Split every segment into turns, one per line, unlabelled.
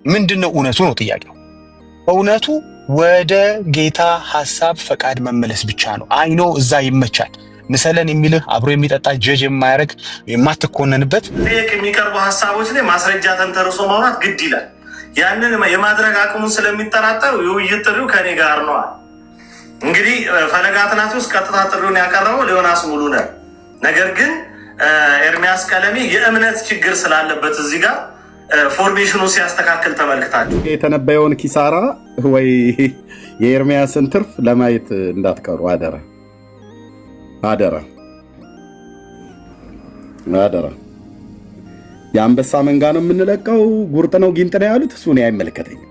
ምንድነው እውነቱ ነው ጥያቄው። እውነቱ ወደ ጌታ ሐሳብ ፈቃድ መመለስ ብቻ ነው። አይኖ እዛ ይመቻል ምሰለን የሚልህ አብሮ የሚጠጣ ጀጅ የማያረግ የማትኮነንበት
ጥያቄ የሚቀርቡ ሐሳቦች ላይ ማስረጃ ተንተርሶ ማውራት ግድ ይላል። ያንን የማድረግ አቅሙን ስለሚጠራጠሩ የውይይት ጥሪው ከኔ ጋር ነው። እንግዲህ ፈለገ አትናቴዎስ ቀጥታ ጥሪውን ያቀረበው ዮናስ ሙሉነህ፣ ነገር ግን ኤርሚያስ ቀለሜ የእምነት ችግር ስላለበት እዚህ ጋር ፎርሜሽኑ ሲያስተካክል ተመልክታችሁ
የተነበየውን ኪሳራ ወይ የኤርሚያስን ትርፍ ለማየት እንዳትቀሩ አደራ አደራ አደራ። የአንበሳ መንጋ ነው የምንለቀው፣ ጉርጥ ነው ጊንጥ ነው ያሉት እሱ እኔ አይመለከተኝም።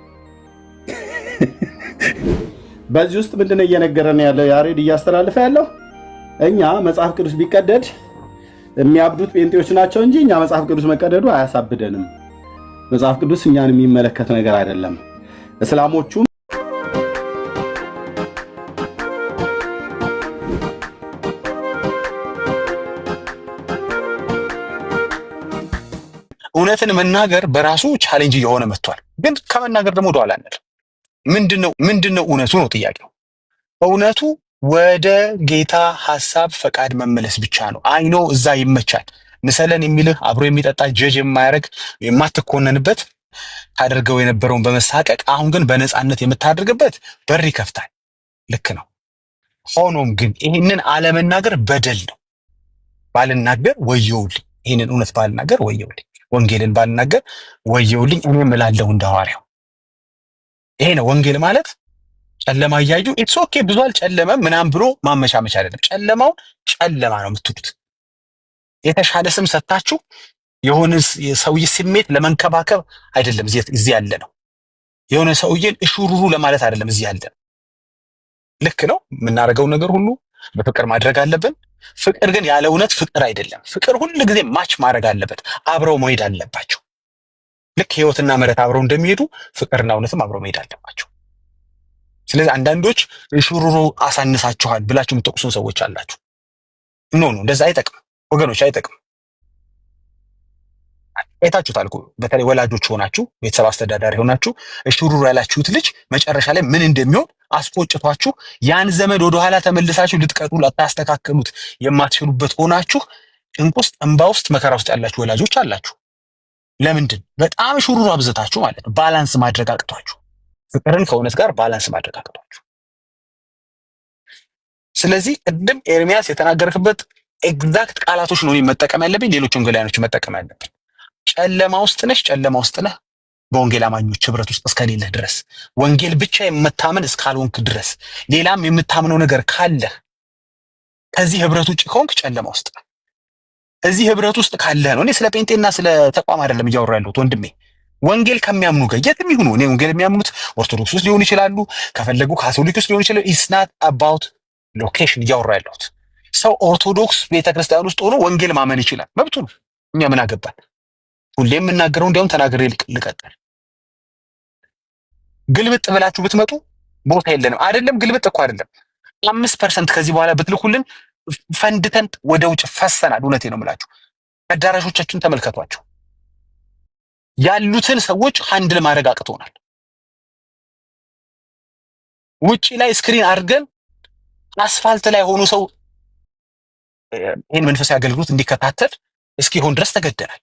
በዚህ ውስጥ ምንድነው እየነገረን ያለው ያሬድ እያስተላለፈ ያለው? እኛ መጽሐፍ ቅዱስ ቢቀደድ የሚያብዱት ጴንጤዎች ናቸው እንጂ እኛ መጽሐፍ ቅዱስ መቀደዱ አያሳብደንም። መጽሐፍ ቅዱስ እኛን የሚመለከት ነገር አይደለም። እስላሞቹም
እውነትን መናገር በራሱ ቻሌንጅ እየሆነ መጥቷል። ግን ከመናገር ደግሞ ወደኋላ አንልም። ምንድነው እውነቱ ነው ጥያቄው። እውነቱ ወደ ጌታ ሐሳብ ፈቃድ መመለስ ብቻ ነው። አይኖ እዛ ይመቻል ምሰለን የሚልህ አብሮ የሚጠጣ ጀጅ የማያረግ የማትኮነንበት ታደርገው የነበረውን በመሳቀቅ አሁን ግን በነፃነት የምታደርግበት በር ይከፍታል። ልክ ነው። ሆኖም ግን ይህንን አለመናገር በደል ነው። ባልናገር ወየውልኝ፣ ይህንን እውነት ባልናገር ወየውልኝ፣ ወንጌልን ባልናገር ወየውልኝ። እኔም እላለሁ እንደ ሐዋርያው። ይሄ ነው ወንጌል ማለት። ጨለማ እያዩ ኢትስ ኦኬ ብዙ አልጨለመም ምናምን ብሎ ማመቻመች አይደለም። ጨለማውን ጨለማ ነው የምትሉት። የተሻለ ስም ሰጣችሁ የሆነ ሰውዬ ስሜት ለመንከባከብ አይደለም እዚህ ያለ ነው። የሆነ ሰውዬን እሹሩሩ ለማለት አይደለም እዚህ ያለ ነው። ልክ ነው። የምናደርገው ነገር ሁሉ በፍቅር ማድረግ አለብን። ፍቅር ግን ያለ እውነት ፍቅር አይደለም። ፍቅር ሁሉ ጊዜ ማች ማድረግ አለበት። አብረው መሄድ አለባቸው። ልክ ህይወትና ምሕረት አብረው እንደሚሄዱ ፍቅርና እውነትም አብረው መሄድ አለባቸው። ስለዚህ አንዳንዶች እሹሩሩ አሳንሳችኋል ብላችሁ የምትጠቅሱን ሰዎች አላችሁ። ኖ እንደዛ አይጠቅም ወገኖች፣ አይጠቅም። አይታችሁታል እኮ በተለይ ወላጆች ሆናችሁ ቤተሰብ አስተዳዳሪ ሆናችሁ እሹሩሩ ያላችሁት ልጅ መጨረሻ ላይ ምን እንደሚሆን አስቆጭቷችሁ ያን ዘመድ ወደኋላ ተመልሳችሁ ልትቀጡ ላታስተካከሉት የማትችሉበት ሆናችሁ ጭንቅ ውስጥ እንባ ውስጥ መከራ ውስጥ ያላችሁ ወላጆች አላችሁ። ለምንድን? በጣም እሹሩሩ አብዝታችሁ ማለት ነው። ባላንስ ማድረግ አቅቷችሁ፣ ፍቅርን ከእውነት ጋር ባላንስ ማድረግ አቅቷችሁ። ስለዚህ ቅድም ኤርሚያስ የተናገርክበት ኤግዛክት ቃላቶች ነው መጠቀም ያለብኝ፣ ሌሎች ወንጌላውያኖች መጠቀም ያለብን። ጨለማ ውስጥ ነሽ፣ ጨለማ ውስጥ ነህ በወንጌል አማኞች ህብረት ውስጥ እስከሌለህ ድረስ፣ ወንጌል ብቻ የምታምን እስካልሆንክ ድረስ፣ ሌላም የምታምነው ነገር ካለህ ከዚህ ህብረት ውጭ ከሆንክ ጨለማ ውስጥ ነህ። እዚህ ህብረት ውስጥ ካለህ ነው። እኔ ስለ ጴንጤና ስለ ተቋም አይደለም እያወራ ያለሁት ወንድሜ። ወንጌል ከሚያምኑ ጋር የትም ይሁኑ፣ እኔ ወንጌል የሚያምኑት ኦርቶዶክስ ውስጥ ሊሆኑ ይችላሉ፣ ከፈለጉ ካቶሊክ ውስጥ ሊሆኑ ይችላሉ። ኢትስ ናት አባውት ሎኬሽን እያወራ ያለሁት። ሰው ኦርቶዶክስ ቤተክርስቲያን ውስጥ ሆኖ ወንጌል ማመን ይችላል፣ መብቱ ነው። እኛ ምን አገባን? ሁሌ የምናገረው እንዲያውም ተናግሬ ልቀጥል። ግልብጥ ብላችሁ ብትመጡ ቦታ የለንም። አይደለም ግልብጥ እኮ አይደለም 5% ከዚህ በኋላ ብትልኩልን ፈንድተን ወደ ውጭ ፈሰናል። እውነቴ ነው የምላችሁ። አዳራሾቻችሁን ተመልከቷቸው። ያሉትን ሰዎች ሃንድል ማድረግ አቅቶናል። ውጪ ላይ ስክሪን አድርገን አስፋልት ላይ ሆኖ ሰው ይህን መንፈሳዊ አገልግሎት እንዲከታተል እስኪሆን ድረስ ተገደናል።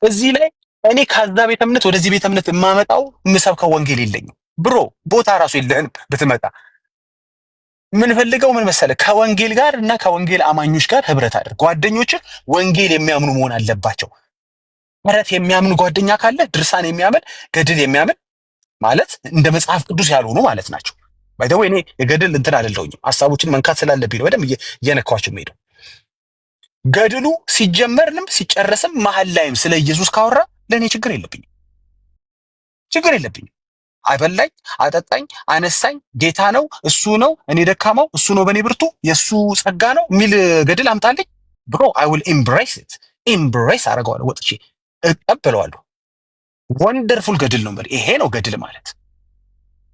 እዚህ ላይ እኔ ከዛ ቤተ እምነት ወደዚህ ቤተ እምነት የማመጣው የምሰብከው ወንጌል የለኝም። ብሮ ቦታ ራሱ የለህም ብትመጣ። የምንፈልገው ምን መሰለህ? ከወንጌል ጋር እና ከወንጌል አማኞች ጋር ህብረት አድርግ። ጓደኞችህ ወንጌል የሚያምኑ መሆን አለባቸው። ምሕረት የሚያምኑ ጓደኛ ካለ ድርሳን የሚያምን ገድል የሚያምን ማለት እንደ መጽሐፍ ቅዱስ ያልሆኑ ማለት ናቸው። ባይደው እኔ የገድል እንትን አይደለሁኝም። ሐሳቦችን መንካት ስላለብኝ ነው በደንብ እየነካኋቸው የምሄደው። ገድሉ ሲጀመርንም ሲጨረስም መሀል ላይም ስለ ኢየሱስ ካወራ ለእኔ ችግር የለብኝም። አበላኝ፣ አጠጣኝ፣ አነሳኝ፣ ጌታ ነው እሱ ነው፣ እኔ ደካማው እሱ ነው፣ በእኔ ብርቱ የእሱ ጸጋ ነው የሚል ገድል አምጣልኝ ብሮ አይ ዊል ኢምብሬስ አደርገዋለሁ። ወጥቼ እቀበለዋለሁ። ወንደርፉል ገድል ነው ማለት ይሄ ነው ገድል ማለት።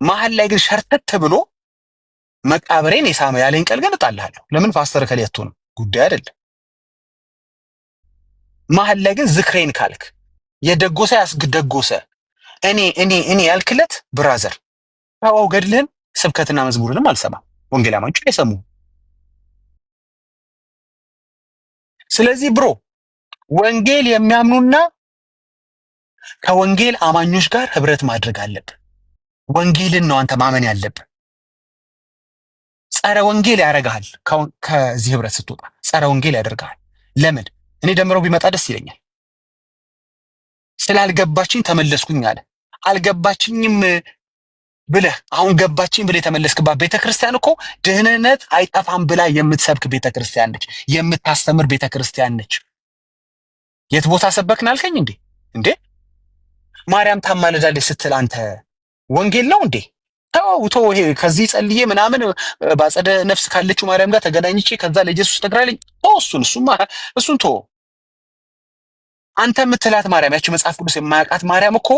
መሀል ላይ ግን ሸርተት ብሎ መቃብሬን የሳመ ያለኝ ቀል ግን እጣልሃለሁ። ለምን ፓስተር ከሊያቶ ነው ጉዳይ አይደለም። መሀል ላይ ግን ዝክሬን ካልክ የደጎሰ ያስደጎሰ እኔ ያልክለት ብራዘር ታዋው ገድልህን ስብከትና መዝሙርንም አልሰማም። ወንጌል አማኞች አይሰሙም። ስለዚህ ብሮ ወንጌል የሚያምኑና ከወንጌል አማኞች ጋር ህብረት ማድረግ አለብህ። ወንጌልን ነው አንተ ማመን ያለብህ። ጸረ ወንጌል ያደርግሃል። ከዚህ ህብረት ስትወጣ ጸረ ወንጌል ያደርግሃል። ለምን? እኔ ደምረው ቢመጣ ደስ ይለኛል። ስላልገባችኝ ተመለስኩኝ አለ። አልገባችኝም ብለህ አሁን ገባችኝ ብለህ የተመለስክባት ቤተክርስቲያን እኮ ድህነት አይጠፋም ብላ የምትሰብክ ቤተክርስቲያን ነች፣ የምታስተምር ቤተክርስቲያን ነች። የት ቦታ ሰበክን አልከኝ እንዴ? እንዴ ማርያም ታማልዳለች ስትል አንተ ወንጌል ነው እንዴ? ተው ይሄ ከዚህ ጸልዬ ምናምን ባጸደ ነፍስ ካለችው ማርያም ጋር ተገናኝቼ ከዛ ለኢየሱስ ነግራለኝ። እሱን ተው። አንተ የምትላት ማርያም ያቺ መጽሐፍ ቅዱስ የማያውቃት ማርያም እኮ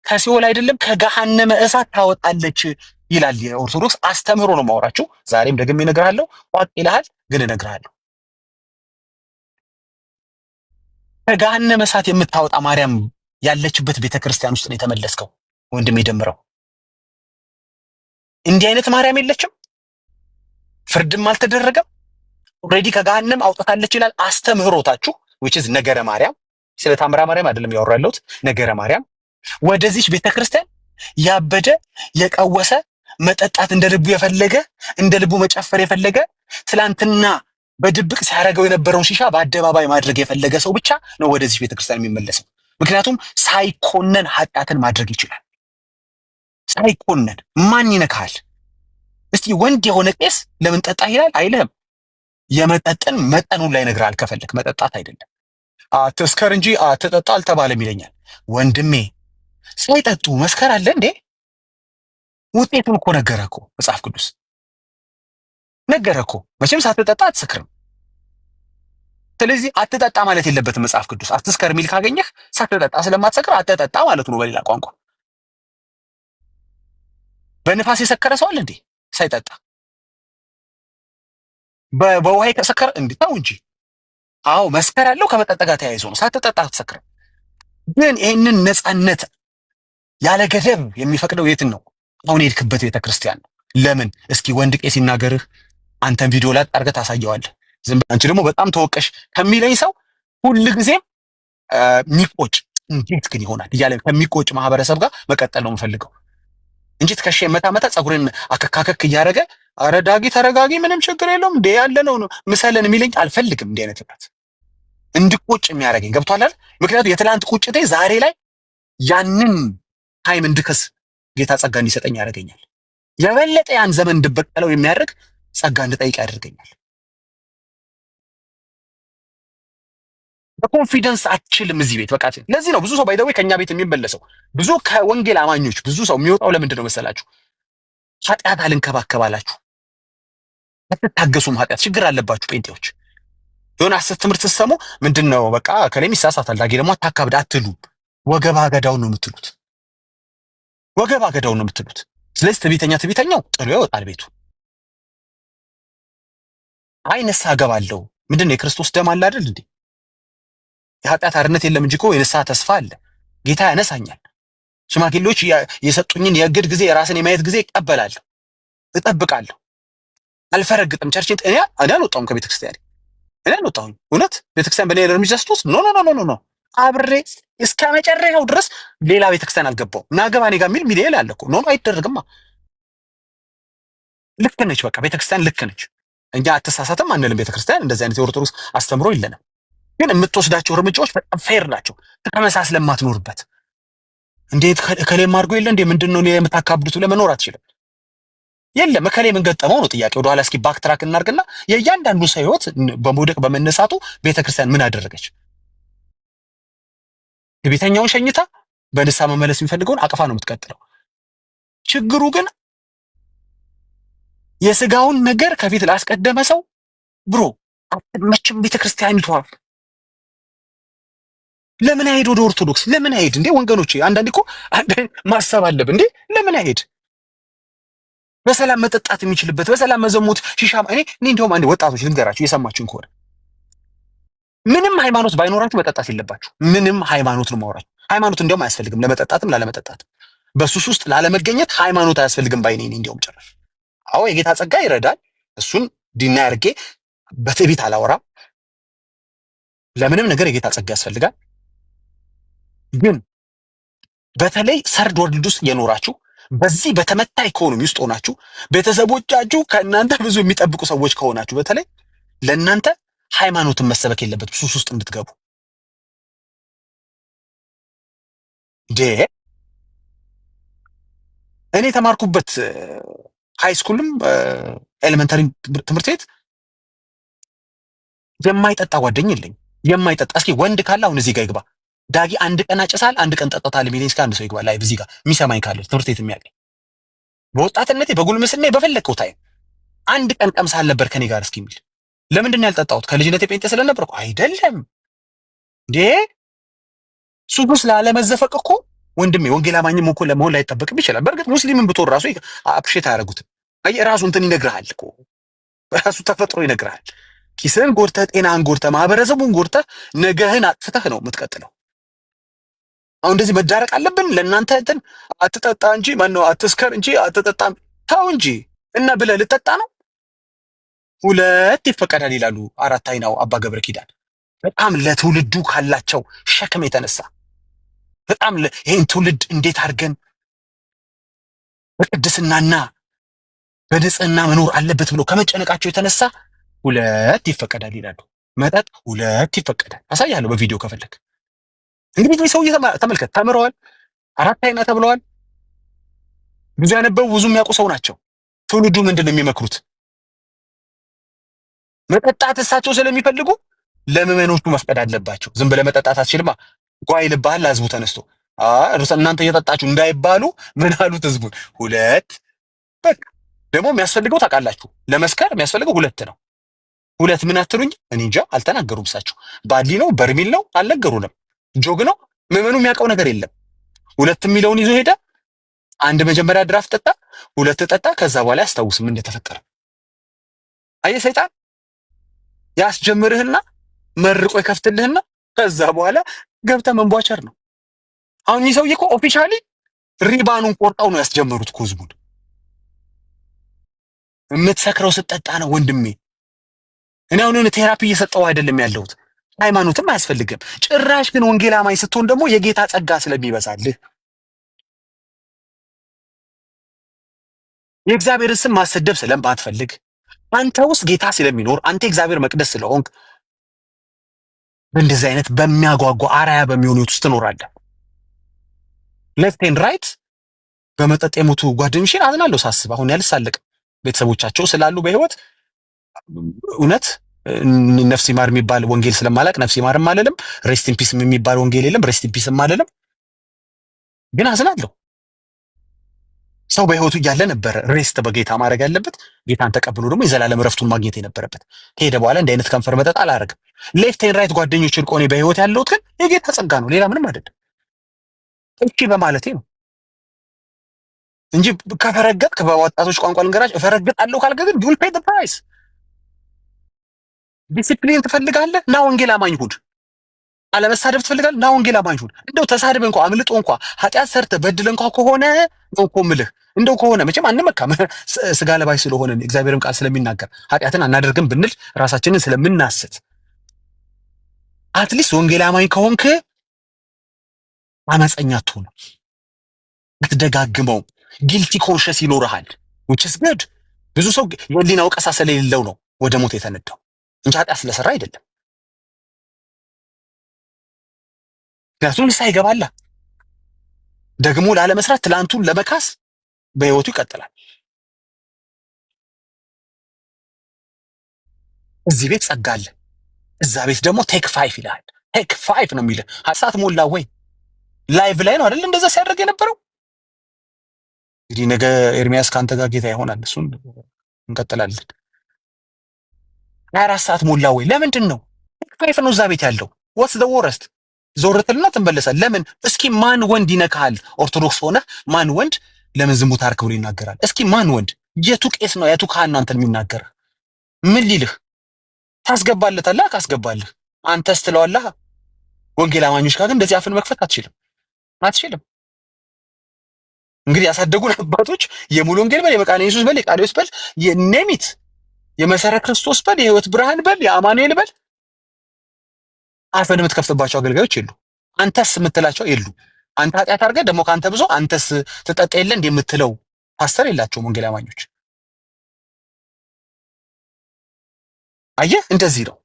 ከሲኦል አይደለም ከገሃነመ እሳት ታወጣለች ይላል የኦርቶዶክስ አስተምህሮ ነው ማወራችሁ። ዛሬም ደግሜ እነግርሃለሁ፣ ዋቅ ይልሃል ግን እነግርሃለሁ። ከገሃነመ እሳት የምታወጣ ማርያም ያለችበት ቤተክርስቲያን ውስጥ ነው የተመለስከው ወንድሜ ደምረው። እንዲህ አይነት ማርያም የለችም፣ ፍርድም አልተደረገም። ኦልሬዲ ከገሃነም አውጥታለች ይላል አስተምህሮታችሁ which is ነገረ ማርያም። ስለ ታምራ ማርያም አይደለም ያወራው ያለሁት፣ ነገረ ማርያም። ወደዚች ቤተክርስቲያን ያበደ የቀወሰ መጠጣት እንደ ልቡ የፈለገ እንደ ልቡ መጨፈር የፈለገ ትላንትና በድብቅ ሲያደርገው የነበረውን ሺሻ በአደባባይ ማድረግ የፈለገ ሰው ብቻ ነው ወደዚህ ቤተክርስቲያን የሚመለሰው። ምክንያቱም ሳይኮነን ኃጢአትን ማድረግ ይችላል። ሳይኮነን ማን ይነካል? እስቲ ወንድ የሆነ ቄስ ለምን ጠጣ ይላል አይልህም። የመጠጥን መጠኑን ላይ ነግራል። ከፈለክ መጠጣት አይደለም አትስከር እንጂ አትጠጣ አልተባለም ይለኛል። ወንድሜ ሳይጠጡ መስከር አለ እንዴ? ውጤቱን እኮ ነገረ እኮ መጽሐፍ ቅዱስ ነገረ እኮ። መቼም ሳትጠጣ አትሰክርም። ስለዚህ አትጠጣ ማለት የለበትም መጽሐፍ ቅዱስ። አትስከር የሚል ካገኘህ ሳትጠጣ ስለማትሰክር አትጠጣ ማለት ነው በሌላ ቋንቋ። በንፋስ የሰከረ ሰው አለ እንዴ ሳይጠጣ? በውሃ ከሰከረ እንዴታው እንጂ። አዎ መስከር ያለው ከመጠጥ ጋር ተያይዞ ነው። ሳትጠጣ አትሰክርም። ግን ይህንን ነፃነት ያለ ገደብ የሚፈቅደው የትን ነው? አሁን የሄድክበት ቤተክርስቲያን ነው። ለምን? እስኪ ወንድ ቄስ ሲናገርህ አንተን ቪዲዮ ላይ አድርገህ ታሳየዋለህ። አንቺ ደግሞ በጣም ተወቀሽ ከሚለኝ ሰው ሁልጊዜም የሚቆጭ እንዴት ግን ይሆናል እያለ ከሚቆጭ ማህበረሰብ ጋር መቀጠል ነው የምፈልገው እንጂ ትከሻ መታ ጸጉሬን አከካከክ እያደረገ አረ ዳጊ ተረጋጊ፣ ምንም ችግር የለውም እንዴ ያለ ነው ምሰለን የሚለኝ አልፈልግም። እንዲህ አይነት ነት እንድቆጭ የሚያደርገኝ ገብቷል አይደል? ምክንያቱም የትላንት ቁጭቴ ዛሬ ላይ ያንን ታይም እንድከስ ጌታ ጸጋ እንዲሰጠኝ ያደርገኛል። የበለጠ ያን ዘመን እንድበቀለው የሚያደርግ ጸጋ እንድጠይቅ ያደርገኛል። በኮንፊደንስ አትችልም እዚህ ቤት በቃ። ለዚህ ነው ብዙ ሰው ባይደው ከኛ ቤት የሚመለሰው። ብዙ ከወንጌል አማኞች ብዙ ሰው የሚወጣው ለምንድን ነው መሰላችሁ? ኃጢአት አልንከባከባላችሁ፣ አትታገሱም። ኃጢአት ችግር አለባችሁ ጴንጤዎች። የሆነ ሐሰት ትምህርት ስትሰሙ ምንድነው በቃ ከሌም ይሳሳታል ዳጊ ደግሞ አታካብድ አትሉ። ወገባ ገዳውን ነው የምትሉት፣ ወገባ ገዳውን ነው የምትሉት። ስለዚህ ትዕቢተኛው ጥሎ ይወጣል ቤቱ። አይ ንስሐ እገባለሁ ምንድነው የክርስቶስ ደም አለ አይደል እንዴ? የኃጢአት አርነት የለም እንጂ እኮ የንስሐ ተስፋ አለ። ጌታ ያነሳኛል። ሽማግሌዎች የሰጡኝን የእግድ ጊዜ የራስን የማየት ጊዜ እቀበላለሁ፣ እጠብቃለሁ፣ አልፈረግጥም። ቸርችን እኔ አልወጣሁም ከቤተክርስቲያን እኔ አልወጣሁም። እውነት ቤተክርስቲያን በእኔ እርምጃ ስትወስድ ኖ አብሬ እስከ መጨረሻው ድረስ ሌላ ቤተክርስቲያን አልገባሁም። ናገባ እኔ ጋር የሚል ሚዲያ ላይ አለ እኮ አይደረግማ። ልክ ነች፣ በቃ ቤተክርስቲያን ልክ ነች። እኛ አትሳሳትም አንልም። ቤተክርስቲያን እንደዚህ አይነት የኦርቶዶክስ አስተምሮ የለንም። ግን የምትወስዳቸው እርምጃዎች በጣም ፌር ናቸው። ተመሳስለ ማትኖርበት እንዴት ከሌም አድርጎ የለ እንዴ ምንድነው የምታካብዱት ለመኖር አትችልም። የለም እከሌ ምን ገጠመው ነው ጥያቄ። ወደኋላ እስኪ ባክትራክ እናርግና የእያንዳንዱ ሰው ህይወት በመውደቅ በመነሳቱ ቤተክርስቲያን ምን አደረገች? የቤተኛውን ሸኝታ በንስሐ መመለስ የሚፈልገውን አቅፋ ነው የምትቀጥለው። ችግሩ ግን የስጋውን ነገር ከፊት ላስቀደመ ሰው ብሮ አትመችም ቤተክርስቲያኒቷ። ለምን አይሄድ ወደ ኦርቶዶክስ? ለምን አይሄድ እንዴ ወንገኖቼ? አንዳንዴ እኮ ማሰብ አለብን እንዴ። ለምን አይሄድ? በሰላም መጠጣት የሚችልበት በሰላም መዘሙት ሺሻ። እኔ እንደውም አንዴ ወጣቶች ልንገራችሁ እየሰማችሁኝ ከሆነ ምንም ሃይማኖት ባይኖራችሁ መጠጣት የለባችሁ። ምንም ሃይማኖት ነው ማውራችሁ። ሃይማኖት እንደውም አያስፈልግም ለመጠጣትም ላለመጠጣትም። በሱስ ውስጥ ላለመገኘት ሃይማኖት አያስፈልግም ባይ ነኝ። እንዲያውም ጭራሽ አዎ የጌታ ጸጋ ይረዳል። እሱን ዲና ያርጌ በትዕቢት አላወራም። ለምንም ነገር የጌታ ጸጋ ያስፈልጋል። ግን በተለይ ሰርድ ወርልድ ውስጥ የኖራችሁ በዚህ በተመታ ኢኮኖሚ ውስጥ ሆናችሁ ቤተሰቦቻችሁ ከእናንተ ብዙ የሚጠብቁ ሰዎች ከሆናችሁ በተለይ ለእናንተ ሃይማኖትን መሰበክ የለበትም ሱስ ውስጥ እንድትገቡ። እኔ የተማርኩበት ሃይ ስኩልም ኤሌመንታሪ ትምህርት ቤት የማይጠጣ ጓደኛ የለኝ። የማይጠጣ እስኪ ወንድ ካለ አሁን እዚህ ጋር ይግባ። ዳጊ አንድ ቀን አጭሳል አንድ ቀን ጠጥታል የሚለኝ እስከ አንድ ሰው ይግባ። ላይ እዚህ ጋር የሚሰማኝ ካለ ትምህርት ቤት የሚያውቀኝ በወጣትነቴ በጉልምስና በፈለከው ታይም አንድ ቀን ቀምሳል ነበር ከኔ ጋር እስኪ የሚል። ለምንድን ነው ያልጠጣሁት? ከልጅነቴ ጴንጤ ስለነበርኩ አይደለም እንዴ። ሱስ ላለመዘፈቅ እኮ ወንድሜ ወንጌል አማኝም እኮ ለመሆን ላይጠበቅም ይችላል። በእርግጥ ሙስሊምን ብትሆን ራሱ አፕሼት አያደርጉትም። ራሱ እንትን ይነግርሃል እኮ ራሱ ተፈጥሮ ይነግርሃል። ኪስህን ጎድተህ ጤናህን ጎድተህ ማህበረሰቡን ጎድተህ ነገህን አጥፍተህ ነው የምትቀጥለው። አሁን እንደዚህ መዳረቅ አለብን? ለእናንተ እንትን አትጠጣ እንጂ ማነው አትስከር እንጂ አትጠጣም ተው እንጂ እና ብለህ ልጠጣ ነው? ሁለት ይፈቀዳል ይላሉ አራት አይናው አባ ገብረ ኪዳን። በጣም ለትውልዱ ካላቸው ሸክም የተነሳ በጣም ይሄን ትውልድ እንዴት አድርገን በቅድስናና በንጽህና መኖር አለበት ብሎ ከመጨነቃቸው የተነሳ ሁለት ይፈቀዳል ይላሉ። መጠጥ ሁለት ይፈቀዳል። አሳያለሁ በቪዲዮ ከፈለክ። እንግዲህ ሰውዬ ተመልከት፣ ተምረዋል፣ አራት አይና ተብለዋል፣ ብዙ ያነበቡ ብዙ የሚያውቁ ሰው ናቸው። ትውልዱ ምንድን ነው የሚመክሩት? መጠጣት እሳቸው ስለሚፈልጉ ለምዕመኖቹ መፍቀድ አለባቸው። ዝም ብለህ መጠጣት አትችልማ። ጓይ ልባህል ህዝቡ ተነስቶ እናንተ እየጠጣችሁ እንዳይባሉ ምን አሉት ህዝቡን? ሁለት በቃ ደግሞ የሚያስፈልገው ታውቃላችሁ፣ ለመስከር የሚያስፈልገው ሁለት ነው። ሁለት ምን አትሉኝ? እኔ እንጃ አልተናገሩም። እሳቸው ባሊ ነው በርሚል ነው አልነገሩንም። ጆግ ነው ምዕመኑ የሚያውቀው ነገር የለም። ሁለት የሚለውን ይዞ ሄደ። አንድ መጀመሪያ ድራፍት ጠጣ፣ ሁለት ጠጣ። ከዛ በኋላ ያስታውስም እንደተፈጠረ። አየህ ሰይጣን ያስጀምርህና መርቆ ይከፍትልህና ከዛ በኋላ ገብተህ መንቧቸር ነው። አሁን ይህ ሰውዬ እኮ ኦፊሻሊ ሪባኑን ቆርጠው ነው ያስጀመሩት እኮ ህዝቡን። የምትሰክረው ስትጠጣ ነው ወንድሜ። እኔ አሁን ቴራፒ እየሰጠው አይደለም ያለሁት። ሃይማኖትም አያስፈልግም ጭራሽ። ግን ወንጌል አማኝ ስትሆን ደግሞ የጌታ ጸጋ ስለሚበዛልህ የእግዚአብሔር ስም ማሰደብ ስለማትፈልግ አንተ ውስጥ ጌታ ስለሚኖር አንተ የእግዚአብሔር መቅደስ ስለሆንክ በእንደዚህ አይነት በሚያጓጓ አራያ በሚሆኑ ህይወት ውስጥ ትኖራለህ። ሌፍት ኤንድ ራይት በመጠጥ የሞቱ ጓደኞቼን አዝናለሁ ሳስብ። አሁን ያልሳለቅም ቤተሰቦቻቸው ስላሉ በህይወት እውነት ነፍስ ይማር የሚባል ወንጌል ስለማላቅ ነፍስ ይማርም አልልም። ሬስት ኢን ፒስ የሚባል ወንጌል የለም። ሬስት ኢን ፒስም አልልም። ግን አዝናለሁ። ሰው በህይወቱ እያለ ነበረ ሬስት በጌታ ማድረግ ያለበት። ጌታን ተቀብሎ ደግሞ የዘላለም ረፍቱን ማግኘት የነበረበት። ከሄደ በኋላ እንዲህ አይነት ከንፈር መጠጥ አላረግም። ሌፍት ኤንድ ራይት ጓደኞችን ቆኔ በህይወት ያለሁት ግን የጌታ ጸጋ ነው፣ ሌላ ምንም አይደለም። እሺ በማለቴ ነው እንጂ ከፈረገጥክ በወጣቶች ቋንቋ ልንገራች እፈረግጣለሁ ካልከ ግን ዩል ፔይ ዘ ፕራይስ። ዲሲፕሊን ትፈልጋለህ? ና ወንጌል አማኝ ሁን። አለመሳደብ ትፈልጋለህ? ና ወንጌል አማኝ ሁን። እንደው ተሳድበህ እንኳ አምልጦ እንኳ ኃጢአት ሰርተህ በድለህ እንኳ ከሆነ ነው እኮ የምልህ። እንደው ከሆነ መቼም አንመካም፣ ስጋ ለባሽ ስለሆነ እግዚአብሔርም ቃል ስለሚናገር ኃጢአትን አናደርግም ብንል ራሳችንን ስለምናስት፣ አትሊስት ወንጌል አማኝ ከሆንክ አመፀኛ አትሆን፣ አትደጋግመው፣ ጊልቲ ኮንሽስ ይኖርሃል። which is good። ብዙ ሰው የህሊና ወቀሳ ስለሌለው ነው ወደ ሞት የተነዳው እንጂ ኃጢአት ስለሰራ አይደለም። ምክንያቱም ንስሐ ይገባላ። ደግሞ ላለመስራት ትላንቱን ለመካስ በህይወቱ ይቀጥላል። እዚህ ቤት ጸጋ አለ፣ እዛ ቤት ደግሞ ቴክ 5 ይላል። ቴክ 5 ነው የሚልህ። ሀሳት ሞላ ወይ ላይቭ ላይ ነው አይደል እንደዛ ሲያደርግ የነበረው። እንግዲህ ነገ ኤርሚያስ ካንተ ጋር ጌታ ይሆናል። እሱን እንቀጥላለን። 24 ሰዓት ሞላ ወይ? ለምንድን ነው ቴክ 5 ነው እዛ ቤት ያለው? what's the worst? ዞርትልና ትንበለሳል። ለምን? እስኪ ማን ወንድ ይነካል? ኦርቶዶክስ ሆነ ማን ወንድ ለምን ዝሙት አርክ ብሎ ይናገራል? እስኪ ማን ወንድ? የቱ ቄስ ነው የቱ ካህን ነው አንተን የሚናገር? ምን ሊልህ? ታስገባለታለህ። ካስገባልህ አንተስ ትለዋለህ። ወንጌል አማኞች ጋር ግን እንደዚህ አፍን መክፈት አትችልም። እንግዲህ ያሳደጉን አባቶች የሙሉ ወንጌል በል፣ የመቃነ ኢየሱስ በል፣ የቃልዮስ በል፣ የኔሚት የመሰረ ክርስቶስ በል፣ የህይወት ብርሃን በል፣ የአማኑኤል በል፣ አፍን የምትከፍትባቸው አገልጋዮች የሉ። አንተስ የምትላቸው የሉ። አንተ ኃጢአት አድርገህ ደግሞ ከአንተ ብዙ አንተስ ትጠጣ የለ እንደ የምትለው ፓስተር የላቸውም ወንጌል አማኞች። አየህ፣ እንደዚህ ነው።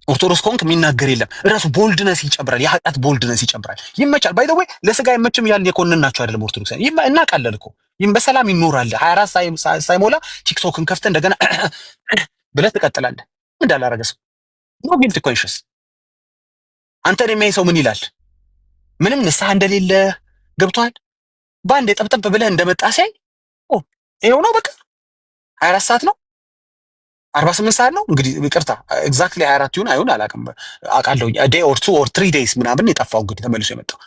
ኦርቶዶክስ ከሆንክ የሚናገር የለም። ራሱ ቦልድነስ ይጨምራል፣ የኃጢአት ቦልድነስ ይጨምራል። ይመቻል። ባይ ዘ ወይ ለስጋ አይመችም ያልን የኮንናቸው አይደለም። ኦርቶዶክስ እናውቃለን እኮ በሰላም ይኖራል። 24 ሳይሞላ ቲክቶክን ከፍተህ እንደገና ብለህ ትቀጥላለህ እንዳላረገ ሰው። ኖ ጊልት ኮንሽስ። አንተን የሚያይ ሰው ምን ይላል? ምንም ንስሐ እንደሌለ ገብቷል። በአንድ የጠብጠብ ብለህ እንደመጣ ሲያይ ይኸው ነው በቃ 24 ሰዓት ነው 48 ሰዓት ነው እንግዲህ። ይቅርታ ኤግዛክትሊ 24 ይሁን አይሁን አላውቅም። አውቃለሁ ዴይ ኦር 2 ኦር 3 ዴይስ ምናምን የጠፋው እንግዲህ ተመልሶ የመጣው።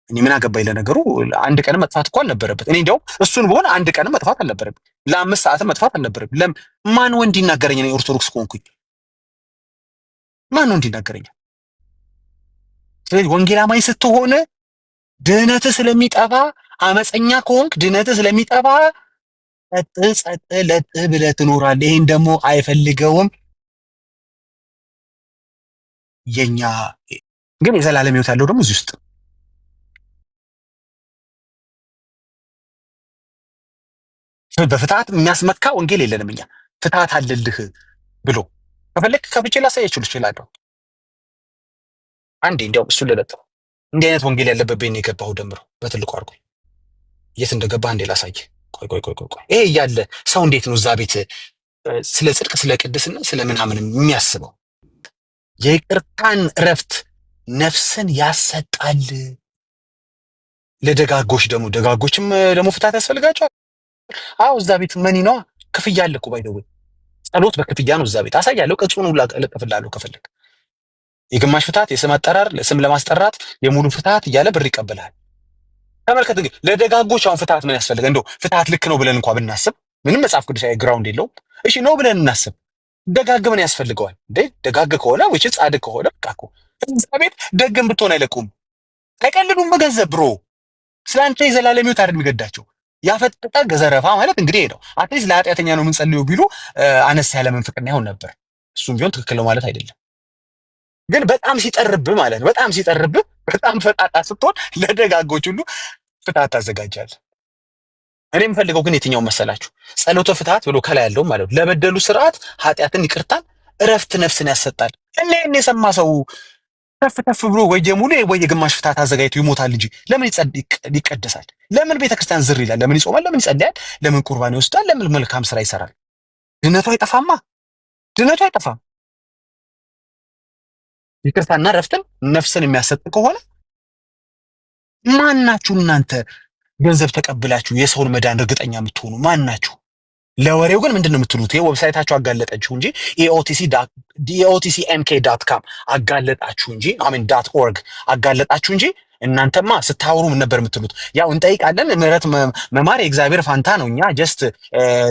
እኔ ምን አገባኝ ለነገሩ። አንድ ቀን መጥፋት እኮ አልነበረበት። እኔ እንዲያውም እሱን በሆነ አንድ ቀን መጥፋት አልነበረብኝ። ለ5 ሰዓት መጥፋት አልነበረብኝ። ማን ወንድ ይናገረኝ? እኔ ኦርቶዶክስ ከሆንኩኝ ማን ወንድ ይናገረኛል? ስለዚህ ወንጌል አማኝ ስትሆን ድህነትህ ስለሚጠፋ፣ አመፀኛ ከሆንክ ድህነትህ ስለሚጠፋ ጸጥ ለጥ ብለህ ትኖራለህ። ይሄን ደግሞ አይፈልገውም የኛ። ግን የዘላለም ሕይወት ያለው ደግሞ እዚህ ውስጥ በፍትሃት የሚያስመካ ወንጌል የለንም እኛ። ፍትሃት አለልህ ብሎ ከፈለክ ከፍቼ ላሳያችሁ እችላለሁ። አንዴ እንዲያውም እሱን ልለጥፍ። እንዲህ አይነት ወንጌል ያለበት ቤት ነው የገባሁ። ደምሮ በትልቁ አድርጎ የት እንደገባ አንዴ ላሳይ። ቆይ ይሄ እያለ ሰው እንዴት ነው እዛ ቤት ስለ ጽድቅ፣ ስለ ቅድስና፣ ስለ ምናምን የሚያስበው? የይቅርታን እረፍት ነፍስን ያሰጣል። ለደጋጎች ደግሞ ደጋጎችም ደግሞ ፍትሃት ያስፈልጋቸዋል። አዎ እዛ ቤት መኒ ነዋ፣ ክፍያ አለ እኮ ባይ ዘ ወይ። ጸሎት በክፍያ ነው እዛ ቤት። አሳያለሁ፣ ቅጹን ሁላ እለጥፍልሃለሁ ከፈለግ። የግማሽ ፍትሃት፣ የስም አጠራር፣ ስም ለማስጠራት የሙሉ ፍትሃት እያለ ብር ይቀበላል። ተመልከት እንግዲህ ለደጋጎች አሁን ፍትሃት ምን ያስፈልጋል? እንደው ፍትሃት ልክ ነው ብለን እንኳን ብናስብ ምንም መጽሐፍ ቅዱሳዊ ግራውንድ የለውም። እሺ ነው ብለን እናስብ። ደጋግ ምን ያስፈልገዋል እንዴ? ደጋግ ከሆነ ወይ ጻድቅ ከሆነ በቃ እኮ እዛ ቤት ደግም ብትሆን አይለቁም፣ አይቀልዱም በገንዘብ ብሮ። ስላንተ የዘላለም ሕይወት አይደል የሚገዳቸው። ያፈጠጠ ገዘረፋ ማለት እንግዲህ ነው። አትሊስት ለኃጢአተኛ ነው የምንጸልየው ቢሉ አነስ ያለ መንፍቅና ይሆን ነበር። እሱም ቢሆን ትክክል ነው ማለት አይደለም። ግን በጣም ሲጠርብህ ማለት ነው። በጣም ሲጠርብህ፣ በጣም ፈጣጣ ስትሆን ለደጋጎች ሁሉ ፍትሃት ታዘጋጃለህ። እኔ የምፈልገው ግን የትኛውን መሰላችሁ? ጸሎተ ፍትሃት ብሎ ከላይ ያለው ማለት ነው። ለበደሉ ስርዓት፣ ኃጢአትን ይቅርታን፣ እረፍት ነፍስን ያሰጣል። እኔን የሰማ ሰው ተፍ ተፍ ብሎ ወይ የሙሉ ወይ የግማሽ ፍትሃት አዘጋጅቶ ይሞታል እንጂ ለምን ይቀደሳል? ለምን ቤተክርስቲያን ዝር ይላል? ለምን ይጾማል? ለምን ይጸልያል? ለምን ቁርባን ይወስዳል? ለምን መልካም ስራ ይሰራል? ድነቱ አይጠፋማ፣ ድነቱ አይጠፋም። ይቅርታና እረፍትን ነፍስን የሚያሰጥ ከሆነ ማናችሁ እናንተ ገንዘብ ተቀብላችሁ የሰውን መዳን እርግጠኛ የምትሆኑ ማናችሁ? ለወሬው ግን ምንድን ነው የምትሉት? ይሄ ዌብሳይታችሁ አጋለጠችሁ እንጂ eotcmk.com አጋለጣችሁ እንጂ .org አጋለጣችሁ እንጂ እናንተማ ስታወሩ ምን ነበር የምትሉት? ያው እንጠይቃለን፣ ምህረት መማር የእግዚአብሔር ፋንታ ነው። እኛ ጀስት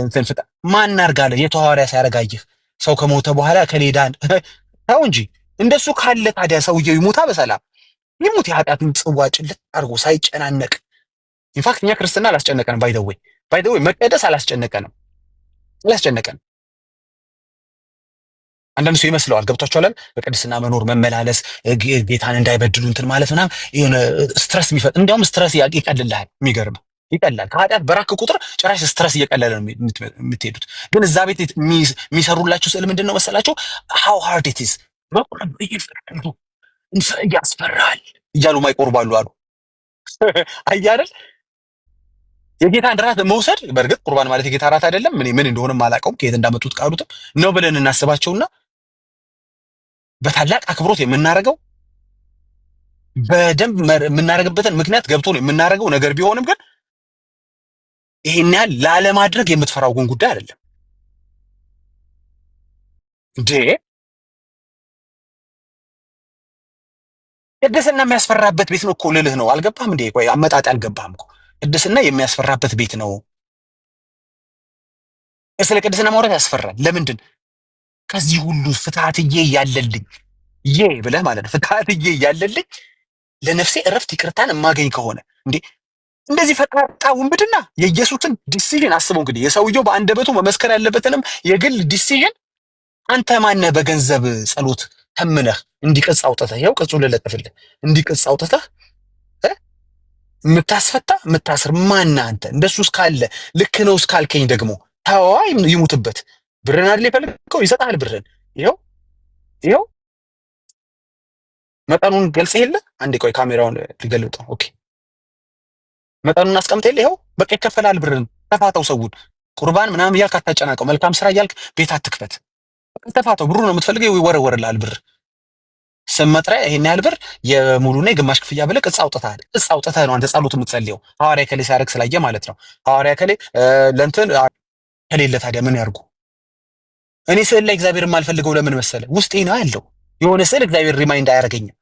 እንትን ፍጣ ማን አርጋለ የተዋሪያ ሲያረጋይህ ሰው ከሞተ በኋላ ከሌዳን ታው እንጂ እንደሱ ካለ ታዲያ ሰውየው ይሙታ በሰላም ይሙት። የኃጢአትን ጽዋ ጭልጥ አድርጎ ሳይጨናነቅ። ኢንፋክት እኛ ክርስትና አላስጨነቀንም። ባይ ዘ ወይ መቀደስ አላስጨነቀንም። አንዳንድ ሰው ይመስለዋል፣ ገብቷችኋል? በቅድስና መኖር መመላለስ፣ ጌታን እንዳይበድሉ እንትን ማለት ምናምን የሆነ ስትረስ የሚፈጥ እንዲያውም ስትረስ ይቀልልሃል። የሚገርም ይቀላል። ከኃጢአት በራክ ቁጥር ጭራሽ ስትረስ እየቀለለ ነው የምትሄዱት። ግን እዛ ቤት የሚሰሩላችሁ ስዕል ምንድን ነው መሰላችሁ? ሃው ሃርድ ኢት ኢዝ መቁረብ እየፈቀዱ ያስፈራል እያሉ ማይቆርባሉ አሉ። አያደል የጌታን ራት መውሰድ። በእርግጥ ቁርባን ማለት የጌታ ራት አይደለም። ምን እንደሆነም አላውቀውም፣ ከየት እንዳመጡት ቃሉትም ነው ብለን እናስባቸውና በታላቅ አክብሮት የምናደርገው በደንብ የምናደርግበትን ምክንያት ገብቶ ነው የምናደርገው ነገር ቢሆንም ግን ይሄን ያህል ላለማድረግ የምትፈራው ግን ጉዳይ አይደለም እንዴ። ቅድስና የሚያስፈራበት ቤት ነው እኮ ልልህ ነው። አልገባህም እንዴ? ቆይ አመጣጥ አልገባህም እኮ። ቅድስና የሚያስፈራበት ቤት ነው። ስለ ቅድስና ማውራት ያስፈራል። ለምንድን? ከዚህ ሁሉ ፍትሃትዬ ያለልኝ ብለህ ማለት ነው። ፍትሃትዬ ያለልኝ ለነፍሴ እረፍት ይቅርታን የማገኝ ከሆነ እንዴ እንደዚህ ፈጣጣ ውንብድና የኢየሱስን ዲሲዥን አስበው እንግዲህ የሰውየው በአንደበቱ መመስከር ያለበትንም የግል ዲሲዥን አንተ ማነህ በገንዘብ ጸሎት ተምነህ እንዲቅጽ አውጥተህ ይኸው ቅጹን ልለጥፍልህ እንዲቅጽ አውጥተህ የምታስፈታ የምታስር ማነህ አንተ? እንደሱ እስካለ ልክ ነው እስካልከኝ ደግሞ ተዋ ይሙትበት። ብርን አይደል የፈለግከው ይሰጣል ብርን። ይኸው መጠኑን ገልጽ የለ አንዴ ቆይ ካሜራውን ልገልብጠው። ኦኬ መጠኑን አስቀምጥ የለ ይኸው በቃ ይከፈላል ብርን። ተፋተው ሰውን ቁርባን ምናምን እያልክ አታጨናቀው። መልካም ስራ እያልክ ቤት አትክፈት። ተፋተው ብሩ ነው የምትፈልገው ይወረወርልሃል ብር። ስም መጥሪያ ይሄን ያህል ብር የሙሉና የግማሽ ክፍያ ብለህ ቅጽ አውጥተሃል። ቅጽ አውጥተህ ነው አንተ ጸሎት የምትጸልየው። ሐዋርያ ከሌ ሲያደርግ ስላየ ማለት ነው። ሐዋርያ ከሌ ለእንትን ከሌለ ታዲያ ምን ያርጉ? እኔ ስዕል ላይ እግዚአብሔር የማልፈልገው ለምን መሰለ? ውስጤ ነው ያለው የሆነ ስዕል እግዚአብሔር ሪማይንድ አያደርገኝም።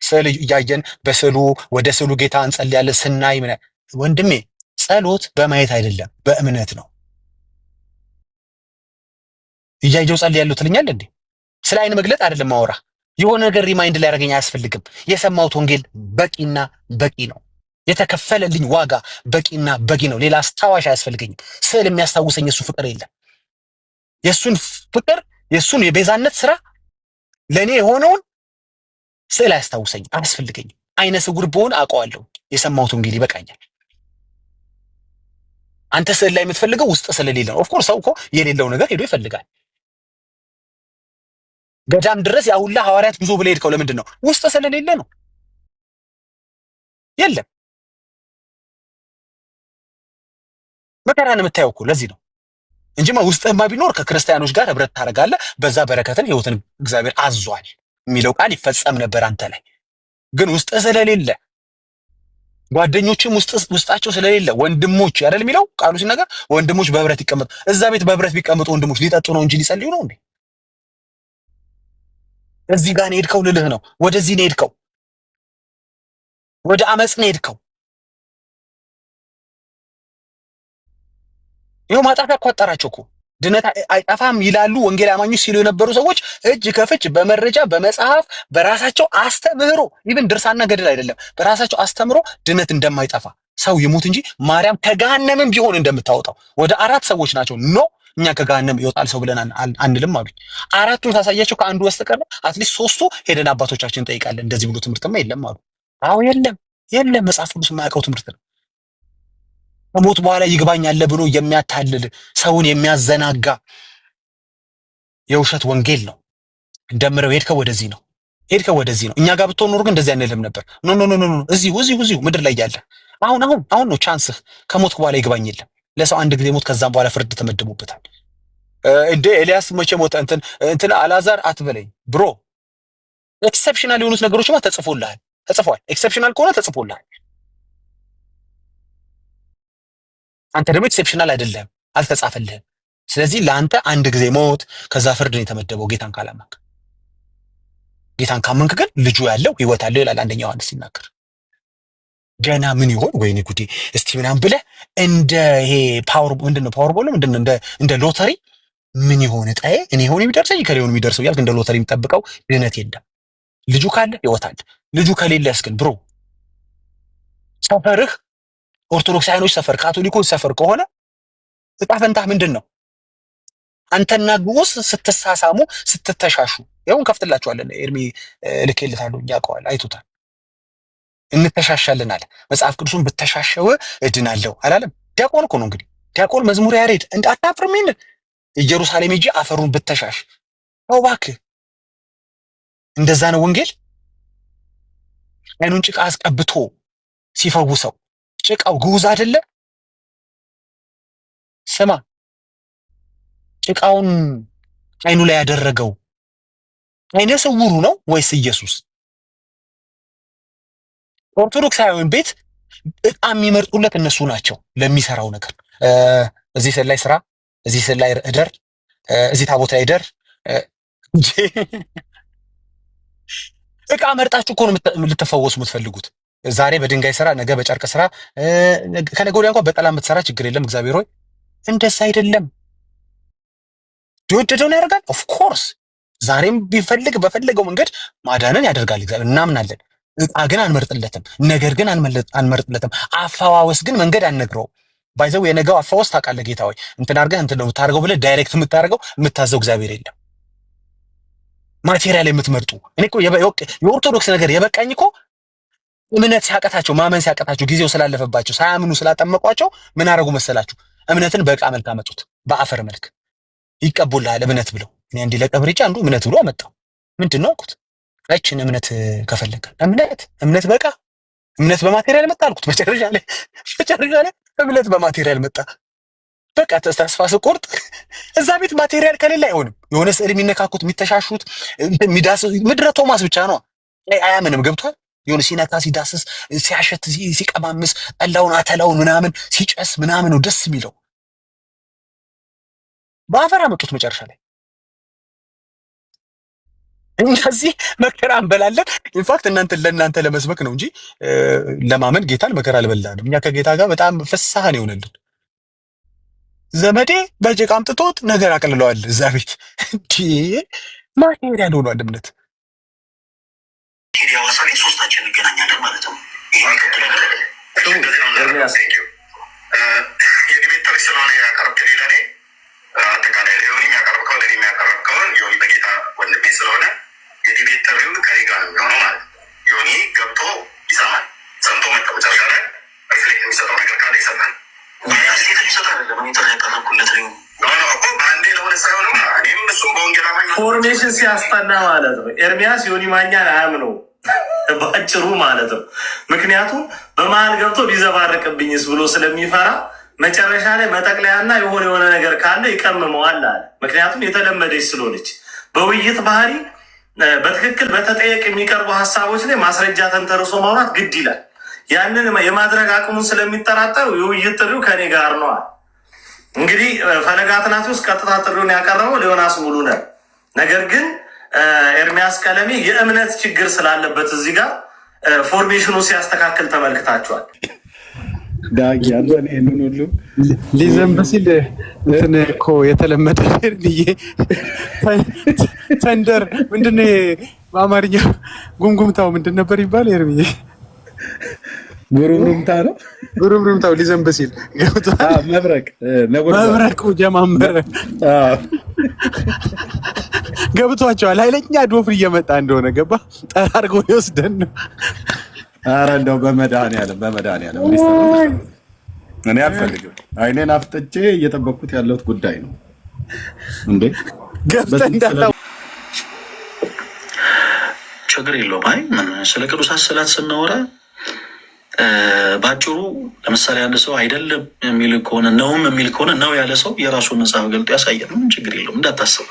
ስዕል እያየን በስዕሉ ወደ ስዕሉ ጌታ እንጸልያለን ስናይ ወንድሜ ጸሎት በማየት አይደለም በእምነት ነው። እያየው ጸልያለሁ ትልኛለህ እንዴ? ስለ አይን መግለጥ አይደለም ማወራ። የሆነ ነገር ሪማይንድ ሊያደርገኝ አያስፈልግም። የሰማሁት ወንጌል በቂና በቂ ነው። የተከፈለልኝ ዋጋ በቂና በቂ ነው። ሌላ አስታዋሽ አያስፈልገኝም። ስዕል የሚያስታውሰኝ የሱ ፍቅር የለም። የሱን ፍቅር የሱን የቤዛነት ስራ ለእኔ የሆነውን ስዕል አያስታውሰኝ አያስፈልገኝም። አይነ ስውር ብሆን አውቀዋለሁ። የሰማሁት ወንጌል ይበቃኛል። አንተ ስዕል ላይ የምትፈልገው ውስጥ ስለሌለ ነው። ኦፍኮርስ ሰው እኮ የሌለው ነገር ሄዶ ይፈልጋል። ገዳም ድረስ ያ ሁላ ሐዋርያት ጉዞ ብለህ ሄድከው ለምንድን ነው? ውስጥ ስለሌለ ነው። የለም መከራን የምታየው እኮ ለዚህ ነው እንጂማ ውስጥህማ ቢኖር ከክርስቲያኖች ጋር ህብረት ታደርጋለህ። በዛ በረከትን ህይወትን እግዚአብሔር አዟል የሚለው ቃል ይፈጸም ነበር አንተ ላይ። ግን ውስጥ ስለሌለ ጓደኞችም ውስጣቸው ስለሌለ ወንድሞች አይደል የሚለው ቃሉ ሲናገር ወንድሞች በህብረት ይቀመጡ። እዛ ቤት በህብረት ቢቀመጡ ወንድሞች ሊጠጡ ነው እንጂ ሊጸልዩ ነው እንዴ? እዚህ ጋር ነው ሄድከው ልልህ ነው። ወደዚህ ነው ሄድከው፣ ወደ አመጽ ነው ሄድከው። ይኸው ማጣፊያ እኮ አጣራቸው እኮ ድነት አይጠፋም ይላሉ ወንጌል አማኞች ሲሉ የነበሩ ሰዎች እጅ ከፍች በመረጃ በመጽሐፍ በራሳቸው አስተምህሮ ኢቭን ድርሳና ገድል አይደለም በራሳቸው አስተምህሮ ድነት እንደማይጠፋ ሰው ይሙት እንጂ ማርያም ከገሃነምም ቢሆን እንደምታወጣው ወደ 4 ሰዎች ናቸው። ኖ እኛ ከገሃነም ይወጣል ሰው ብለን አንልም አሉኝ። 4ቱን ታሳያቸው ከአንዱ በስተቀር አትሊስት 3ቱ ሄደን አባቶቻችን እንጠይቃለን። እንደዚህ ብሎ ትምህርትማ የለም አሉ። አዎ የለም መጽሐፍ ቅዱስ የማያውቀው ትምህርት ነው። ከሞት በኋላ ይግባኝ አለ ብሎ የሚያታልል ሰውን የሚያዘናጋ የውሸት ወንጌል ነው። እንደምረው ሄድከው ወደዚህ ነው። እኛ ጋር ብትሆን ኖር ግን እንደዚህ አንልም ነበር። ኖ እዚሁ ምድር ላይ ያለ አሁን ነው ቻንስህ። ከሞት በኋላ ይግባኝ የለም። ለሰው አንድ ጊዜ ሞት፣ ከዛም በኋላ ፍርድ ተመድቦበታል። እንደ ኤልያስ መቼ ሞተ እንትን አልዓዛር አትበለኝ ብሮ። ኤክሰፕሽናል የሆኑት ነገሮችማ ተጽፏል። ኤክሰፕሽናል ከሆነ ተጽፎልሃል። አንተ ደግሞ ኤክሴፕሽናል አይደለም፣ አልተጻፈልህም። ስለዚህ ለአንተ አንድ ጊዜ ሞት ከዛ ፍርድ ነው የተመደበው። ጌታን ካላመንክ፣ ጌታን ካመንክ ግን ልጁ ያለው ህይወት አለው ይላል አንደኛ ዮሐንስ ሲናገር። ገና ምን ይሆን ወይኔ ጉዴ እስቲ ምናምን ብለህ እንደ ይሄ ፓወርቦል እንደ ሎተሪ ምን ይሆን እጣዬ እኔ ሆን የሚደርሰኝ ከሌሆን የሚደርሰው ያልክ እንደ ሎተሪ የሚጠብቀው ድህነት የለም። ልጁ ካለ ህይወት አለ። ልጁ ከሌለስ ግን ብሮ ሰፈርህ ኦርቶዶክሳውያኖች ሰፈር፣ ካቶሊኮች ሰፈር ከሆነ እጣ ፈንታህ ምንድን ነው? አንተና ግዑዝ ስትሳሳሙ ስትተሻሹ፣ ይኸውም ከፍትላችኋለን። ኤርሚ ልኬልታለሁ፣ ያውቀዋል፣ አይቶታል። እንተሻሻለን አለ። መጽሐፍ ቅዱሱን ብተሻሸው እድናለሁ አላለም? ዲያቆን እኮ ነው እንግዲህ። ዲያቆን መዝሙር ያሬድ እንዳታፍርም ይል ኢየሩሳሌም ሄጄ አፈሩን ብተሻሽ። ተው እባክህ፣ እንደዛ ነው ወንጌል። አይኑን ጭቃ አስቀብቶ ሲፈውሰው ጭቃው ግዑዝ አይደለ? ስማ፣ ጭቃውን አይኑ ላይ ያደረገው አይነ ስውሩ ነው ወይስ ኢየሱስ? ኦርቶዶክሳዊውን ቤት በጣም የሚመርጡለት እነሱ ናቸው ለሚሰራው ነገር። እዚህ ስዕል ላይ ስራ፣ እዚህ ስዕል ላይ እደር፣ እዚህ ታቦት ላይ እደር። እቃ መርጣችሁ እኮ ነው ልትፈወሱ የምትፈልጉት። ዛሬ በድንጋይ ስራ፣ ነገ በጨርቅ ስራ፣ ከነገ ወዲያ እንኳን በጠላ የምትሰራ ችግር የለም። እግዚአብሔር ሆይ እንደዛ አይደለም። የወደደውን ያደርጋል። ኦፍኮርስ ዛሬም ቢፈልግ በፈለገው መንገድ ማዳንን ያደርጋል። እግዚአብሔር እናምናለን። ዕቃ ግን አንመርጥለትም፣ ነገር ግን አንመርጥለትም። አፈዋወስ ግን መንገድ አንነግረው። ባይዘው የነገው አፈዋወስ ታውቃለህ ጌታ ሆይ እንትን አድርገህ እንትን ነው የምታደርገው ብለህ ዳይሬክት የምታዘው እግዚአብሔር የለም። ማቴሪያል የምትመርጡ እኔ እኮ የኦርቶዶክስ ነገር የበቃኝ እኮ እምነት ሲያቀታቸው ማመን ሲያቀታቸው ጊዜው ስላለፈባቸው ሳያምኑ ስላጠመቋቸው ምን አደረጉ መሰላችሁ? እምነትን በዕቃ መልክ አመጡት፣ በአፈር መልክ ይቀቡልሃል እምነት ብለው። እኔ አንዴ ለቀብሪጫ አንዱ እምነት ብሎ አመጣው። ምንድን ነው አልኩት። እችን እምነት ከፈለገ እምነት በቃ እምነት በማቴሪያል መጣ አልኩት። መጨረሻ ላይ እምነት በማቴሪያል መጣ። በቃ ተስፋ ስቆርጥ እዛ ቤት ማቴሪያል ከሌለ አይሆንም። የሆነ ስዕል የሚነካኩት የሚተሻሹት የሚዳስስ ምድረ ቶማስ ብቻ ነው። አያምንም። ገብቷል። የሆነ ሲነካ ሲዳስስ ሲያሸት ሲቀማምስ ጠላውን አተላውን ምናምን ሲጨስ ምናምን ነው ደስ የሚለው። በአፈር አመጡት መጨረሻ ላይ። እዚህ መከራ እንበላለን። ኢንፋክት ለእናንተ ለመስበክ ነው እንጂ ለማመን ጌታን መከራ አልበላንም። እኛ ከጌታ ጋር በጣም ፍስሐን ይሆንልን። ዘመዴ በጭቃ አምጥቶት ነገር አቅልለዋል። እዛ ቤት ማቴሪያል ሆኗል እምነት።
ቴዲያዋሳ ላይ ሶስታችን እንገናኛለን ማለት ነው። የዲቤት ጥሪ ስለሆነ ያቀረብክ ለኔ አጠቃላይ ሊሆን የሚያቀርብከው ለኔ የሚያቀርብከውን ዮኒ በጌታ ወንድሜ ስለሆነ የዲቤት ጥሪውን ከኔ ጋር ነው የሚሆነው ማለት ነው። ዮኒ ገብቶ ይሰማል። ሰምቶ መጣ መጨረሻ ላይ ሪፍሌክት የሚሰጠው ነገር ካለ ይሰጣል። ፎርሜሽን ሲያስጠና ማለት ነው። ኤርሚያስ ዮኒ ማኛን አያምነው በአጭሩ ማለት ነው። ምክንያቱም በመሀል ገብቶ ሊዘባረቅብኝስ ብሎ ስለሚፈራ መጨረሻ ላይ መጠቅለያና የሆነ ነገር ካለ ይቀምመዋል አለ። ምክንያቱም የተለመደች ስለሆነች በውይይት ባህሪ በትክክል በተጠየቅ የሚቀርቡ ሀሳቦች ላይ ማስረጃ ተንተርሶ ማውራት ግድ ይላል። ያንን የማድረግ አቅሙን ስለሚጠራጠሩ የውይይት ጥሪው ከኔ ጋር ነዋል። እንግዲህ ፈለገ አትናቴዎስ ቀጥታ ጥሪውን ያቀረበው ዮናስ ሙሉነህ፣ ነገር ግን ኤርሚያስ ቀለሜ የእምነት ችግር ስላለበት እዚህ ጋር ፎርሜሽኑ ሲያስተካክል ተመልክታችኋል።
ዳጊ አንተን ይሄንን ሁሉ
ሊዘንብ ሲል እንትን እኮ የተለመደ ብዬ ተንደር ምንድን ነው በአማርኛ ጉምጉምታው ምንድን ነበር ይባል? ኤርሚዬ
ጉሩምሩምታ ነው።
ጉሩምሩምታው ሊዘንብ ሲል መብረቁ ጀማመረ ገብቷቸዋል። ኃይለኛ ዶፍር እየመጣ እንደሆነ ገባ ጠራርጎ ይወስደን ነው።
ኧረ እንደው በመድኃኒዓለም እኔ አልፈልግም። አይኔን አፍጥጬ እየጠበቅኩት ያለሁት ጉዳይ ነው እንዴ
ገብተህ እንዳለው
ችግር የለውም። አይ ስለ ቅዱሳት ስዕላት ስናወራ በአጭሩ ለምሳሌ አንድ ሰው አይደለም የሚል ከሆነ ነውም የሚል ከሆነ ነው ያለ ሰው የራሱን መጽሐፍ ገልጦ ያሳያል። ምን ችግር የለውም እንዳታስቡ።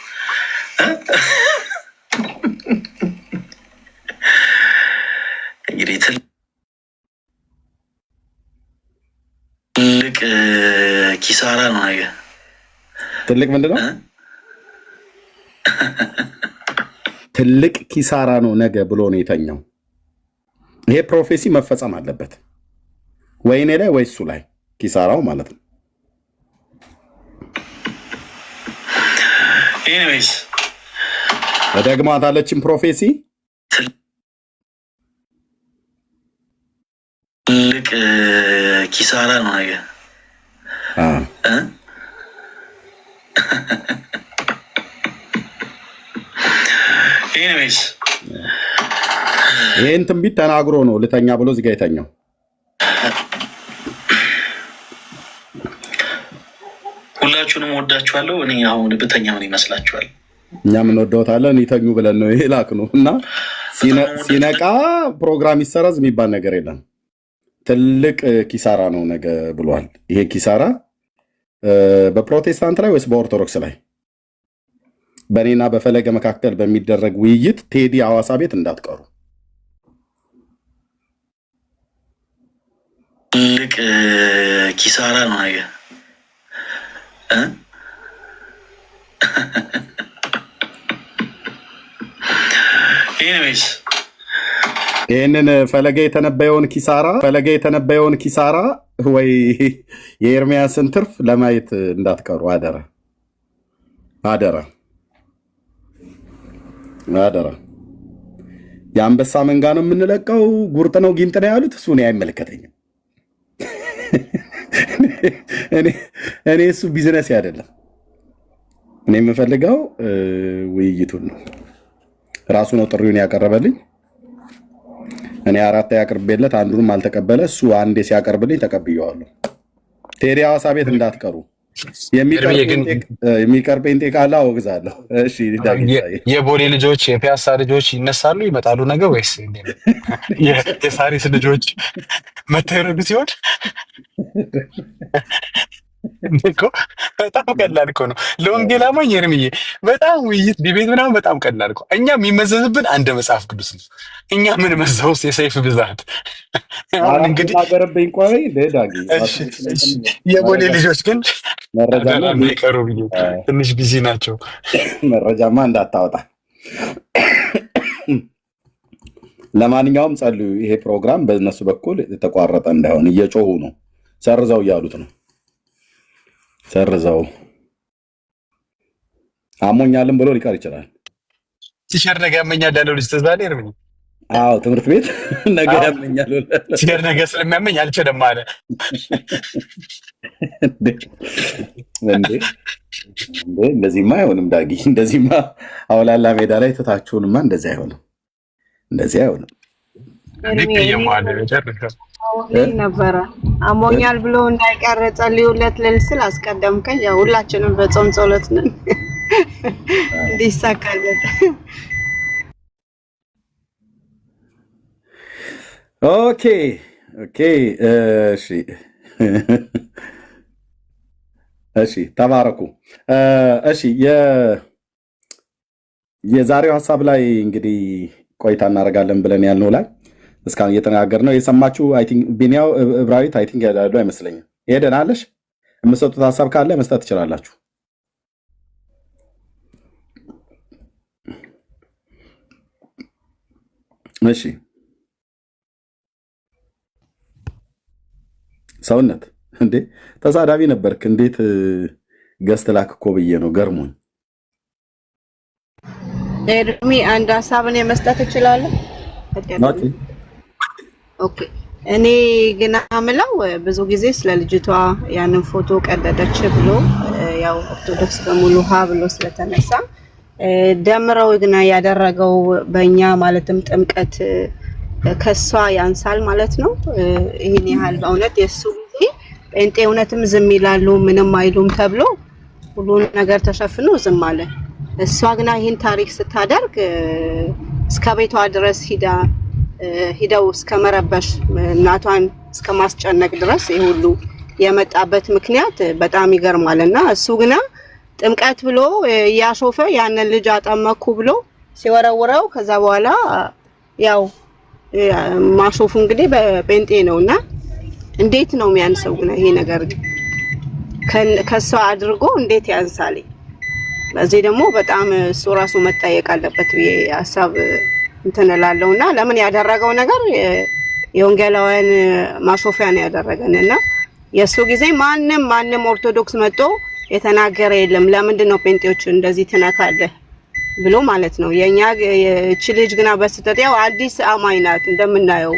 እንግዲህ ትልቅ ኪሳራ ነው ነገር
ትልቅ ምንድን ነው ትልቅ ኪሳራ ነው ነገ ብሎ ነው የተኛው። ይሄ ፕሮፌሲ መፈጸም አለበት ወይ እኔ ላይ ወይ እሱ ላይ ኪሳራው ማለት ነው።
ኤኒዌይስ
ደግማታለችን ፕሮፌሲ
ትልቅ ኪሳራ ነው ነገር ኤኒዌይስ
ይህን ትንቢት ተናግሮ ነው ልተኛ ብሎ እዚህ ጋ የተኛው።
ሁላችሁንም ወዳችኋለሁ። እኔ አሁን ብተኛ ምን ይመስላችኋል?
እኛም እንወደውታለን። ይተኙ ብለን ነው ይሄ ላክ ነው እና ሲነቃ ፕሮግራም ይሰረዝ የሚባል ነገር የለም። ትልቅ ኪሳራ ነው ነገ ብሏል። ይሄ ኪሳራ በፕሮቴስታንት ላይ ወይስ በኦርቶዶክስ ላይ? በእኔና በፈለገ መካከል በሚደረግ ውይይት ቴዲ ሐዋሳ ቤት እንዳትቀሩ።
ትልቅ ኪሳራ ነው ነገ ኤኒዌይስ
ይህንን ፈለገ የተነበየውን ኪሳራ ወይ የኤርሚያስን ትርፍ ለማየት እንዳትቀሩ አደራ አደራ አደራ። የአንበሳ መንጋ ነው የምንለቀው፣ ጉርጥ ነው ጊንጥ ነው ያሉት፣ እሱ እኔ አይመለከተኝም። እኔ እሱ ቢዝነስ አይደለም። እኔ የምፈልገው ውይይቱን ነው። ራሱ ነው ጥሪውን ያቀረበልኝ። እኔ 4 ያቅርቤለት አንዱንም አልተቀበለ። እሱ አንዴ ሲያቀርብልኝ ተቀብየዋለሁ። ቴዲ ሐዋሳ ቤት እንዳትቀሩ። የሚቀር ጴንጤ ካለ አወግዛለሁ። እሺ
የቦሌ ልጆች የፒያሳ ልጆች ይነሳሉ ይመጣሉ ነገር ወይስ የሳሪስ ልጆች መተረዱ ሲሆን እኮ በጣም ቀላል እኮ ነው። ለወንጌል አማኝ ኤርምዬ በጣም ውይይት ዲቤት ምናምን በጣም ቀላል እኮ። እኛ የሚመዘዝብን አንድ መጽሐፍ ቅዱስ ነው። እኛ ምን መዘውስ የሰይፍ ብዛት። አሁን እንግዲህ የቦሌ ልጆች ግን የሚቀሩ ብዬ ትንሽ ቢዚ ናቸው።
መረጃማ እንዳታወጣ። ለማንኛውም ጸልዩ። ይሄ ፕሮግራም በእነሱ በኩል የተቋረጠ እንዳይሆን እየጮሁ ነው። ሰርዘው እያሉት ነው። ሰርዘው አሞኛልም ብሎ ሊቀር ይችላል።
ቲሸር ነገ ያመኛል ያለው ልጅ ተዛለ ይርምኝ።
አዎ ትምህርት ቤት ነገ ያመኛል።
ቲሸር ነገ ስለሚያመኝ አልችልም አለ።
እንደዚህማ አይሆንም ዳጊ። እንደዚህማ አውላላ ሜዳ ላይ ትታችሁንማ እንደዚህ አይሆንም። እንደዚህ አይሆንም።
ነበረ አሞኛል ብሎ እንዳይቀር ጸልዩለት ልል ስል አስቀደምከኝ። ያው ሁላችንም በጾም ጸሎት ነን እንዲሳካለት።
ኦኬ እሺ ተባረኩ። እሺ የዛሬው ሀሳብ ላይ እንግዲህ ቆይታ እናደርጋለን ብለን ያልነው ላይ እስካሁን እየተነጋገር ነው። የሰማችሁ አይ ቲንክ ቢኒያው እብራዊት አይ ቲንክ ያዳሉ አይመስለኝም። ሄደን አለሽ የምትሰጡት ሀሳብ ካለ መስጠት ትችላላችሁ። እሺ ሰውነት እንዴ ተሳዳቢ ነበርክ። እንዴት ገስት ላክ እኮ ብዬ ነው ገርሞኝ።
ኤርሚ አንድ ሀሳብን የመስጠት እችላለሁ። ኦኬ እኔ ግን አምለው ብዙ ጊዜ ስለ ልጅቷ ያንን ፎቶ ቀደደች ብሎ ያው ኦርቶዶክስ በሙሉ ሀ ብሎ ስለተነሳ ደምረው ግን ያደረገው በእኛ ማለትም ጥምቀት ከሷ ያንሳል ማለት ነው። ይሄን ያህል በእውነት የሱ ጊዜ ጴንጤ እውነትም ዝም ይላሉ ምንም አይሉም ተብሎ ሁሉን ነገር ተሸፍኖ ዝም አለ። እሷ ግን ይሄን ታሪክ ስታደርግ እስከ ቤቷ ድረስ ሂደው እስከ መረበሽ እናቷን እስከ ማስጨነቅ ድረስ ይሄ ሁሉ የመጣበት ምክንያት በጣም ይገርማልና እሱ ግና ጥምቀት ብሎ ያሾፈ ያንን ልጅ አጠመኩ ብሎ ሲወረውረው ከዛ በኋላ ያው ማሾፉ እንግዲህ በጴንጤ ነውና እንዴት ነው የሚያንሰው ግና ይሄ ነገር ከሷ አድርጎ እንዴት ያንሳል? በዚህ ደግሞ በጣም እሱ ራሱ መጠየቅ አለበት ብዬ ሀሳብ እንትን እላለሁና ለምን ያደረገው ነገር የወንጌላውያን ማሾፊያ ነው ያደረገንና የሱ ጊዜ ማንም ኦርቶዶክስ መጥቶ የተናገረ የለም። ለምንድን ነው ጴንጤዎች እንደዚህ ትነካለህ ብሎ ማለት ነው። የኛ እቺ ልጅ ግና በስተት ያው አዲስ አማኝ ናት እንደምናየው።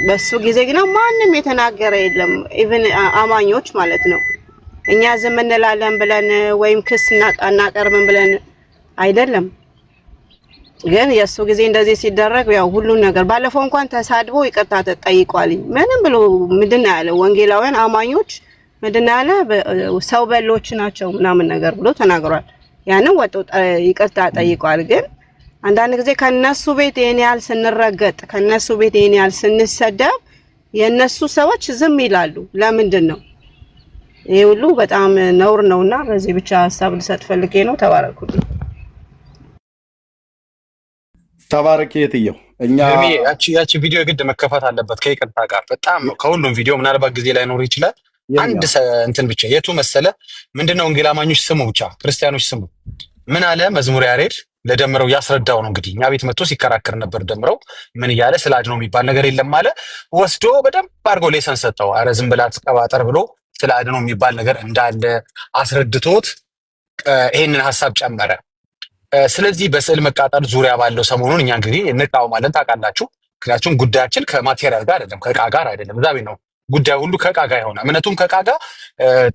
በሱ ጊዜ ግና ማንም የተናገረ የለም። ኢቭን አማኞች ማለት ነው። እኛ ዝም እንላለን ብለን ወይም ክስ እናቀርብን ብለን አይደለም። ግን የሱ ጊዜ እንደዚህ ሲደረግ ያው ሁሉን ነገር ባለፈው እንኳን ተሳድቦ ይቅርታ ተጠይቋል። ምንም ብሎ ምንድነው ያለው? ወንጌላውያን አማኞች ምንድነው ያለ? ሰው በሎች ናቸው ምናምን ነገር ብሎ ተናግሯል። ያንን ወጥቶ ይቅርታ ጠይቋል። ግን አንዳንድ ጊዜ ከነሱ ቤት ይሄን ያህል ስንረገጥ፣ ከነሱ ቤት ይሄን ያህል ስንሰደብ የነሱ ሰዎች ዝም ይላሉ። ለምንድን ነው? ይሄ ሁሉ በጣም ነውር ነውና በዚህ ብቻ ሀሳብ ልሰጥ ፈልጌ ነው። ተባረኩልኝ።
ተባረክ የትየው እኛ
ያቺ ቪዲዮ የግድ መከፈት አለበት ከይቅርታ ጋር በጣም ከሁሉም ቪዲዮ ምናልባት ጊዜ ላይ ኖር ይችላል። አንድ እንትን ብቻ የቱ መሰለ ምንድነው ወንጌል አማኞች ስሙ ብቻ ክርስቲያኖች ስሙ ምን አለ መዝሙር ያሬድ ለደምረው ያስረዳው ነው። እንግዲህ እኛ ቤት መጥቶ ሲከራከር ነበር። ደምረው ምን እያለ ስለ አድነው የሚባል ነገር የለም አለ። ወስዶ በደንብ አድርጎ ሌሰን ሰጠው። አረ ዝም ብላ ተቀባጠር ብሎ ስለ አድነው የሚባል ነገር እንዳለ አስረድቶት ይሄንን ሐሳብ ጨመረ። ስለዚህ በስዕል መቃጠል ዙሪያ ባለው ሰሞኑን እኛ እንግዲህ እንቃወማለን ታውቃላችሁ። ምክንያቱም ጉዳያችን ከማቴሪያል ጋር አይደለም፣ ከዕቃ ጋር አይደለም። እዛ ቤት ነው ጉዳዩ ሁሉ ከዕቃ ጋር የሆነ እምነቱም ከዕቃ ጋር፣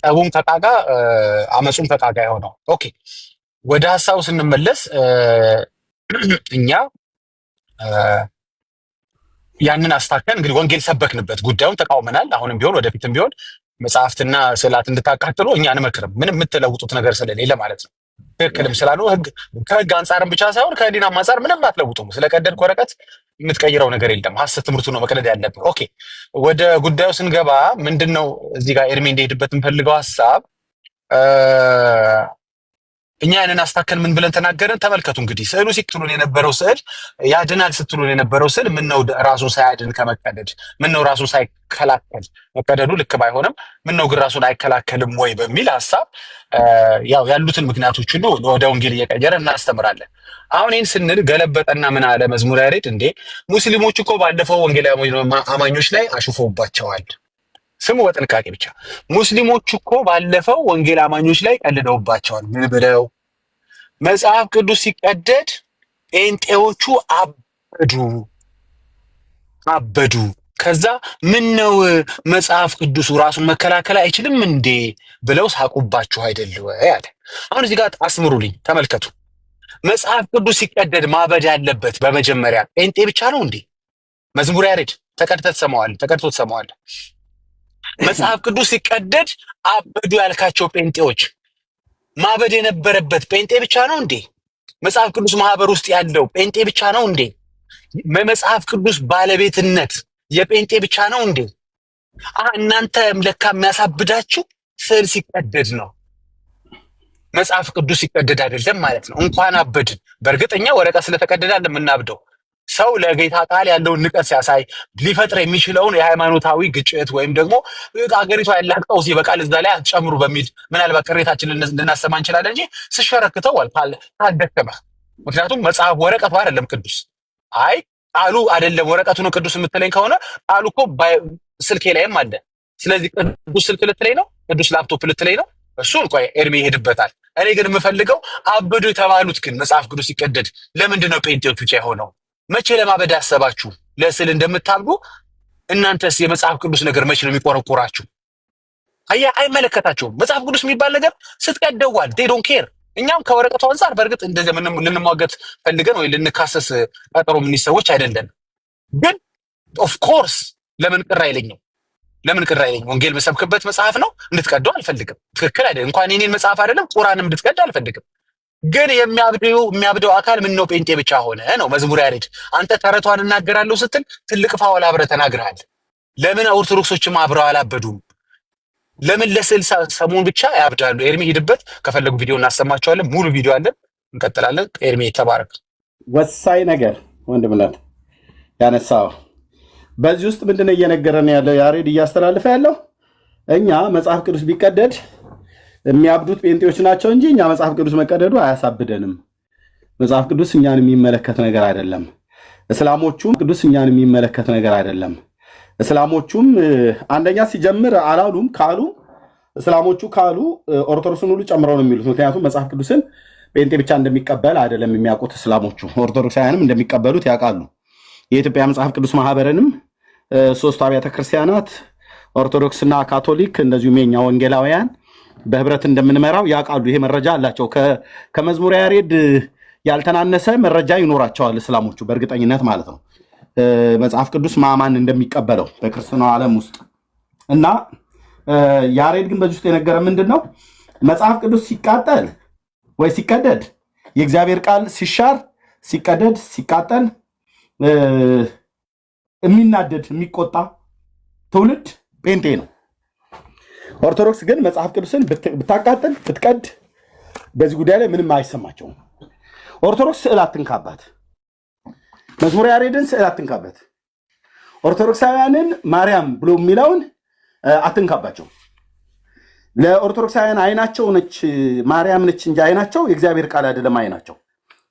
ጠቡም ከዕቃ ጋር፣ አመፁም ከዕቃ ጋር የሆነው። ኦኬ ወደ ሀሳቡ ስንመለስ እኛ ያንን አስታከን እንግዲህ ወንጌል ሰበክንበት፣ ጉዳዩን ተቃውመናል። አሁንም ቢሆን ወደፊትም ቢሆን መጽሐፍትና ስዕላት እንድታቃጥሉ እኛ አንመክርም። ምንም የምትለውጡት ነገር ስለሌለ ማለት ነው። ትክክልም ስላሉ ከህግ አንጻርም ብቻ ሳይሆን ከህሊናም አንጻር ምንም አትለውጡም። ስለቀደድክ ወረቀት የምትቀይረው ነገር የለም። ሀሰት ትምህርቱ ነው መቅደድ ያለብህ። ኦኬ ወደ ጉዳዩ ስንገባ ምንድን ነው እዚህ ጋር ኤርሚ እንደሄድበት የምፈልገው ሀሳብ እኛ ያንን አስታከን ምን ብለን ተናገርን? ተመልከቱ እንግዲህ ስዕሉ ሲክትሉን የነበረው ስዕል ያድናል ስትሉን የነበረው ስዕል ምነው ራሱን ሳያድን ከመቀደድ ምነው ራሱን ሳይከላከል መቀደዱ ልክ ባይሆንም ምነው ግን ራሱን አይከላከልም ወይ በሚል ሀሳብ ያው ያሉትን ምክንያቶች ሁሉ ወደ ወንጌል እየቀየረ እናስተምራለን። አሁን ይህን ስንል ገለበጠና ምን አለ መዝሙረ ያሬድ? እንዴ ሙስሊሞች እኮ ባለፈው ወንጌል አማኞች ላይ አሹፈውባቸዋል። ስሙ በጥንቃቄ ብቻ። ሙስሊሞች እኮ ባለፈው ወንጌል አማኞች ላይ ቀልደውባቸዋል። ምን ብለው? መጽሐፍ ቅዱስ ሲቀደድ ጴንጤዎቹ አበዱ። ከዛ ምን ነው መጽሐፍ ቅዱሱ ራሱን መከላከል አይችልም እንዴ ብለው ሳቁባችሁ አይደል ወይ አለ። አሁን እዚህ ጋር አስምሩልኝ፣ ተመልከቱ። መጽሐፍ ቅዱስ ሲቀደድ ማበድ ያለበት በመጀመሪያ ጴንጤ ብቻ ነው እንዴ? መዝሙረ ያሬድ ተቀድቶ ትሰማዋለህ። መጽሐፍ ቅዱስ ሲቀደድ አበዱ ያልካቸው ጴንጤዎች ማበድ የነበረበት ጴንጤ ብቻ ነው እንዴ? መጽሐፍ ቅዱስ ማህበር ውስጥ ያለው ጴንጤ ብቻ ነው እንዴ? መጽሐፍ ቅዱስ ባለቤትነት የጴንጤ ብቻ ነው እንዴ? እናንተ ለካ የሚያሳብዳችሁ ስዕል ሲቀደድ ነው፣ መጽሐፍ ቅዱስ ሲቀደድ አይደለም ማለት ነው። እንኳን አበድን። በእርግጠኛ ወረቀት ስለተቀደደ አይደለም የምናብደው። ሰው ለጌታ ቃል ያለውን ንቀት ሲያሳይ ሊፈጥር የሚችለውን የሃይማኖታዊ ግጭት ወይም ደግሞ አገሪቷ ያላቀው ሲበቃል እዛ ላይ አትጨምሩ በሚል ምናልባት ቅሬታችን ልናሰማ እንችላለን እንጂ ስሸረክተው ካልደከመህ። ምክንያቱም መጽሐፍ ወረቀቱ አይደለም ቅዱስ። አይ ቃሉ አይደለም ወረቀቱ ነው ቅዱስ የምትለኝ ከሆነ ቃሉ እኮ ስልኬ ላይም አለ። ስለዚህ ቅዱስ ስልክ ልትለኝ ነው? ቅዱስ ላፕቶፕ ልትለኝ ነው? እሱን ቆይ ኤርሚ ይሄድበታል። እኔ ግን የምፈልገው አበዱ የተባሉት ግን መጽሐፍ ቅዱስ ሲቀደድ ለምንድን ነው ጴንጤዎች ብቻ የሆነው? መቼ ለማበድ አሰባችሁ? ለስዕል እንደምታብዱ እናንተስ የመጽሐፍ ቅዱስ ነገር መቼ ነው የሚቆረቆራችሁ? አይመለከታቸውም። መጽሐፍ ቅዱስ የሚባል ነገር ስትቀደዋል ዴይ ዶንት ኬር። እኛም ከወረቀቱ አንጻር በእርግጥ እንደዚህ ልንሟገት ፈልገን ወይ ልንካሰስ ቀጠሮ የምንይዝ ሰዎች አይደለም። ግን ኦፍ ኮርስ ለምን ቅር አይለኝም? ወንጌል መሰብክበት መጽሐፍ ነው፣ እንድትቀደው አልፈልግም። ትክክል አይደለም። እንኳን የኔን መጽሐፍ አይደለም ቁርአንም እንድትቀደው አልፈልግም። ግን የሚያብደው አካል ምን ነው ጴንጤ ብቻ ሆነ ነው መዝሙር ያሬድ። አንተ ተረቷን እናገራለሁ ስትል ትልቅ ፋውል አብረህ ተናግረሃል። ለምን ኦርቶዶክሶችም አብረው አላበዱም? ለምን ለስዕል ሰሞን ብቻ ያብዳሉ? ኤርሚ ሂድበት፣ ከፈለጉ ቪዲዮ እናሰማቸዋለን። ሙሉ ቪዲዮ አለን፣ እንቀጥላለን። ኤርሚ ተባረክ።
ወሳኝ ነገር ወንድምነት ያነሳው በዚህ ውስጥ ምንድነው እየነገረን ያለው ያሬድ እያስተላለፈ ያለው? እኛ መጽሐፍ ቅዱስ ቢቀደድ የሚያብዱት ጴንጤዎች ናቸው እንጂ እኛ መጽሐፍ ቅዱስ መቀደዱ አያሳብደንም። መጽሐፍ ቅዱስ እኛን የሚመለከት ነገር አይደለም። እስላሞቹም ቅዱስ እኛን የሚመለከት ነገር አይደለም። እስላሞቹም አንደኛ ሲጀምር አላሉም። ካሉ እስላሞቹ ካሉ ኦርቶዶክስን ሁሉ ጨምረው ነው የሚሉት። ምክንያቱም መጽሐፍ ቅዱስን ጴንጤ ብቻ እንደሚቀበል አይደለም የሚያውቁት እስላሞቹ፣ ኦርቶዶክሳውያንም እንደሚቀበሉት ያውቃሉ። የኢትዮጵያ መጽሐፍ ቅዱስ ማህበርንም 3 አብያተ ክርስቲያናት ኦርቶዶክስና ካቶሊክ እንደዚሁም የኛ ወንጌላውያን በህብረት እንደምንመራው ያውቃሉ። ይሄ መረጃ አላቸው። ከመዝሙረ ያሬድ ያልተናነሰ መረጃ ይኖራቸዋል እስላሞቹ በእርግጠኝነት ማለት ነው። መጽሐፍ ቅዱስ ማማን እንደሚቀበለው በክርስትናው ዓለም ውስጥ እና ያሬድ ግን በዚህ ውስጥ የነገረ ምንድን ነው? መጽሐፍ ቅዱስ ሲቃጠል ወይ ሲቀደድ የእግዚአብሔር ቃል ሲሻር ሲቀደድ ሲቃጠል የሚናደድ የሚቆጣ ትውልድ ጴንጤ ነው። ኦርቶዶክስ ግን መጽሐፍ ቅዱስን ብታቃጥል ብትቀድ በዚህ ጉዳይ ላይ ምንም አይሰማቸውም። ኦርቶዶክስ ስዕል አትንካባት፣ መዝሙረ ያሬድን ስዕል አትንካበት፣ ኦርቶዶክሳውያንን ማርያም ብሎ የሚለውን አትንካባቸው። ለኦርቶዶክሳውያን አይናቸው ነች ማርያም ነች እንጂ አይናቸው የእግዚአብሔር ቃል አይደለም። አይናቸው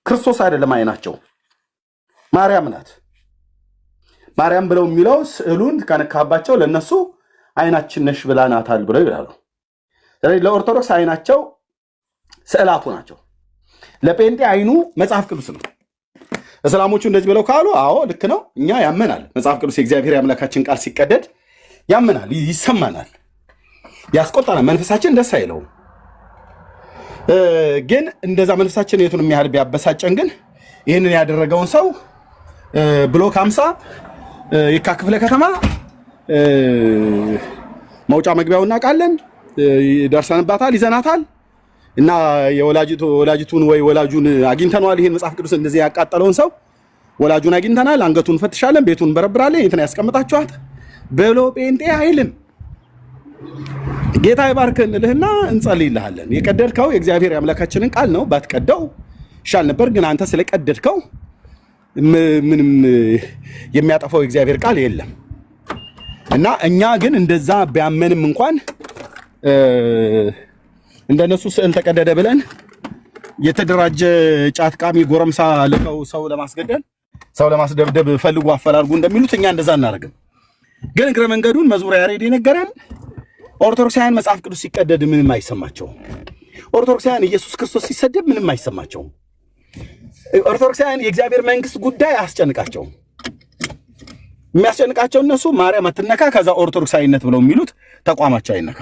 ክርስቶስ አይደለም። አይናቸው ማርያም ናት። ማርያም ብለው የሚለው ስዕሉን ከነካባቸው ለነሱ አይናችን ነሽ ብላናታል ብለው ይላሉ። ስለዚህ ለኦርቶዶክስ አይናቸው ስዕላቱ ናቸው። ለጴንጤ አይኑ መጽሐፍ ቅዱስ ነው። እስላሞቹ እንደዚህ ብለው ካሉ አዎ ልክ ነው፣ እኛ ያመናል። መጽሐፍ ቅዱስ የእግዚአብሔር የአምላካችን ቃል ሲቀደድ ያመናል፣ ይሰማናል፣ ያስቆጣናል፣ መንፈሳችን ደስ አይለውም። ግን እንደዛ መንፈሳችን የቱንም ያህል ቢያበሳጨን ግን ይህንን ያደረገውን ሰው ብሎክ 50 የካ ክፍለ ከተማ መውጫ መግቢያው እናውቃለን፣ ደርሰንባታል፣ ይዘናታል እና ወላጅቱን ወይ ወላጁን አግኝተነዋል። ይህን መጽሐፍ ቅዱስ እንደዚህ ያቃጠለውን ሰው ወላጁን አግኝተናል፣ አንገቱን እንፈትሻለን፣ ቤቱን በረብራለን፣ የትን ያስቀምጣችኋት ብሎ ጴንጤ አይልም። ጌታ ይባርክ እንልህና እንጸልይልሃለን። የቀደድከው የእግዚአብሔር የአምላካችንን ቃል ነው፣ ባትቀደው ይሻል ነበር። ግን አንተ ስለቀደድከው ምንም የሚያጠፋው የእግዚአብሔር ቃል የለም እና እኛ ግን እንደዛ ቢያመንም እንኳን እንደነሱ ስዕል ተቀደደ ብለን የተደራጀ ጫት ቃሚ ጎረምሳ ልከው ሰው ለማስገደል ሰው ለማስደብደብ ፈልጉ አፈላልጉ እንደሚሉት እኛ እንደዛ እናደርግም። ግን እግረ መንገዱን መዝሙረ ያሬድ ይነገራል። ኦርቶዶክሳውያን መጽሐፍ ቅዱስ ሲቀደድ ምንም አይሰማቸውም። ኦርቶዶክሳውያን ኢየሱስ ክርስቶስ ሲሰደብ ምንም አይሰማቸውም። ኦርቶዶክሳውያን የእግዚአብሔር መንግስት ጉዳይ አያስጨንቃቸውም። የሚያስጨንቃቸው እነሱ ማርያም አትነካ፣ ከዛ ኦርቶዶክሳዊነት ብለው የሚሉት ተቋማቸው አይነካ።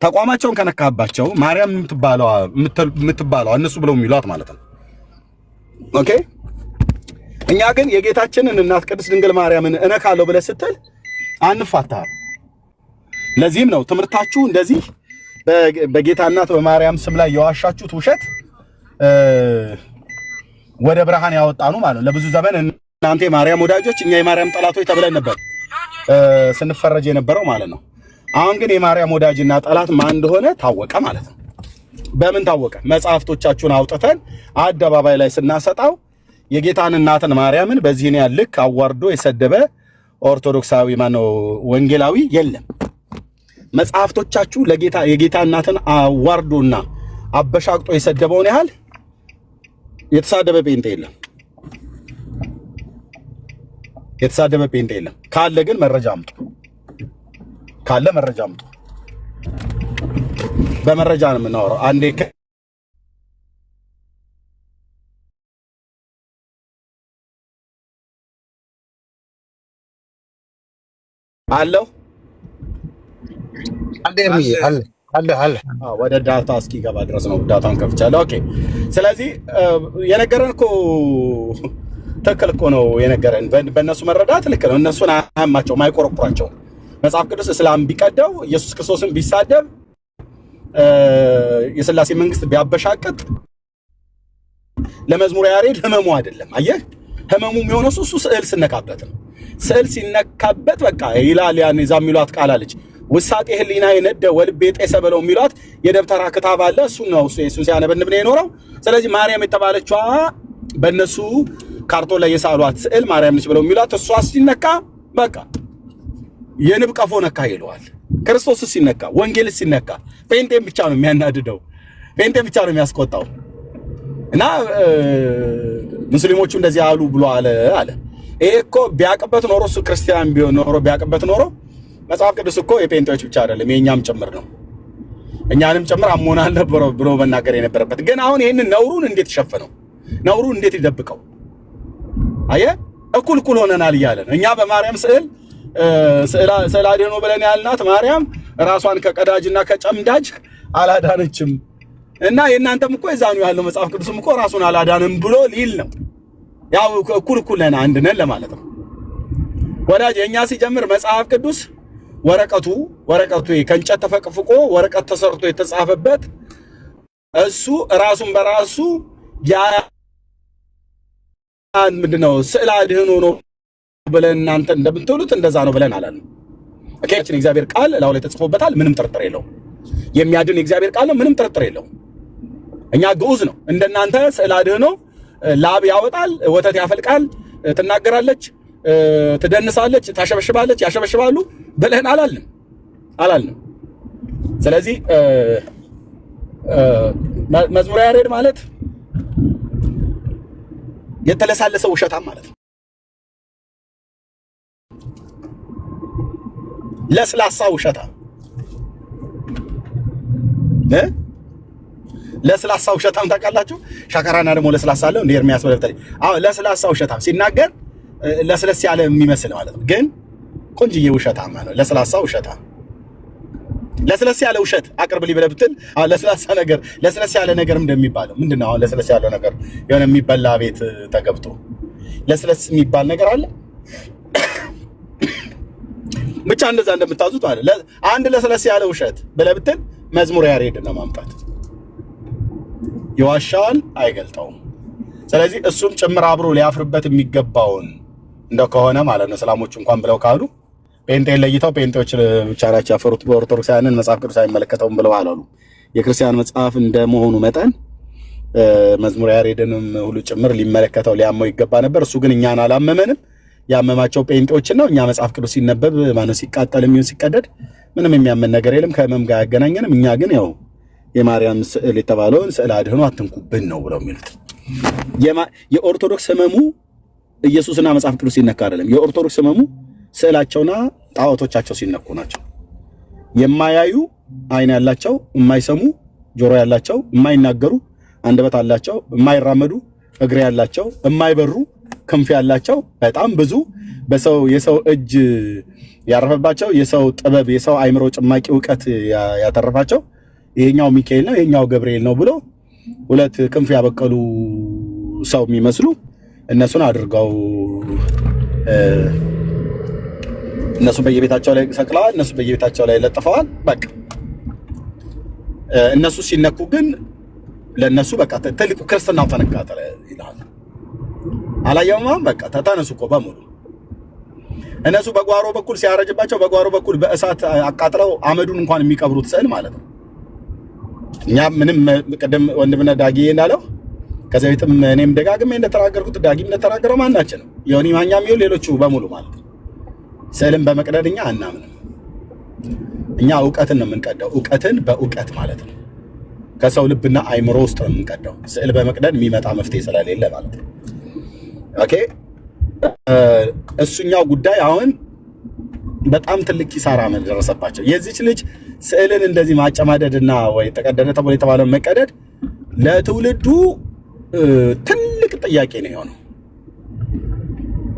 ተቋማቸውን ከነካባቸው ማርያም የምትባለዋ እነሱ ብለው የሚሏት ማለት ነው። ኦኬ። እኛ ግን የጌታችንን እናት ቅድስት ድንግል ማርያምን እነካለሁ ብለህ ስትል አንፋታም። ለዚህም ነው ትምህርታችሁ እንደዚህ በጌታ እናት በማርያም ስም ላይ የዋሻችሁት ውሸት ወደ ብርሃን ያወጣኑ ማለት ነው። ለብዙ ዘመን እናንተ የማርያም ወዳጆች እኛ የማርያም ጠላቶች ተብለን ነበር ስንፈረጅ የነበረው ማለት ነው። አሁን ግን የማርያም ወዳጅና ጠላት ማን እንደሆነ ታወቀ ማለት ነው። በምን ታወቀ? መጽሐፍቶቻችሁን አውጥተን አደባባይ ላይ ስናሰጣው የጌታን እናትን ማርያምን በዚህን ያህል ልክ አዋርዶ የሰደበ ኦርቶዶክሳዊ ማነው ወንጌላዊ የለም። መጽሐፍቶቻችሁ የጌታ እናትን አዋርዶና አበሻቅጦ የሰደበውን ያህል የተሳደበ ጴንጤ የለም። የተሳደበ ጴንጤ የለም። ካለ ግን መረጃ አምጡ። ካለ መረጃ አምጡ። በመረጃ ነው የምናወራው። አንዴ አለው
አለ
ወደ ዳታ እስኪገባ ድረስ ነው። ዳታን ከፍቻለሁ። ኦኬ። ስለዚህ የነገረን እኮ ትክክል እኮ ነው የነገረን። በእነሱ መረዳት ልክ ነው። እነሱን አያማቸውም፣ አይቆረቁራቸውም። መጽሐፍ ቅዱስ እስላም ቢቀደው ኢየሱስ ክርስቶስን ቢሳደብ የሥላሴ መንግስት ቢያበሻቅጥ ለመዝሙረ ያሬድ ህመሙ አይደለም። አየህ፣ ህመሙ የሚሆነው እሱ ስዕል ሲነካበት ነው። ስዕል ሲነካበት በቃ ይላል። ያን ይዛ የሚሏት ቃል አለች፣ ውሳጤ ህሊና የነደ ወልቤ ጤሰ በለው የሚሏት የደብተራ ክታብ አለ። እሱ ነው እሱን ሲያነበንብ ነው የኖረው። ስለዚህ ማርያም የተባለችዋ በእነሱ ካርቶን ላይ የሳሏት ስዕል ማርያም ነች ብለው የሚሏት እሷ ሲነካ በቃ የንብ ቀፎ ነካ ይለዋል። ክርስቶስ ሲነካ፣ ወንጌል ሲነካ ጴንጤን ብቻ ነው የሚያናድደው፣ ጴንጤን ብቻ ነው የሚያስቆጣው። እና ሙስሊሞቹ እንደዚህ አሉ ብሎ አለ። ይሄ እኮ ቢያቅበት ኖሮ እሱ ክርስቲያን ቢሆን ኖሮ ቢያቅበት ኖሮ መጽሐፍ ቅዱስ እኮ የጴንጤዎች ብቻ አይደለም የእኛም ጭምር ነው፣ እኛንም ጭምር አሞናል ነበር ብሎ መናገር የነበረበት። ግን አሁን ይሄንን ነውሩን እንዴት ይሸፈነው? ነውሩን እንዴት ይደብቀው? አየህ፣ እኩል ሆነናል እያለ ነው። እኛ በማርያም ስዕል አድኖ ብለን ያልናት ማርያም ራሷን ከቀዳጅና ከጨምዳጅ አላዳነችም። እና የእናንተም እኮ የዛኑ ያለው መጽሐፍ ቅዱስም እኮ ራሱን አላዳንም ብሎ ሊል ነው። ያው እኩል ነን፣ አንድ ነን ለማለት ነው። ወዳጅ የኛ ሲጀምር መጽሐፍ ቅዱስ ወረቀቱ ከእንጨት ተፈቅፍቆ ወረቀት ተሰርቶ የተጻፈበት እሱ ራሱን በራሱ ያ ምንድነው ስዕል አድኖ ነው ብለን እናንተ እንደምትሉት እንደዛ ነው ብለን አላለም። እከችን እግዚአብሔር ቃል ላው ላይ ተጽፎበታል፣ ምንም ጥርጥር የለው። የሚያድን የእግዚአብሔር ቃል ነው፣ ምንም ጥርጥር የለው። እኛ ግዑዝ ነው እንደናንተ ስዕል አድኖ ላብ ያወጣል፣ ወተት ያፈልቃል፣ ትናገራለች፣ ትደንሳለች፣ ታሸበሽባለች፣ ያሸበሽባሉ ብለን አላልንም። ስለዚህ መዝሙረ ያሬድ ማለት የተለሳለሰ ውሸታም ማለት ነው። ለስላሳ ውሸታም ለስላሳ ውሸታም ታውቃላችሁ? ሻካራና ደግሞ ለስላሳ አለው እንደ ኤርሚያስ ወለፍታሪ። አዎ ለስላሳ ውሸታም ሲናገር ለስለስ ያለ የሚመስል ማለት ነው፣ ግን ቆንጅዬ ውሸታም ነው። ለስላሳ ውሸታም ለስለስ ያለ ውሸት አቅርብልኝ ብለህ ብትል ለስላሳ ነገር ለስለስ ያለ ነገርም እንደሚባለው ምንድነው? አሁን ለስለስ ያለው ነገር የሆነ የሚበላ ቤት ተገብቶ ለስለስ የሚባል ነገር አለ። ብቻ እንደዛ እንደምታዙት ማለት አንድ ለስለስ ያለ ውሸት ብለህ ብትል መዝሙረ ያሬድን ነው ማምጣት። ይዋሻል አይገልጠውም። ስለዚህ እሱም ጭምር አብሮ ሊያፍርበት የሚገባውን እንደው ከሆነ ማለት ነው። ሰላሞች እንኳን ብለው ካሉ ጴንጤን ለይተው ጴንጤዎች ብቻ ናቸው ያፈሩት በኦርቶዶክሳውያንን መጽሐፍ ቅዱስ አይመለከተውም ብለው አላሉ። የክርስቲያን መጽሐፍ እንደመሆኑ መጠን መዝሙረ ያሬድንም ሁሉ ጭምር ሊመለከተው ሊያመው ይገባ ነበር። እሱ ግን እኛን አላመመንም። ያመማቸው ጴንጤዎችን ነው። እኛ መጽሐፍ ቅዱስ ሲነበብ ማነው ሲቃጠል የሚሆን ሲቀደድ ምንም የሚያመን ነገር የለም፣ ከህመም ጋር ያገናኘንም። እኛ ግን ያው የማርያም ስዕል የተባለውን ስዕል አድህኖ አትንኩብን ነው ብለው የሚሉት። የኦርቶዶክስ ህመሙ ኢየሱስና መጽሐፍ ቅዱስ ሲነካ አይደለም። የኦርቶዶክስ ህመሙ ስዕላቸውና ጣዖቶቻቸው ሲነኩ ናቸው። የማያዩ አይን ያላቸው፣ የማይሰሙ ጆሮ ያላቸው፣ የማይናገሩ አንደበት አላቸው፣ የማይራመዱ እግር ያላቸው፣ የማይበሩ ክንፍ ያላቸው በጣም ብዙ የሰው እጅ ያረፈባቸው የሰው ጥበብ የሰው አይምሮ ጭማቂ ዕውቀት ያተረፋቸው ይሄኛው ሚካኤል ነው ይሄኛው ገብርኤል ነው ብሎ ሁለት ክንፍ ያበቀሉ ሰው የሚመስሉ እነሱን አድርገው እነሱ በየቤታቸው ላይ ሰቅለዋል። እነሱ በየቤታቸው ላይ ለጥፈዋል። በቃ እነሱ ሲነኩ ግን ለነሱ በቃ ትልቅ ክርስትናው ተነካተለ ይላል። አላየውም። በቃ ተነሱ እኮ በሙሉ እነሱ በጓሮ በኩል ሲያረጅባቸው በጓሮ በኩል በእሳት አቃጥለው አመዱን እንኳን የሚቀብሩት ስዕል ማለት ነው። እኛ ምንም ቀደም ወንድምና ዳጊ እንዳለው ከዚህ ቤትም እኔም ደጋግሜ እንደተናገርኩት ዳጊም እንደተናገረው ማናችን ነው ዮኒ ማኛም ይሁን ሌሎቹ በሙሉ ማለት ነው ስዕልን በመቅደድ እኛ አናምንም። እኛ ዕውቀትን ነው የምንቀደው። ዕውቀትን በዕውቀት ማለት ነው ከሰው ልብና አይምሮ ውስጥ ነው የምንቀደው። ስዕል በመቅደድ የሚመጣ መፍትሄ ስለሌለ ማለት ነው። ኦኬ እሱኛው ጉዳይ አሁን በጣም ትልቅ ኪሳራ ደረሰባቸው። የዚች ልጅ ስዕልን እንደዚህ ማጨማደድና ወይ ተቀደደ ተብሎ የተባለው መቀደድ ለትውልዱ ትልቅ ጥያቄ ነው የሆነው።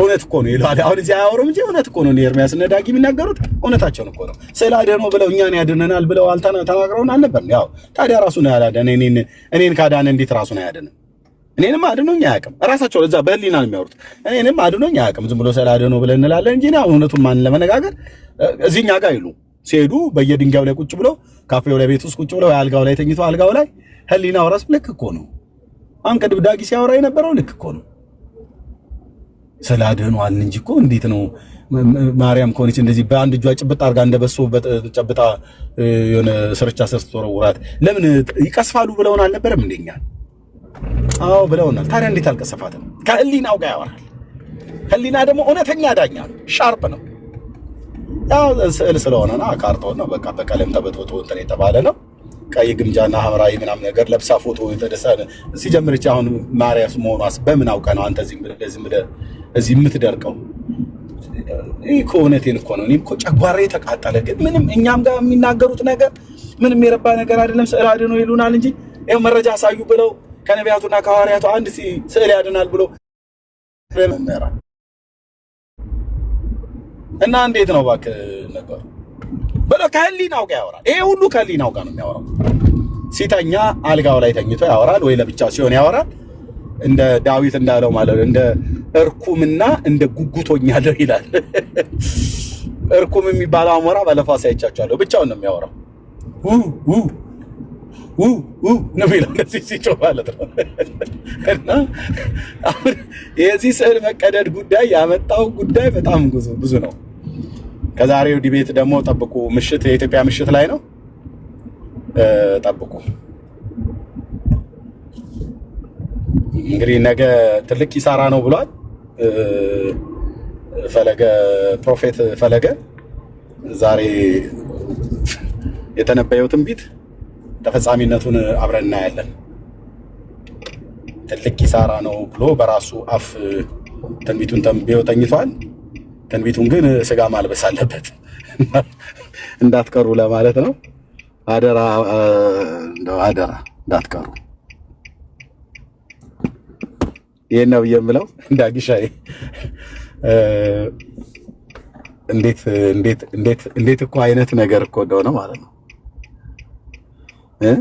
እውነት እኮ ነው ይላል። አሁን እዚህ አያወሩም እንጂ እውነት እኮ ነው። ኤርሚያስ እና ዳጊ የሚናገሩት እውነታቸውን እኮ ነው። ስዕል አድኖ ብለው እኛን ያድነናል ብለው ተናግረውን አልነበር? ያው ታዲያ ራሱን ያላደነ እኔን ካዳነ እንዴት ራሱን አያድንም? እኔንም አድኖኝ አያውቅም። ራሳቸው እዛ በህሊና ነው የሚያወሩት። እኔንም አድኖኝ አያውቅም። ዝም ብሎ ስዕል አድኖ ብለን እንላለን እንጂ ነው እውነቱን ማን ለመነጋገር እዚህኛ ጋር ይሉ ሲሄዱ በየድንጋዩ ላይ ቁጭ ብለው ካፌው ላይ ቤት ውስጥ ቁጭ ብለው አልጋው ላይ ተኝቶ አልጋው ላይ ህሊናው ራሱ ልክ እኮ ነው። አሁን ቅድም ዳጊ ሲያወራ የነበረው ልክ እኮ ነው። ስዕል አድኗል እንጂ እኮ እንዴት ነው ማርያም ከሆነች እንደዚህ በአንድ እጇ ጭብጥ አድርጋ እንደበሶ ጨብጣ የሆነ ስርቻ ስር ስትወረውራት ለምን ይቀስፋሉ ብለውን አልነበረም እንደኛ? አዎ ብለውናል። ታዲያ እንዴት አልቀሰፋትም? ከህሊናው ጋር ያወራል። ህሊና ደግሞ እውነተኛ ዳኛ ነው፣ ሻርፕ ነው። ያው ስዕል ስለሆነ ነው ካርቶን ነው በቃ በቀለም ተበጥብጦ እንትን የተባለ ነው። ቀይ ግምጃና ሐምራዊ ምናምን ነገር ለብሳ ፎቶ የተደሰነ ሲጀምርች አሁን ማርያም መሆኗስ በምን አውቀ ነው አንተ ዝም ብለህ እዚህ የምትደርቀው? እኮ እውነቴን እኮ ነው። እኔም እኮ ጨጓሬ ተቃጠለ። ግን ምንም እኛም ጋር የሚናገሩት ነገር ምንም የረባ ነገር አይደለም። ስዕል አድኖ ይሉናል እንጂ ይኸው መረጃ አሳዩ ብለው ከነቢያቱና ከሐዋርያቱ አንድ ስዕል ያድናል ብሎ መመራ እና እንዴት ነው እባክህ ነገሩ? በቃ ከህሊናው ጋር ያወራል። ይሄ ሁሉ ከህሊናው ጋር ነው የሚያወራው። ሲተኛ አልጋው ላይ ተኝቶ ያወራል፣ ወይ ለብቻው ሲሆን ያወራል። እንደ ዳዊት እንዳለው ማለት እንደ እርኩምና እንደ ጉጉቶኛለሁ ይላል። እርኩም የሚባለው አሞራ ባለፈው ሳይቻቻለሁ ብቻውን ነው የሚያወራው። ነው የሚለው እንደዚህ ሲጮህ ማለት ነው። እና አሁን የዚህ ስዕል መቀደድ ጉዳይ ያመጣው ጉዳይ በጣም ብዙ ነው። ከዛሬው ዲቤት ደግሞ ጠብቁ። ምሽት የኢትዮጵያ ምሽት ላይ ነው፣ ጠብቁ። እንግዲህ ነገ ትልቅ ኪሳራ ነው ብሏል ፈለገ፣ ፕሮፌት ፈለገ። ዛሬ የተነበየው ትንቢት ተፈጻሚነቱን አብረን እናያለን። ትልቅ ኪሳራ ነው ብሎ በራሱ አፍ ትንቢቱን ተንብዮ ተኝቷል። ትንቢቱን ግን ስጋ ማልበስ አለበት እንዳትቀሩ ለማለት ነው። አደራ እንደው አደራ። እንዳትቀሩ። ይሄን ነው የምለው። ዳጊሻዬ እንዴት እኮ አይነት ነገር እኮ እንደሆነ ማለት ነው እ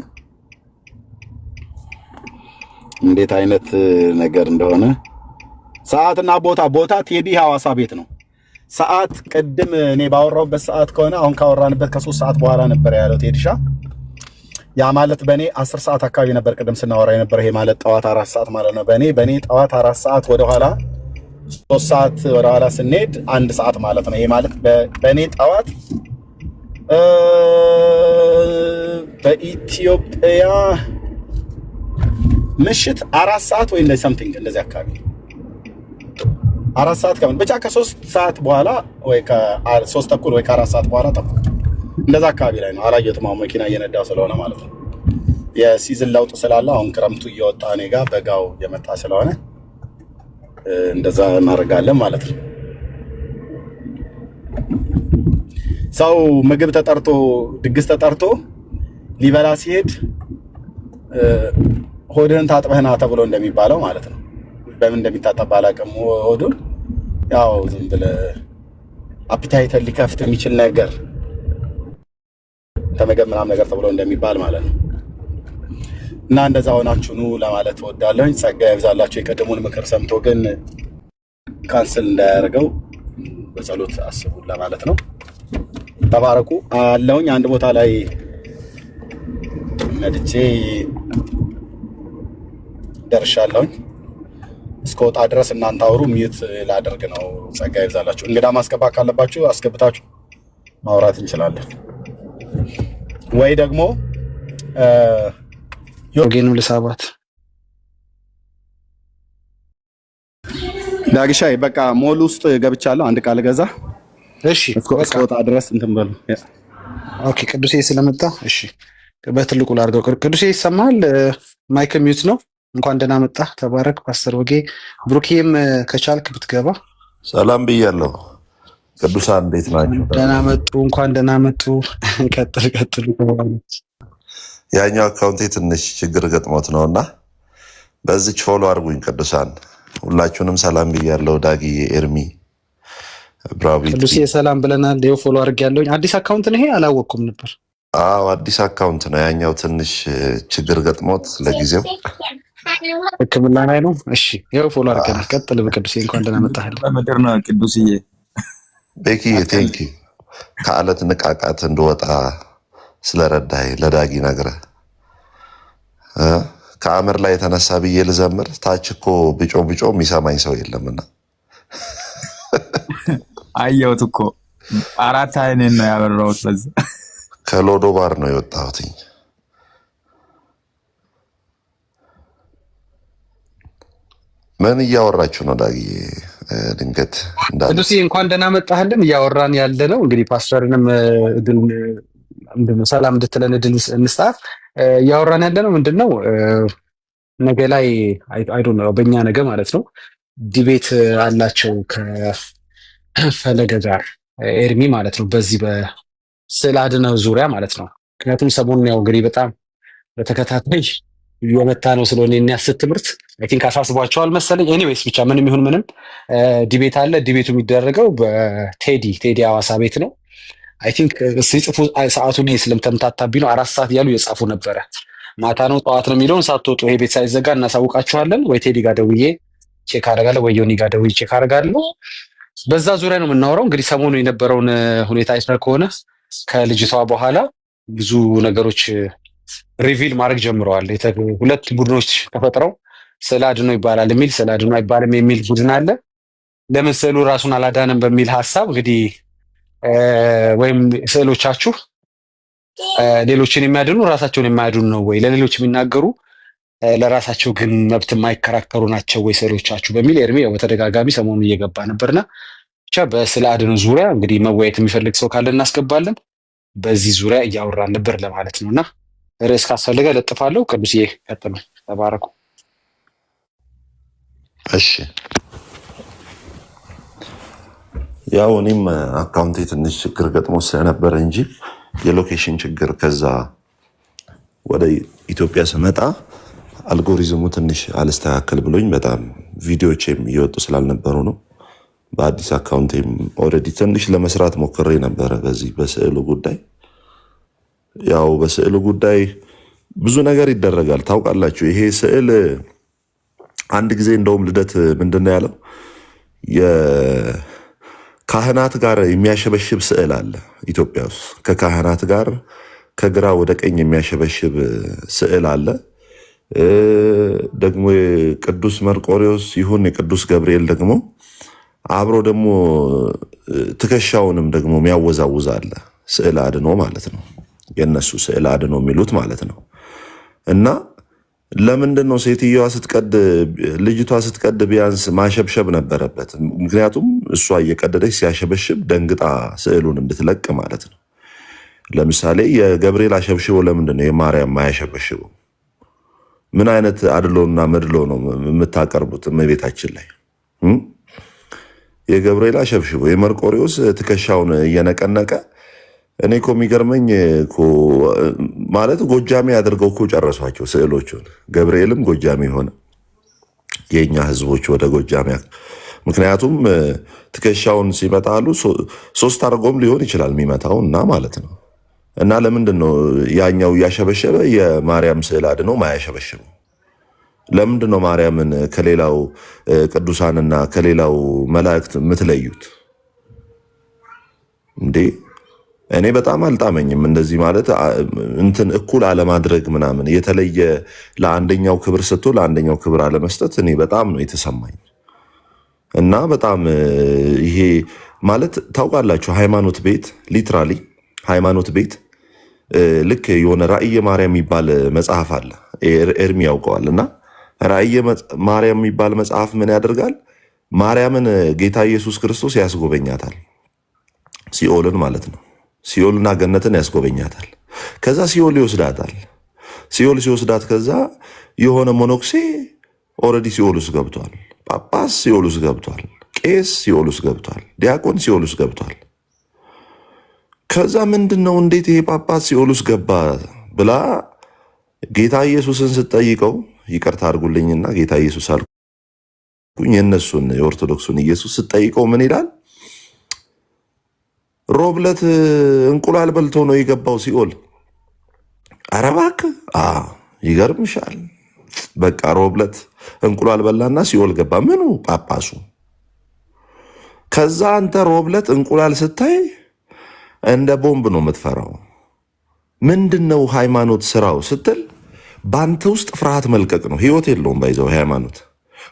እንዴት አይነት ነገር እንደሆነ ሰዓትና ቦታ ቴዲ ሐዋሳ ቤት ነው። ሰዓት ቅድም እኔ ባወራሁበት ሰዓት ከሆነ አሁን ካወራንበት ከ3 ሰዓት በኋላ ነበር ያለው ቴዲሻ። ያ ማለት በኔ 10 ሰዓት አካባቢ ነበር ቅድም ስናወራ የነበረ። ይሄ ማለት ጠዋት 4 ሰዓት ማለት ነው። በኔ ጠዋት 4 ሰዓት ወደ ኋላ 3 ሰዓት ወደ ኋላ ስንሄድ 1 ሰዓት ማለት ነው። ይሄ ማለት በኔ ጠዋት በኢትዮጵያ ምሽት 4 ሰዓት ወይ እንደዚህ ሰምቲንግ እንደዚህ አካባቢ 4 ሰዓት ከምን ብቻ ከ3 ሰዓት በኋላ ወይ ከ3 ተኩል ወይ ከ4 ሰዓት በኋላ ጠፋ። እንደዛ አካባቢ ላይ ነው። አላየሁትም። አሁን መኪና እየነዳው ስለሆነ ማለት ነው። የሲዝን ለውጥ ስላለ አሁን ክረምቱ እየወጣ እኔ ጋር በጋው እየመጣ ስለሆነ እንደዛ እናደርጋለን ማለት ነው። ሰው ምግብ ተጠርቶ ድግስ ተጠርቶ ሊበላ ሲሄድ ሆድህን ታጥበህና ተብሎ እንደሚባለው ማለት ነው። በምን እንደሚታጠብ አላውቅም። ሆዱን ያው ዝም ብለህ አፒታይትን ሊከፍት የሚችል ነገር ተመገብ ምናምን ነገር ተብሎ እንደሚባል ማለት ነው። እና እንደዛ ሆናችሁ ኑ ለማለት እወዳለሁኝ። ጸጋ ይብዛላችሁ። የቀደሙን ምክር ሰምቶ ግን ካንስል እንዳያደርገው በጸሎት አስቡን ለማለት ነው። ተባረኩ አለሁኝ። አንድ ቦታ ላይ ነድቼ ደርሻለሁኝ። እስከወጣ ድረስ እናንተ አውሩ። ሚዩት ላደርግ ነው። ጸጋ ይብዛላችሁ። እንግዳ ማስገባት ካለባችሁ አስገብታችሁ ማውራት እንችላለን። ወይ ደግሞ
ዮርጌንም ልሳባት
ዳግሻይ በቃ ሞል ውስጥ ገብቻለሁ። አንድ ቃል ገዛ።
እሺ
እስከወጣ ድረስ እንትን በሉ።
ኦኬ ቅዱሴ ስለመጣ እሺ፣ በትልቁ ላድርገው። ቅዱሴ ይሰማል? ማይክ ሚዩት ነው። እንኳን ደህና መጣ። ተባረክ ፓስተር ወጌ። ብሩኬም ከቻልክ ብትገባ።
ሰላም ብያለሁ። ቅዱሳን እንዴት ናቸው?
ደህና መጡ። እንኳን ደህና መጡ። ቀጥሉ።
ያኛው አካውንቴ ትንሽ ችግር ገጥሞት ነው እና በዚች ፎሎ አድርጉኝ። ቅዱሳን ሁላችሁንም ሰላም ብያለሁ። ዳጊ፣ ኤርሚ፣ ብራቪቲ፣
ቅዱሴ ሰላም ብለናል። ይኸው ፎሎ አድርጌያለሁኝ። አዲስ አካውንት ነው ይሄ? አላወቅኩም ነበር።
አዎ አዲስ አካውንት ነው። ያኛው ትንሽ ችግር ገጥሞት ለጊዜው
ሕክምና ላይ ነው። እሺ ይኸው ፎሎ አድርገናል። ቀጥል በቅዱሴ። እንኳን ደህና መጣህ።
በምድር ነው ቅዱስዬ።
ቤኪ ቴንኪ ከአለት ንቃቃት እንደወጣ ስለረዳይ ለዳጊ ነግረህ ከአምር ላይ የተነሳ ብዬ ልዘምር። ታች እኮ ብጮ የሚሰማኝ ሰው የለምና
አየሁት እኮ 4 አይኔን ነው ያበራሁት። በዛ
ከሎዶ ባር ነው የወጣሁትኝ። ምን እያወራችሁ ነው ዳጊ? ድንገት
ቅዱሴ እንኳን ደህና መጣህልን። እያወራን ያለ ነው እንግዲህ ፓስተርንም ሰላም እንድትለን እድል እንስጣት። እያወራን ያለ ነው ምንድን ነው ነገ ላይ አይዶ ነው በእኛ ነገ ማለት ነው ዲቤት አላቸው ከፈለገ ጋር ኤርሚ ማለት ነው በዚህ በስዕል አድነው ዙሪያ ማለት ነው። ምክንያቱም ሰሞኑን ያው እንግዲህ በጣም በተከታታይ የመታ ነው ስለሆነ የሚያስት ትምህርት አይ ቲንክ አሳስቧቸዋል መሰለኝ። ኤኒዌይስ ብቻ ምንም ይሁን ምንም ዲቤት አለ። ዲቤቱ የሚደረገው በቴዲ ሐዋሳ ቤት ነው። አይ ቲንክ ሲጽፉ ሰዓቱን ይሄ ስለምተምታታብኝ ነው 4 ሰዓት እያሉ የጻፉ ነበረ። ማታ ነው ጠዋት ነው የሚለውን ሳትወጡ ይሄ ቤት ሳይዘጋ እናሳውቃችኋለን። ወይ ቴዲ ጋር ደውዬ ቼክ አደርጋለሁ፣ ወይ ዮኒ ጋር ደውዬ ቼክ አደርጋለሁ። በዛ ዙሪያ ነው የምናወራው። እንግዲህ ሰሞኑ የነበረውን ሁኔታ አይተህ ከሆነ ከልጅቷ በኋላ ብዙ ነገሮች ሪቪል ማድረግ ጀምረዋል። ሁለት ቡድኖች ተፈጥረው ስዕል አድኖ ይባላል የሚል ስዕል አድኖ አይባልም የሚል ቡድን አለ። ለምን ስዕሉ ራሱን አላዳንም በሚል ሀሳብ እንግዲህ ወይም ስዕሎቻችሁ ሌሎችን የሚያድኑ ራሳቸውን የማያድኑ ነው ወይ? ለሌሎች የሚናገሩ ለራሳቸው ግን መብት የማይከራከሩ ናቸው ወይ ስዕሎቻችሁ? በሚል ኤርሚ በተደጋጋሚ ሰሞኑን እየገባ ነበርና ብቻ በስዕል አድኖ ዙሪያ እንግዲህ መወያየት የሚፈልግ ሰው ካለ እናስገባለን። በዚህ ዙሪያ እያወራን ነበር ለማለት ነውና ርዕስ ካስፈለገ ለጥፋለሁ። ቅዱስ ቀጥሉ። ተባረኩ።
እሺ ያው እኔም አካውንቴ ትንሽ ችግር ገጥሞ ስለነበረ እንጂ የሎኬሽን ችግር ከዛ ወደ ኢትዮጵያ ስመጣ አልጎሪዝሙ ትንሽ አልስተካከል ብሎኝ በጣም ቪዲዮዎችም እየወጡ ስላልነበሩ ነው። በአዲስ አካውንቴም ኦልሬዲ ትንሽ ለመስራት ሞክሬ ነበረ በዚህ በስዕሉ ጉዳይ። ያው በስዕሉ ጉዳይ ብዙ ነገር ይደረጋል ታውቃላችሁ። ይሄ ስዕል አንድ ጊዜ እንደውም ልደት ምንድነው ያለው የካህናት ጋር የሚያሸበሽብ ስዕል አለ ኢትዮጵያ ውስጥ። ከካህናት ጋር ከግራ ወደ ቀኝ የሚያሸበሽብ ስዕል አለ። ደግሞ የቅዱስ መርቆሪዎስ ይሁን የቅዱስ ገብርኤል ደግሞ አብሮ ደግሞ ትከሻውንም ደግሞ የሚያወዛውዝ አለ። ስዕል አድኖ ማለት ነው፣ የነሱ ስዕል አድኖ የሚሉት ማለት ነው። እና ለምንድን ነው ሴትዮዋ ስትቀድ ልጅቷ ስትቀድ ቢያንስ ማሸብሸብ ነበረበት። ምክንያቱም እሷ እየቀደደች ሲያሸበሽብ ደንግጣ ስዕሉን እንድትለቅ ማለት ነው። ለምሳሌ የገብርኤል አሸብሽቦ ለምንድን ነው የማርያም ማያሸበሽበው? ምን አይነት አድሎና መድሎ ነው የምታቀርቡት እመቤታችን ላይ? የገብርኤል አሸብሽቦ የመርቆሪዎስ ትከሻውን እየነቀነቀ እኔ እኮ የሚገርመኝ ማለት ጎጃሜ አድርገው እኮ ጨረሷቸው ስዕሎቹን። ገብርኤልም ጎጃሜ ሆነ የእኛ ህዝቦች ወደ ጎጃሜ። ምክንያቱም ትከሻውን ሲመጣሉ 3 አድርጎም ሊሆን ይችላል የሚመታው እና ማለት ነው። እና ለምንድን ነው ያኛው እያሸበሸበ የማርያም ስዕል አድኖ ማያሸበሽበው? ለምንድን ነው ማርያምን ከሌላው ቅዱሳንና ከሌላው መላእክት የምትለዩት እንዴ? እኔ በጣም አልጣመኝም እንደዚህ ማለት እንትን እኩል አለማድረግ ምናምን፣ የተለየ ለአንደኛው ክብር ሰጥቶ ለአንደኛው ክብር አለመስጠት እኔ በጣም ነው የተሰማኝ። እና በጣም ይሄ ማለት ታውቃላችሁ ሃይማኖት ቤት ሊትራሊ ሃይማኖት ቤት ልክ የሆነ ራእየ ማርያም የሚባል መጽሐፍ አለ፣ ኤርሚ ያውቀዋል። እና ራእየ ማርያም የሚባል መጽሐፍ ምን ያደርጋል? ማርያምን ጌታ ኢየሱስ ክርስቶስ ያስጎበኛታል፣ ሲኦልን ማለት ነው። ሲኦልና ገነትን ያስጎበኛታል። ከዛ ሲኦል ይወስዳታል። ሲኦል ሲወስዳት ከዛ የሆነ ሞኖክሴ ኦልሬዲ ሲኦል ውስጥ ገብቷል። ጳጳስ ሲኦል ውስጥ ገብቷል። ቄስ ሲኦል ውስጥ ገብቷል። ዲያቆን ሲኦል ውስጥ ገብቷል። ከዛ ምንድን ነው እንዴት ይሄ ጳጳስ ሲኦል ውስጥ ገባ ብላ ጌታ ኢየሱስን ስትጠይቀው፣ ይቅርታ አድርጉልኝና ጌታ ኢየሱስ አልኩኝ የእነሱን የኦርቶዶክሱን ኢየሱስ ስትጠይቀው ምን ይላል? ሮብለት እንቁላል በልቶ ነው የገባው ሲኦል። ኧረ እባክህ ይገርምሻል። በቃ ሮብለት እንቁላል በላና ሲኦል ገባ። ምኑ ጳጳሱ። ከዛ አንተ ሮብለት እንቁላል ስታይ እንደ ቦምብ ነው የምትፈራው። ምንድን ነው ሃይማኖት ስራው ስትል በአንተ ውስጥ ፍርሃት መልቀቅ ነው። ህይወት የለውም ባይዘው ሃይማኖት።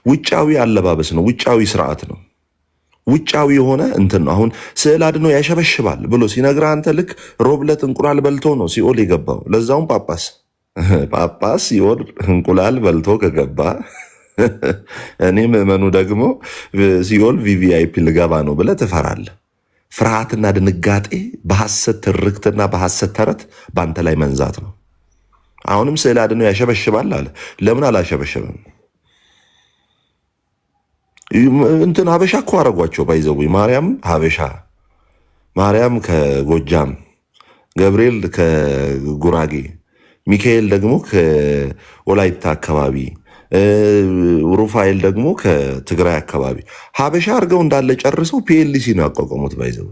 ውጫዊ አለባበስ ነው፣ ውጫዊ ስርዓት ነው፣ ውጫዊ የሆነ እንትን ነው። አሁን ስዕል አድኖ ያሸበሽባል ብሎ ሲነግርህ አንተ ልክ ሮብለት እንቁላል በልቶ ነው ሲኦል የገባው፣ ለዛውም ጳጳስ። ጳጳስ ሲኦል እንቁላል በልቶ ከገባ እኔ ምዕመኑ ደግሞ ሲኦል ቪቪአይፒ ልገባ ነው ብለህ ትፈራለህ። ፍርሃትና ድንጋጤ በሐሰት ትርክትና በሐሰት ተረት በአንተ ላይ መንዛት ነው። አሁንም ስዕል አድኖ ያሸበሽባል አለ። ለምን አላሸበሸበም? እንትን ሀበሻ እኮ አረጓቸው ባይዘው። ማርያም ሀበሻ፣ ማርያም ከጎጃም፣ ገብርኤል ከጉራጌ፣ ሚካኤል ደግሞ ከወላይታ አካባቢ፣ ሩፋኤል ደግሞ ከትግራይ አካባቢ ሀበሻ አድርገው እንዳለ ጨርሰው ፒኤልሲ ነው ያቋቋሙት። ባይዘው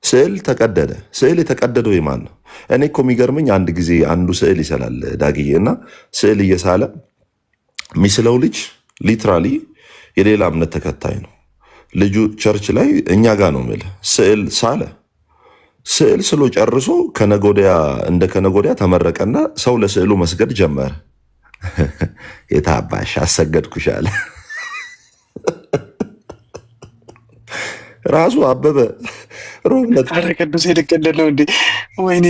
ስዕል ተቀደደ። ስዕል የተቀደደው የማን ነው? እኔ እኮ የሚገርመኝ አንድ ጊዜ አንዱ ስዕል ይሰላል ዳግዬ፣ እና ስዕል እየሳለ የሚስለው ልጅ ሊትራሊ የሌላ እምነት ተከታይ ነው። ልጁ ቸርች ላይ እኛ ጋር ነው የምልህ ስዕል ሳለ። ስዕል ስሎ ጨርሶ እንደ ከነጎዲያ ተመረቀና ሰው ለስዕሉ መስገድ ጀመረ። የታባሽ አሰገድኩሽ አለ ራሱ አበበ ሮብለት።
ኧረ ቅዱስ የደቀደድ ነው እንዴ! ወይኔ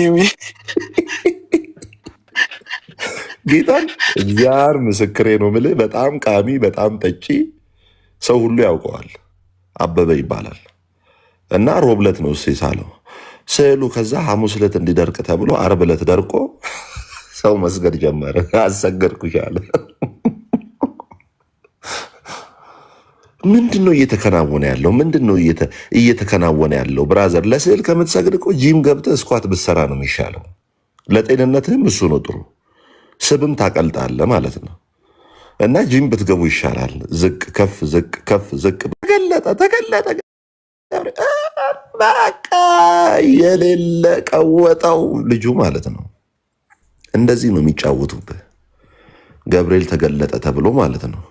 ጌታን እግዚአብሔር ምስክሬ ነው የምልህ። በጣም ቃሚ፣ በጣም ጠጪ ሰው ሁሉ ያውቀዋል። አበበ ይባላል። እና ሮብለት ነው እሱ የሳለው ስዕሉ። ከዛ ሐሙስ ዕለት እንዲደርቅ ተብሎ ዓርብ ዕለት ደርቆ ሰው መስገድ ጀመረ። አሰገድኩሽ አለ። ምንድን ነው እየተከናወነ ያለው? ምንድን ነው እየተከናወነ ያለው? ብራዘር፣ ለስዕል ከምትሰግድ እኮ ጂም ገብተህ እስኳት ብትሰራ ነው የሚሻለው። ለጤንነትህም እሱ ነው ጥሩ። ስብም ታቀልጣለህ ማለት ነው። እና ጂም ብትገቡ ይሻላል። ዝቅ ከፍ ዝቅ ከፍ ዝቅ ተገለጠ በቃ የሌለ ቀወጠው ልጁ ማለት ነው። እንደዚህ ነው የሚጫወቱብህ። ገብርኤል ተገለጠ ተብሎ ማለት ነው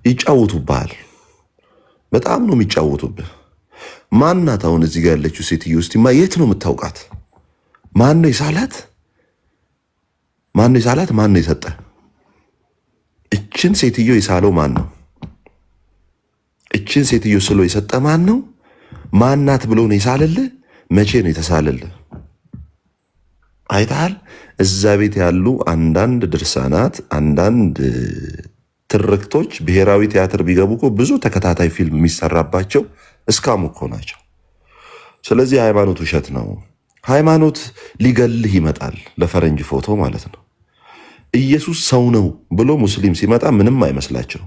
ይጫወቱብሃል። በጣም ነው የሚጫወቱብህ። ማናት አሁን እዚህ ጋር ያለችው ሴትዮ? እስቲ የት ነው የምታውቃት? ማን ነው የሳላት? ማን ነው የሳላት? ማን ነው የሰጠ? እችን ሴትዮ የሳለው ማን ነው? እችን ሴትዮ ስሎ የሰጠ ማን ነው? ማናት ብሎ ነው የሳለልህ? መቼ ነው የተሳለልህ? አይተሃል? እዛ ቤት ያሉ አንዳንድ ድርሳናት፣ አንዳንድ ትርክቶች ብሔራዊ ቲያትር ቢገቡ እኮ ብዙ ተከታታይ ፊልም የሚሰራባቸው እስካሙ እኮ ናቸው። ስለዚህ ሃይማኖት ውሸት ነው። ሃይማኖት ሊገልህ ይመጣል፣ ለፈረንጅ ፎቶ ማለት ነው። ኢየሱስ ሰው ነው ብሎ ሙስሊም ሲመጣ ምንም አይመስላቸው።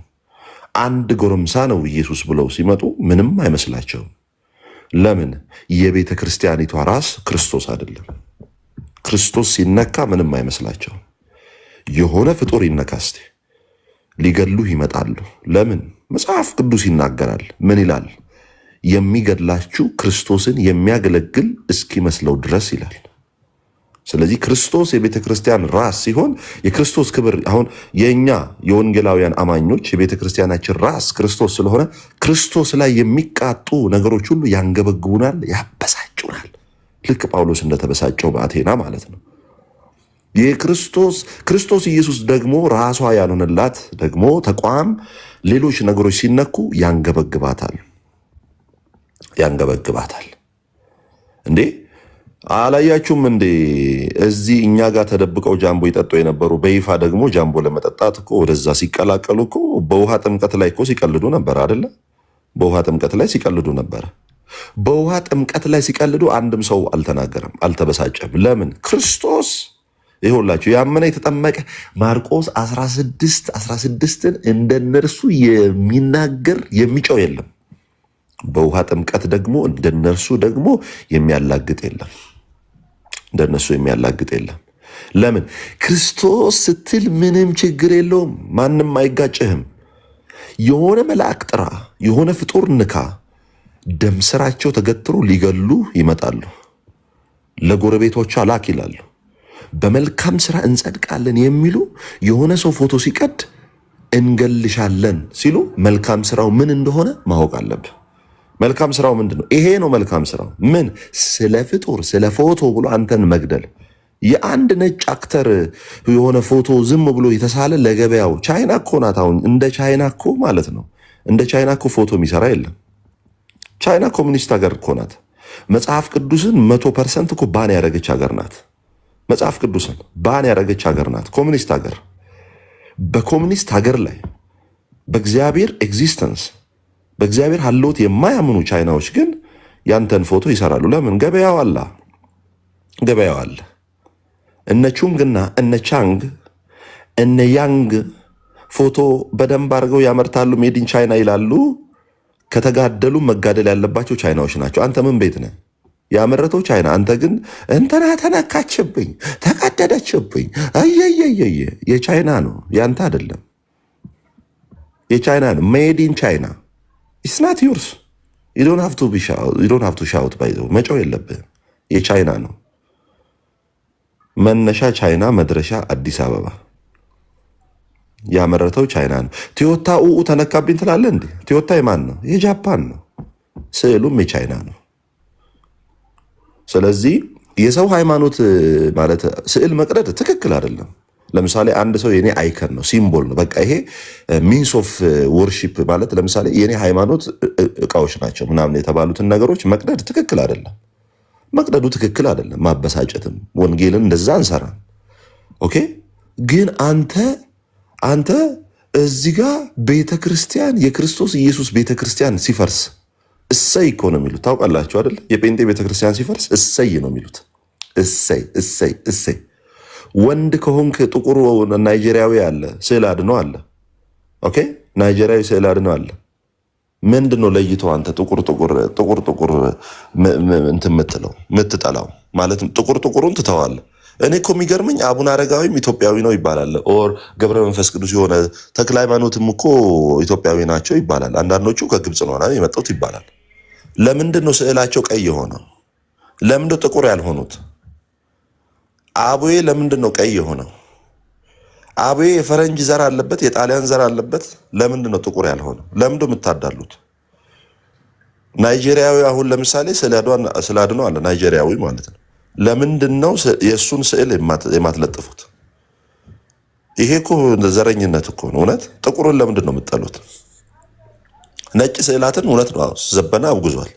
አንድ ጎረምሳ ነው ኢየሱስ ብለው ሲመጡ ምንም አይመስላቸው። ለምን? የቤተ ክርስቲያኒቷ ራስ ክርስቶስ አይደለም። ክርስቶስ ሲነካ ምንም አይመስላቸው። የሆነ ፍጡር ይነካ እስቲ ሊገሉህ ይመጣሉ። ለምን? መጽሐፍ ቅዱስ ይናገራል። ምን ይላል? የሚገድላችሁ ክርስቶስን የሚያገለግል እስኪመስለው ድረስ ይላል። ስለዚህ ክርስቶስ የቤተ ክርስቲያን ራስ ሲሆን የክርስቶስ ክብር አሁን የእኛ የወንጌላውያን አማኞች የቤተ ክርስቲያናችን ራስ ክርስቶስ ስለሆነ ክርስቶስ ላይ የሚቃጡ ነገሮች ሁሉ ያንገበግቡናል፣ ያበሳጩናል። ልክ ጳውሎስ እንደተበሳጨው በአቴና ማለት ነው። ክርስቶስ ኢየሱስ ደግሞ ራሷ ያልሆነላት ደግሞ ተቋም ሌሎች ነገሮች ሲነኩ ያንገበግባታል። እንዴ አላያችሁም እንዴ? እዚህ እኛ ጋር ተደብቀው ጃምቦ ይጠጡ የነበሩ በይፋ ደግሞ ጃምቦ ለመጠጣት እኮ ወደዛ ሲቀላቀሉ እኮ በውሃ ጥምቀት ላይ እኮ ሲቀልዱ ነበር አይደለ? በውሃ ጥምቀት ላይ ሲቀልዱ ነበር። በውሃ ጥምቀት ላይ ሲቀልዱ አንድም ሰው አልተናገረም፣ አልተበሳጨም። ለምን? ክርስቶስ ይኸውላችሁ ያመነ የተጠመቀ ማርቆስ 16:16ን እንደነርሱ የሚናገር የሚጨው የለም። በውሃ ጥምቀት ደግሞ እንደነርሱ ደግሞ የሚያላግጥ የለም። እንደነሱ የሚያላግጥ የለም። ለምን? ክርስቶስ ስትል ምንም ችግር የለውም። ማንም አይጋጭህም። የሆነ መልአክ ጥራ፣ የሆነ ፍጡር ንካ፣ ደም ስራቸው ተገትሮ ሊገሉ ይመጣሉ። ለጎረቤቶቿ ላክ ይላሉ። በመልካም ስራ እንጸድቃለን የሚሉ የሆነ ሰው ፎቶ ሲቀድ እንገልሻለን ሲሉ መልካም ስራው ምን እንደሆነ ማወቅ አለብህ። መልካም ስራው ምንድን ነው? ይሄ ነው መልካም ስራው። ምን? ስለ ፍጡር ስለ ፎቶ ብሎ አንተን መግደል። የአንድ ነጭ አክተር የሆነ ፎቶ ዝም ብሎ የተሳለ ለገበያው። ቻይና እኮ ናት አሁን። እንደ ቻይና እኮ ማለት ነው። እንደ ቻይና እኮ ፎቶ የሚሰራ የለም። ቻይና ኮሚኒስት ሀገር እኮ ናት። መጽሐፍ ቅዱስን 100% እኮ ባን ያደረገች ሀገር ናት። መጽሐፍ ቅዱስን ባን ያደረገች ሀገር ናት። ኮሚኒስት ሀገር። በኮሚኒስት ሀገር ላይ በእግዚአብሔር ኤግዚስተንስ በእግዚአብሔር ሀልዎት የማያምኑ ቻይናዎች ግን ያንተን ፎቶ ይሰራሉ። ለምን? ገበያው አለ። እነ ቹንግና እነ ቻንግ እነ ያንግ ፎቶ በደንብ አድርገው ያመርታሉ። ሜዲን ቻይና ይላሉ። ከተጋደሉ መጋደል ያለባቸው ቻይናዎች ናቸው። አንተ ምን ቤት ነህ? ያመረተው ቻይና። አንተ ግን እንትና ተነካችብኝ፣ ተቀደደችብኝ፣ አየየየየ የቻይና ነው፣ ያንተ አይደለም። የቻይና ነው። ሜዲን ቻይና ኢትስ ናት ዩርስ። ዩ ዶንት ሃቭ ቱ ሻውት ባይ ዘ ወይ። መጮህ የለብህም። የቻይና ነው። መነሻ ቻይና፣ መድረሻ አዲስ አበባ። ያመረተው ቻይና ነው። ቶዮታ ተነካብኝ ትላለህ እንዴ? ቶዮታ የማን ነው? የጃፓን ነው። ስዕሉም የቻይና ነው። ስለዚህ የሰው ሃይማኖት ማለት ስዕል መቅደድ ትክክል አይደለም። ለምሳሌ አንድ ሰው የኔ አይከን ነው፣ ሲምቦል ነው፣ በቃ ይሄ ሚንስ ኦፍ ወርሺፕ ማለት ለምሳሌ የኔ ሃይማኖት እቃዎች ናቸው ምናምን የተባሉትን ነገሮች መቅደድ ትክክል አይደለም። መቅደዱ ትክክል አይደለም። ማበሳጨትም ወንጌልን እንደዛ አንሰራም። ኦኬ። ግን አንተ እዚህ ጋር ቤተክርስቲያን የክርስቶስ ኢየሱስ ቤተክርስቲያን ሲፈርስ እሰይ እኮ ነው የሚሉት። ታውቃላችሁ አይደል? የጴንጤ ቤተክርስቲያን ሲፈርስ እሰይ ነው የሚሉት። እሰይ። ወንድ ከሆንክ ጥቁር ናይጄሪያዊ አለ፣ ስዕል አድኖ አለ። ኦኬ፣ ናይጄሪያዊ ስዕል አድኖ አለ። ምንድን ነው ለይቶ አንተ ጥቁር እንትን የምትለው? ምትጠላው ማለት ጥቁሩን ትተዋለህ። እኔ እኮ የሚገርመኝ አቡነ አረጋዊም ኢትዮጵያዊ ነው ይባላል። ኦር ገብረ መንፈስ ቅዱስ የሆነ ተክለ ሃይማኖትም እኮ ኢትዮጵያዊ ናቸው ይባላል። አንዳንዶቹ ከግብፅ ነው የመጡት ይባላል። ለምንድን ነው ስዕላቸው ቀይ የሆነው? ለምንድን ነው ጥቁር ያልሆኑት? አቡዬ ለምንድን ነው ቀይ የሆነው? አቡዬ የፈረንጅ ዘር አለበት፣ የጣሊያን ዘር አለበት። ለምንድን ነው ጥቁር ያልሆነው? ለምንድን ነው የምታዳሉት? ናይጄሪያዊ አሁን ለምሳሌ ስለ አድነው አለ ናይጄሪያዊ ማለት ነው። ለምንድን ነው የእሱን ስዕል የማትለጥፉት? ይሄ እኮ ዘረኝነት እኮ ነው። እውነት ጥቁሩን ለምንድን ነው የምጠሉት? ነጭ ስዕላትን እውነት ነው ዘበና አውግዟል።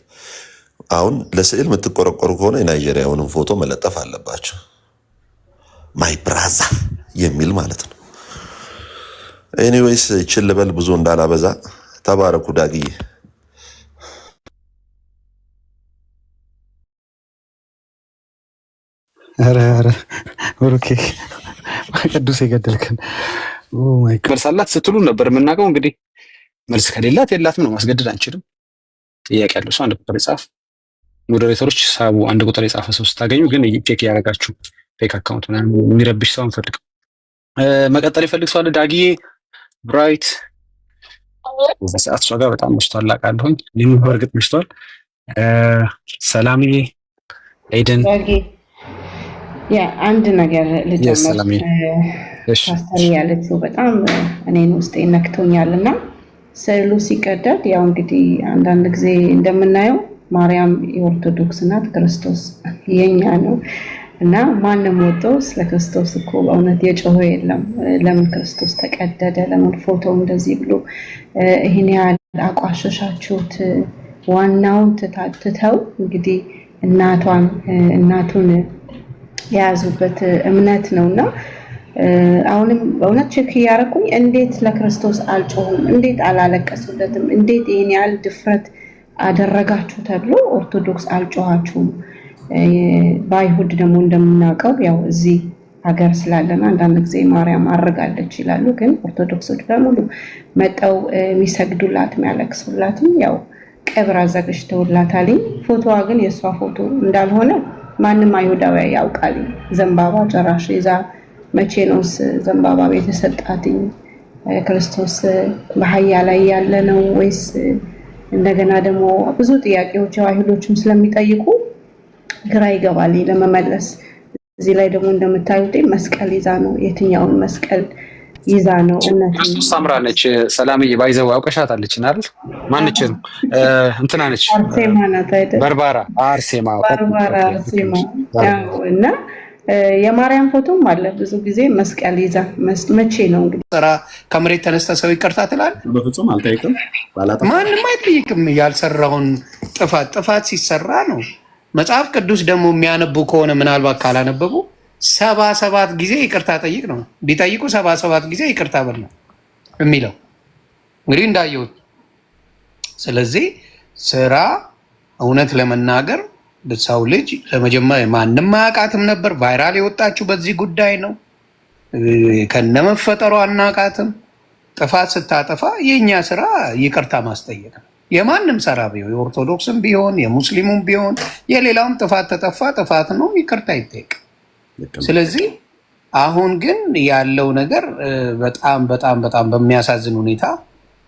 አሁን ለስዕል የምትቆረቆሩ ከሆነ የናይጄሪያውንም ፎቶ መለጠፍ አለባቸው። ማይ ብራዛ የሚል ማለት ነው። ኤኒዌይስ ችልበል ብዙ እንዳላበዛ። ተባረኩ ዳግዬ።
ኧረ ብሩኬ ቅዱስ የገደልከን
መልስ አላት ስትሉ ነበር የምናውቀው። እንግዲህ መልስ ከሌላት የላትም ነው፣ ማስገደድ አንችልም። ጥያቄ ያለው ሰው አንድ ቁጥር ይጻፍ። ሞዴሬተሮች ሳቡ አንድ ቁጥር የጻፈ ሰው ስታገኙ ግን ቼክ ያደረጋችሁ ፌክ አካውንት ምናምን የሚረብሽ ሰው አንፈልግም። መቀጠል ይፈልግ ሰው አለ። ዳጊዬ ብራይት በሰዓት እሷ ጋር በጣም መሽቷል አውቃለሁኝ። እኔም በእርግጥ መሽቷል። ሰላምዬ ኤደን
አንድ ነገር ልጀምር። ፓስተር ያለችው በጣም እኔን ውስጤ ነክቶኛል እና ስዕሉ ሲቀደድ ያው እንግዲህ አንዳንድ ጊዜ እንደምናየው ማርያም የኦርቶዶክስ ናት፣ ክርስቶስ የኛ ነው እና ማንም ወጥቶ ስለ ክርስቶስ እኮ በእውነት የጮኸ የለም። ለምን ክርስቶስ ተቀደደ? ለምን ፎቶ እንደዚህ ብሎ ይህን ያህል አቋሸሻችሁት? ዋናውን ትተው እንግዲህ እናቱን የያዙበት እምነት ነውና አሁንም በእውነት ቼክ እያደረኩኝ እንዴት ለክርስቶስ አልጮሁም? እንዴት አላለቀሱለትም? እንዴት ይህን ያህል ድፍረት አደረጋችሁ ተብሎ ኦርቶዶክስ አልጮኋችሁም? በአይሁድ ደግሞ እንደምናውቀው ያው እዚህ ሀገር ስላለና አንዳንድ ጊዜ ማርያም አርጋለች ይላሉ። ግን ኦርቶዶክሶች በሙሉ መጠው የሚሰግዱላት የሚያለቅሱላትም ያው ቀብር አዘጋጅተውላታል። ፎቶዋ ግን የእሷ ፎቶ እንዳልሆነ ማንም አይሁዳዊ ያውቃል። ዘንባባ ጨራሽ ይዛ መቼ ነውስ ዘንባባ ቤት የተሰጣትኝ? ክርስቶስ በአህያ ላይ ያለ ነው ወይስ? እንደገና ደግሞ ብዙ ጥያቄዎች አይሁዶችም ስለሚጠይቁ ግራ ይገባል ለመመለስ። እዚህ ላይ ደግሞ እንደምታዩት መስቀል ይዛ ነው። የትኛውን መስቀል ይዛ ነው?
ክርስቶስ ሳምራ ነች። ሰላምዬ ባይዘው አውቀሻታለች አይደል? ማንች ነው እንትና ነች፣
አርሴማ ናት አይደል?
በርባራ አርሴማ
እና የማርያም ፎቶም አለ። ብዙ ጊዜ መስቀል ይዛ መቼ ነው እንግዲህ
ስራ ከመሬት ተነስተ ሰው ይቅርታ ትላለህ?
በፍጹም አልጠይቅም።
ማንም አይጠይቅም። ያልሰራውን ጥፋት ሲሰራ ነው። መጽሐፍ ቅዱስ ደግሞ የሚያነቡ ከሆነ ምናልባት ካላነበቡ 77 ጊዜ ይቅርታ ጠይቅ ነው። ቢጠይቁ 77 ጊዜ ይቅርታ በል ነው የሚለው እንግዲህ እንዳየሁት። ስለዚህ ስራ እውነት ለመናገር ሰው ልጅ ለመጀመሪያ ማንም አያውቃትም ነበር። ቫይራል የወጣችው በዚህ ጉዳይ ነው። ከነመፈጠሯ አናውቃትም። ጥፋት ስታጠፋ የእኛ ስራ ይቅርታ ማስጠየቅ ነው። የማንም ሰራ ቢሆን የኦርቶዶክስም ቢሆን የሙስሊሙም ቢሆን የሌላውም ጥፋት ተጠፋ ጥፋት ነው፣ ይቅርታ ይጠይቅ። ስለዚህ አሁን ግን ያለው ነገር በጣም በጣም በጣም በሚያሳዝን ሁኔታ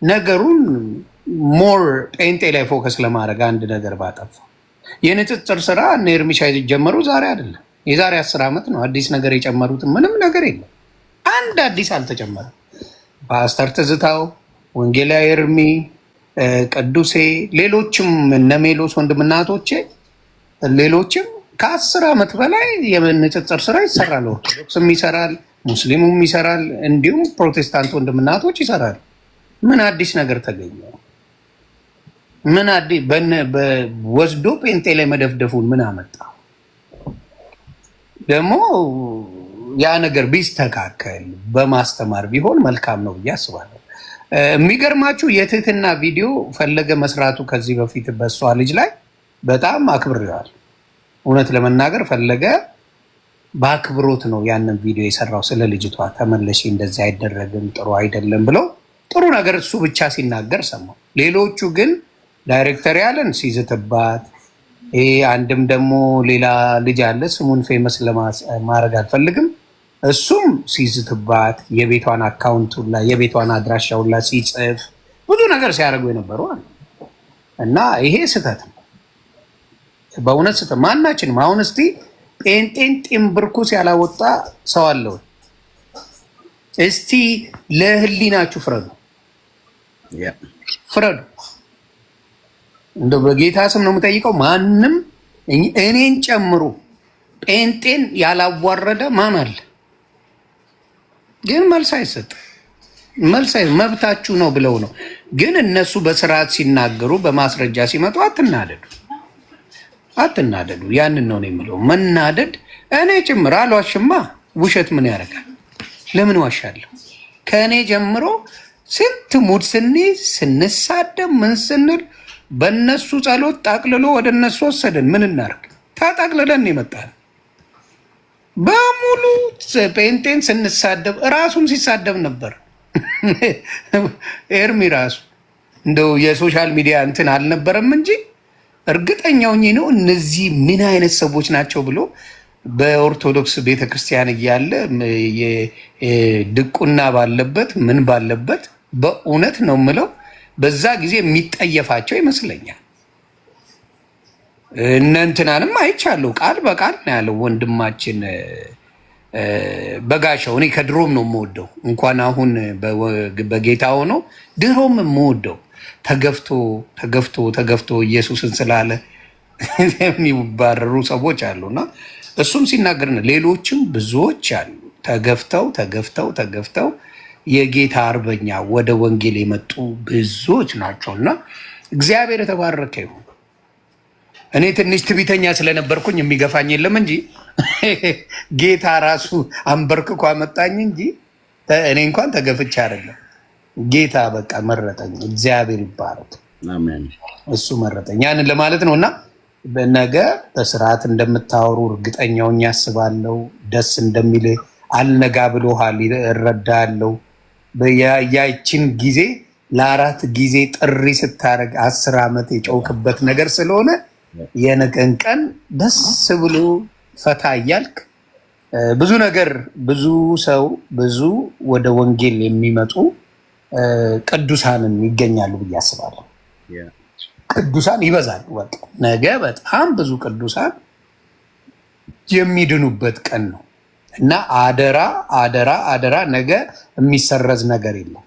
ነገሩን ሞር ጴንጤ ላይ ፎከስ ለማድረግ አንድ ነገር ባጠፋ የንጽጽር ስራ እነ ኤርሚሻ የጀመሩ ዛሬ አይደለም፣ የዛሬ 10 ዓመት ነው። አዲስ ነገር የጨመሩት ምንም ነገር የለም። አንድ አዲስ አልተጨመረም። ፓስተር ትዝታው፣ ወንጌላዊ ኤርሚ፣ ቅዱሴ፣ ሌሎችም እነ ሜሎስ ወንድምናቶቼ፣ ሌሎችም ከ10 ዓመት በላይ የንጽጽር ስራ ይሰራል። ኦርቶዶክስም ይሰራል፣ ሙስሊሙም ይሰራል፣ እንዲሁም ፕሮቴስታንት ወንድምናቶች ይሰራል። ምን አዲስ ነገር ተገኘ? ምን አዲስ ወስዶ ጴንጤ ላይ መደፍደፉን ምን አመጣ? ደግሞ ያ ነገር ቢስተካከል በማስተማር ቢሆን መልካም ነው ብዬ አስባለሁ። የሚገርማችሁ የትህትና ቪዲዮ ፈለገ መስራቱ ከዚህ በፊት በሷ ልጅ ላይ በጣም አክብሬዋል። እውነት ለመናገር ፈለገ በአክብሮት ነው ያንን ቪዲዮ የሰራው። ስለ ልጅቷ ተመለሽ፣ እንደዚህ አይደረግም፣ ጥሩ አይደለም ብለው ጥሩ ነገር እሱ ብቻ ሲናገር ሰማው። ሌሎቹ ግን ዳይሬክተር ያለን ሲዝትባት፣ አንድም ደግሞ ሌላ ልጅ አለ፣ ስሙን ፌመስ ለማድረግ አልፈልግም። እሱም ሲዝትባት የቤቷን አካውንት ሁላ የቤቷን አድራሻ ሁላ ሲጽፍ ብዙ ነገር ሲያደርጉ የነበሩ አለ እና ይሄ ስህተት ነው። በእውነት ስህተት ማናችንም። አሁን እስቲ ጴንጤን ጢምብርኩስ ያላወጣ ሰው አለው? እስቲ ለህሊናችሁ ፍረዱ፣ ፍረዱ። እንደው በጌታ ስም ነው የምጠይቀው። ማንም እኔን ጨምሮ ጴንጤን ያላዋረደ ማን አለ? ግን መልስ አይሰጥ፣ መብታችሁ ነው ብለው ነው። ግን እነሱ በስርዓት ሲናገሩ በማስረጃ ሲመጡ አትናደዱ፣ አትናደዱ። ያንን ነው የምለው። መናደድ እኔ ጭምር አልዋሽማ። ውሸት ምን ያደርጋል? ለምን ዋሻለሁ? ከእኔ ጀምሮ ስንት ሙድ ስንይዝ ስንሳደብ ምን ስንል በእነሱ ጸሎት ጠቅልሎ ወደ እነሱ ወሰደን። ምን እናርግ? ታጠቅልለን ይመጣል። በሙሉ ጴንጤን ስንሳደብ ራሱም ሲሳደብ ነበር። ኤርሚ ራሱ እንደው የሶሻል ሚዲያ እንትን አልነበረም እንጂ እርግጠኛው ነው እነዚህ ምን አይነት ሰዎች ናቸው ብሎ በኦርቶዶክስ ቤተክርስቲያን እያለ ድቁና ባለበት ምን ባለበት በእውነት ነው የምለው በዛ ጊዜ የሚጠየፋቸው ይመስለኛል። እነ እንትናንም አይቻለሁ። ቃል በቃል ነው ያለው ወንድማችን በጋሻው። እኔ ከድሮም ነው የምወደው፣ እንኳን አሁን በጌታ ሆኖ ድሮም የምወደው ተገፍቶ ተገፍቶ ተገፍቶ ኢየሱስን ስላለ የሚባረሩ ሰዎች አሉና እሱም ሲናገር ነው። ሌሎችም ብዙዎች አሉ ተገፍተው ተገፍተው ተገፍተው የጌታ አርበኛ ወደ ወንጌል የመጡ ብዙዎች ናቸውና እግዚአብሔር የተባረከ ይሁን። እኔ ትንሽ ትዕቢተኛ ስለነበርኩኝ የሚገፋኝ የለም እንጂ ጌታ ራሱ አንበርክኮ አመጣኝ እንጂ እኔ እንኳን ተገፍቼ አይደለም። ጌታ በቃ መረጠኝ። እግዚአብሔር ይባረክ። አሜን። እሱ መረጠኝ። ያንን ለማለት ነውና በነገ በስርዓት እንደምታወሩ እርግጠኛውን ያስባለው ደስ እንደሚል አልነጋ ብሎሃል፣ እረዳለሁ። ያችን ጊዜ ለአራት ጊዜ ጥሪ ስታደርግ 10 ዓመት የጨውክበት ነገር ስለሆነ የነገን ቀን ደስ ብሎ ፈታ እያልክ ብዙ ነገር ብዙ ሰው ብዙ ወደ ወንጌል የሚመጡ ቅዱሳንን ይገኛሉ ብዬ አስባለሁ። ቅዱሳን ይበዛሉ። በቃ ነገ በጣም ብዙ ቅዱሳን የሚድኑበት ቀን ነው እና አደራ አደራ አደራ፣ ነገ የሚሰረዝ ነገር የለም፣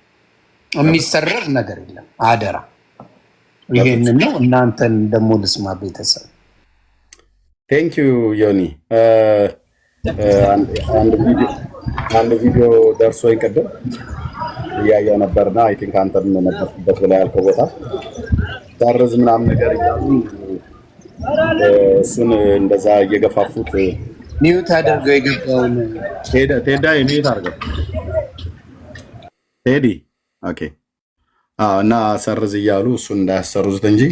የሚሰረዝ ነገር የለም። አደራ ይሄንን ነው። እናንተን ደግሞ ልስማ ቤተሰብ።
ቴንክ ዩ ዮኒ። አንድ ቪዲዮ ደርሶ ይቀደም እያየው ነበርና አይ ቲንክ አንተም ነበርክበት ብላ ያልከው ቦታ ታረዝ ምናምን ነገር እያሉ እሱን እንደዛ እየገፋፉት
ሚዩት አድርገው የገባውን
ቴዳ ሚዩት አድርገው ቴዲ ኦኬ። እና ሰርዝ እያሉ እሱን እንዳያሰርዙት እንጂ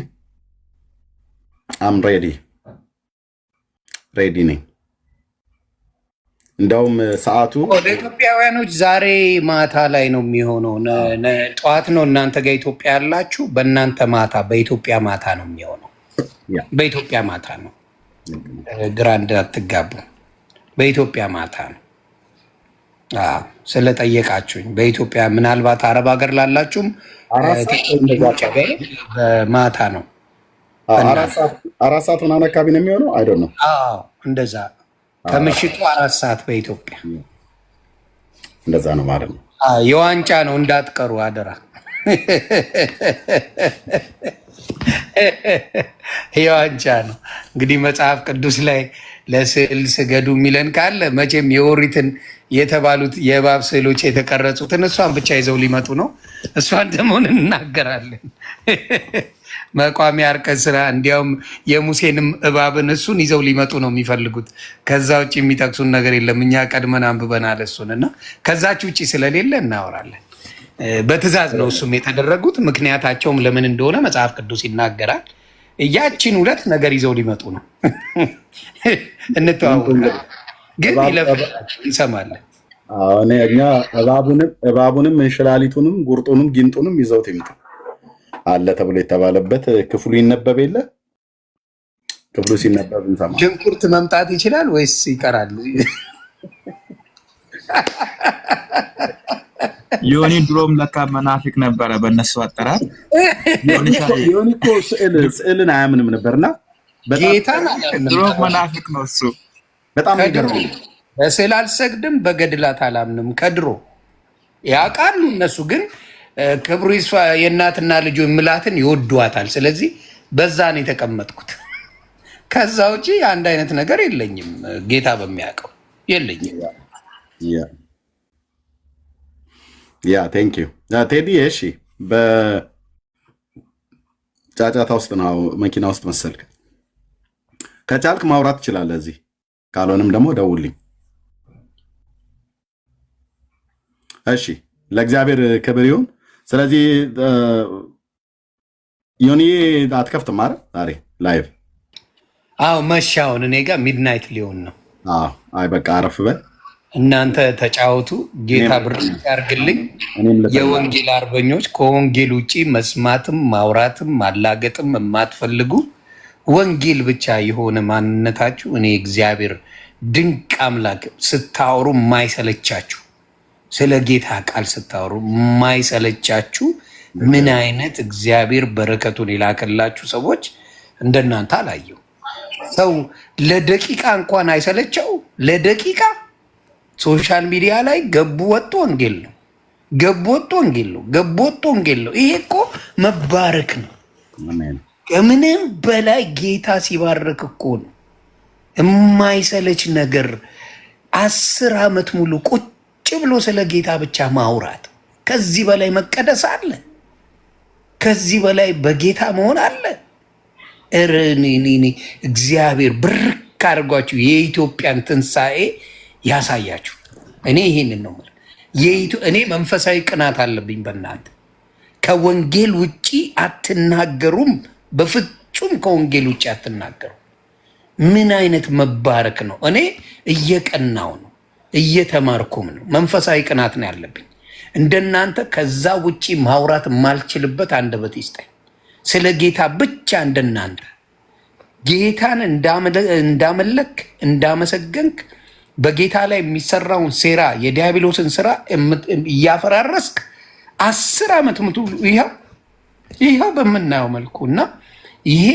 አም ሬዲ ነኝ። እንደውም ሰዓቱ
ወደ ኢትዮጵያውያኖች ዛሬ ማታ ላይ ነው የሚሆነው። ጠዋት ነው እናንተ ጋር ኢትዮጵያ ያላችሁ፣ በእናንተ ማታ በኢትዮጵያ ማታ ነው የሚሆነው። በኢትዮጵያ ማታ ነው። ግራ እንዳትጋቡ፣ በኢትዮጵያ ማታ ነው። ስለጠየቃችሁኝ በኢትዮጵያ ምናልባት አረብ ሀገር ላላችሁም በማታ ነው።
4 ሰዓት ምናምን አካባቢ ነው የሚሆነው። አይ ዶንት ኖ።
እንደዛ ከምሽቱ 4 ሰዓት በኢትዮጵያ
እንደዛ ነው ማለት ነው።
የዋንጫ ነው እንዳትቀሩ አደራ። የዋንጫ ነው እንግዲህ መጽሐፍ ቅዱስ ላይ ለስዕል ስገዱ የሚለን ካለ መቼም የኦሪትን የተባሉት የእባብ ስዕሎች የተቀረጹትን እሷን ብቻ ይዘው ሊመጡ ነው። እሷን ደግሞ እንናገራለን። መቋሚያ አርቀን ስራ እንዲያውም የሙሴንም እባብን እሱን ይዘው ሊመጡ ነው የሚፈልጉት። ከዛ ውጭ የሚጠቅሱን ነገር የለም። እኛ ቀድመን አንብበናል እሱን እና ከዛች ውጭ ስለሌለ እናወራለን። በትእዛዝ ነው እሱም የተደረጉት። ምክንያታቸውም ለምን እንደሆነ መጽሐፍ ቅዱስ ይናገራል። ያችን 2 ነገር ይዘው ሊመጡ ነው። እንተዋወቃለን ግን እንሰማለን።
እኛ እባቡንም እንሽላሊቱንም ጉርጡንም ጊንጡንም ይዘውት ይምጡ አለ ተብሎ የተባለበት ክፍሉ ይነበብ የለ ክብሩ ሲነበብ እንሰማ።
ሽንኩርት መምጣት ይችላል ወይስ ይቀራል?
ዮኒ ድሮም ለካ መናፊቅ ነበረ በእነሱ አጠራር።
ዮኒ እኮ ስዕልን አያምንም ነበርና
ጌታን
ድሮም መናፊቅ ነው እሱ።
በጣም ይገርም።
በስዕል አልሰግድም፣ በገድላት አላምንም። ከድሮ ያውቃሉ እነሱ። ግን ክብሩ ይስፋ የእናትና ልጁ ምላትን ይወዷታል። ስለዚህ በዛ ነው የተቀመጥኩት። ከዛ ውጪ አንድ አይነት ነገር የለኝም። ጌታ በሚያውቀው የለኝም።
ያ ቴንክ ዩ ቴዲ። እሺ በጫጫታ ውስጥ ነው መኪና ውስጥ መሰልክ። ከቻልክ ማውራት ትችላለህ እዚህ፣ ካልሆነም ደግሞ ደውልኝ። እሺ ለእግዚአብሔር ክብር ይሁን። ስለዚህ ዮኒ አትከፍትም አይደል ዛሬ ላይቭ?
አዎ መሻውን እኔ ጋር ሚድናይት ሊሆን ነው።
አይ በቃ አረፍ በል
እናንተ ተጫወቱ። ጌታ ብር ያርግልኝ። የወንጌል አርበኞች ከወንጌል ውጪ መስማትም ማውራትም ማላገጥም የማትፈልጉ ወንጌል ብቻ የሆነ ማንነታችሁ እኔ እግዚአብሔር ድንቅ አምላክ ስታወሩ የማይሰለቻችሁ ስለ ጌታ ቃል ስታወሩ የማይሰለቻችሁ ምን አይነት እግዚአብሔር በረከቱን የላከላችሁ ሰዎች እንደናንተ አላየው። ሰው ለደቂቃ እንኳን አይሰለቸው። ለደቂቃ ሶሻል ሚዲያ ላይ ገቡ ወጡ ወንጌል ነው፣ ገቡ ወጡ ወንጌል ነው፣ ገቡ ወጡ ወንጌል ነው። ይሄ እኮ መባረክ ነው። ከምንም በላይ ጌታ ሲባረክ እኮ ነው። የማይሰለች ነገር 10 ዓመት ሙሉ ቁጭ ብሎ ስለ ጌታ ብቻ ማውራት፣ ከዚህ በላይ መቀደስ አለ? ከዚህ በላይ በጌታ መሆን አለ? እግዚአብሔር ብርክ አድርጓችሁ የኢትዮጵያን ትንሣኤ ያሳያችሁ። እኔ ይሄንን ነው ማለት። እኔ መንፈሳዊ ቅናት አለብኝ በእናንተ። ከወንጌል ውጪ አትናገሩም፣ በፍጹም ከወንጌል ውጪ አትናገሩ። ምን አይነት መባረክ ነው! እኔ እየቀናው ነው፣ እየተማርኩም ነው። መንፈሳዊ ቅናት ነው ያለብኝ። እንደናንተ ከዛ ውጪ ማውራት የማልችልበት አንደበት ይስጠኝ። ስለ ጌታ ብቻ እንደናንተ ጌታን እንዳመለክ እንዳመሰገንክ በጌታ ላይ የሚሰራውን ሴራ የዲያብሎስን ስራ እያፈራረስክ 10 ዓመት ምቱ ይኸው በምናየው መልኩ እና ይሄ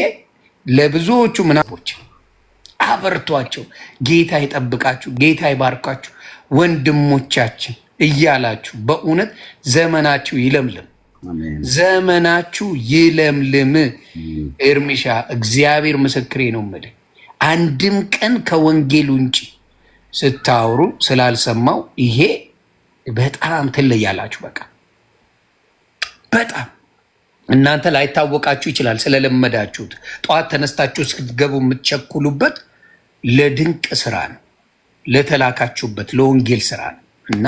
ለብዙዎቹ ምናቦች አበርቷቸው። ጌታ ይጠብቃችሁ፣ ጌታ ይባርካችሁ ወንድሞቻችን እያላችሁ በእውነት ዘመናችሁ ይለምልም፣ ዘመናችሁ ይለምልም። ኤርሚሻ እግዚአብሔር ምስክሬ ነው የምልህ፣ አንድም ቀን ከወንጌል ውጭ ስታወሩ ስላልሰማው ይሄ በጣም ትለያላችሁ። በቃ በጣም እናንተ ላይታወቃችሁ ይችላል ስለለመዳችሁት። ጠዋት ተነስታችሁ ስትገቡ የምትቸኩሉበት ለድንቅ ስራ ነው፣ ለተላካችሁበት ለወንጌል ስራ ነው እና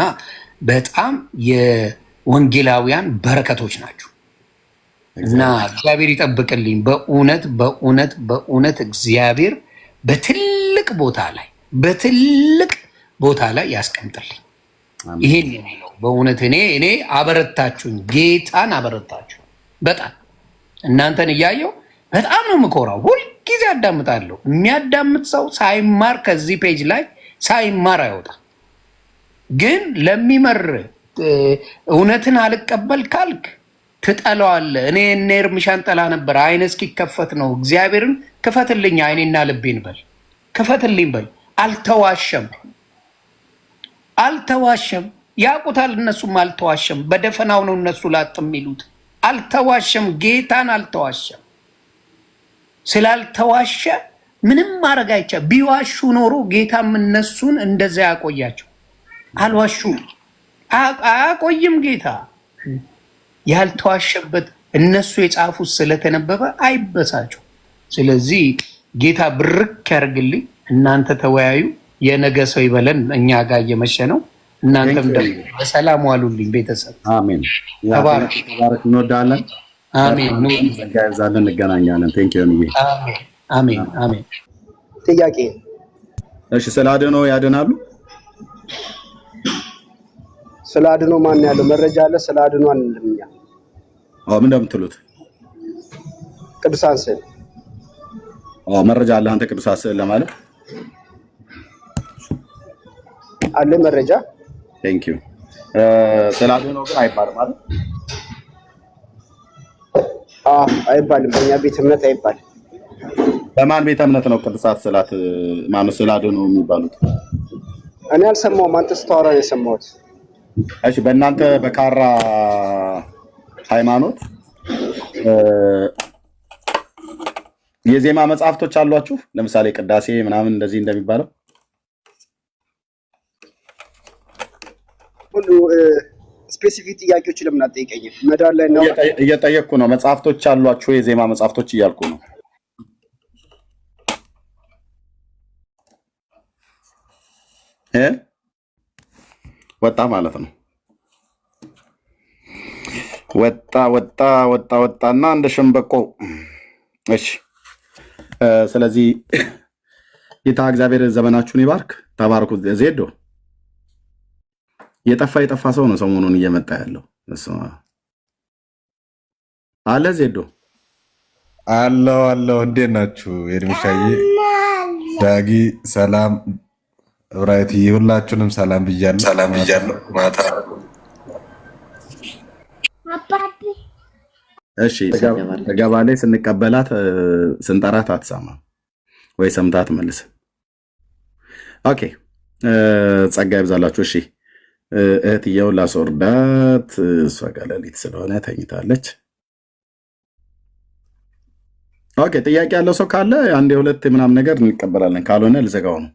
በጣም የወንጌላውያን በረከቶች ናችሁ እና እግዚአብሔር ይጠብቅልኝ። በእውነት በእውነት በእውነት እግዚአብሔር በትልቅ ቦታ ላይ ያስቀምጥልኝ። ይሄን የሚለው በእውነት እኔ አበረታችሁኝ፣ ጌታን አበረታችሁ። በጣም እናንተን እያየው በጣም ነው የምኮራው። ሁልጊዜ አዳምጣለሁ። የሚያዳምጥ ሰው ሳይማር ከዚህ ፔጅ ላይ ሳይማር አይወጣም። ግን ለሚመር እውነትን አልቀበል ካልክ ትጠለዋለህ። እኔ እነ ኤርሚሻን ጠላ ነበር። አይነ እስኪከፈት ነው። እግዚአብሔርን ክፈትልኝ አይኔና ልቤን በል፣ ክፈትልኝ በል። አልተዋሸም። ያውቁታል እነሱም አልተዋሸም። በደፈናው ነው እነሱ ላጥ የሚሉት። አልተዋሸም፣ ጌታን አልተዋሸም። ስላልተዋሸ ምንም ማድረግ አይቻልም። ቢዋሹ ኖሮ ጌታም እነሱን እንደዛ ያቆያቸው። አልዋሹም፣ አያቆይም ጌታ። ያልተዋሸበት እነሱ የጻፉት ስለተነበበ አይበሳቸው። ስለዚህ ጌታ ብርክ ያርግልኝ። እናንተ ተወያዩ። የነገ ሰው ይበለን። እኛ ጋር እየመሸ ነው። እናንተም ደግሞ በሰላም ዋሉልኝ ቤተሰብ።
አሜን። ተባረክ። እንወዳለን።
አሜን።
እንጋዛለን፣ እንገናኛለን። ቴንክ ዩ።
አሜን። አሜን።
ጥያቄ
እሺ፣ ስለ አድኖ ያድናሉ?
ስለ አድኖ ማን ያለው መረጃ አለ? ስለ አድኖ አንልምኛ።
ምን እንደምትሉት
ቅዱሳን ስዕል
መረጃ አለ አንተ ቅዱሳት ስዕል ለማለት
አለ መረጃ።
ቴንክ ዩ። ስዕል አድኖ ግን አይባልም አይደል?
አይባልም። በእኛ ቤተ እምነት አይባልም።
በማን ቤተ እምነት ነው ቅዱሳት ስዕላት ማነው ስዕል አድኖ የሚባሉት?
እኔ አልሰማሁም። አንተ ስታወራ ነው የሰማሁት።
እሺ በእናንተ በካራ ሃይማኖት የዜማ መጽሐፍቶች አሏችሁ? ለምሳሌ ቅዳሴ ምናምን እንደዚህ እንደሚባለው
ሁሉ ስፔሲፊክ ጥያቄዎች ለምን አትጠይቀኝም? መዳን ላይ ነው
እየጠየቅኩ ነው። መጽሐፍቶች አሏችሁ? የዜማ መጽሐፍቶች እያልኩ ነው። ወጣ ማለት ነው። ወጣና እንደ ሸምበቆ። እሺ ስለዚህ ጌታ እግዚአብሔር ዘመናችሁን ይባርክ። ተባርኩ። ዜዶ የጠፋ ሰው ነው ሰሞኑን እየመጣ ያለው አለ። ዜዶ
አለው። እንዴት ናችሁ? ኤርሚሻዬ፣ ዳጊ፣ ሰላም ብራይቲ፣ ሁላችሁንም ሰላም ብያለሁ። ማታ
እሺ ገባ ላይ ስንቀበላት ስንጠራት አትሰማም ወይ ሰምታት መልስ። ኦኬ ጸጋ ይብዛላችሁ። እሺ እህትየው ላስወርዳት፣ እሷ ጋር ሌሊት ስለሆነ ተኝታለች። ኦኬ ጥያቄ ያለው ሰው ካለ አንድ የሁለት ምናምን ነገር እንቀበላለን፣ ካልሆነ ልዘጋው ነው።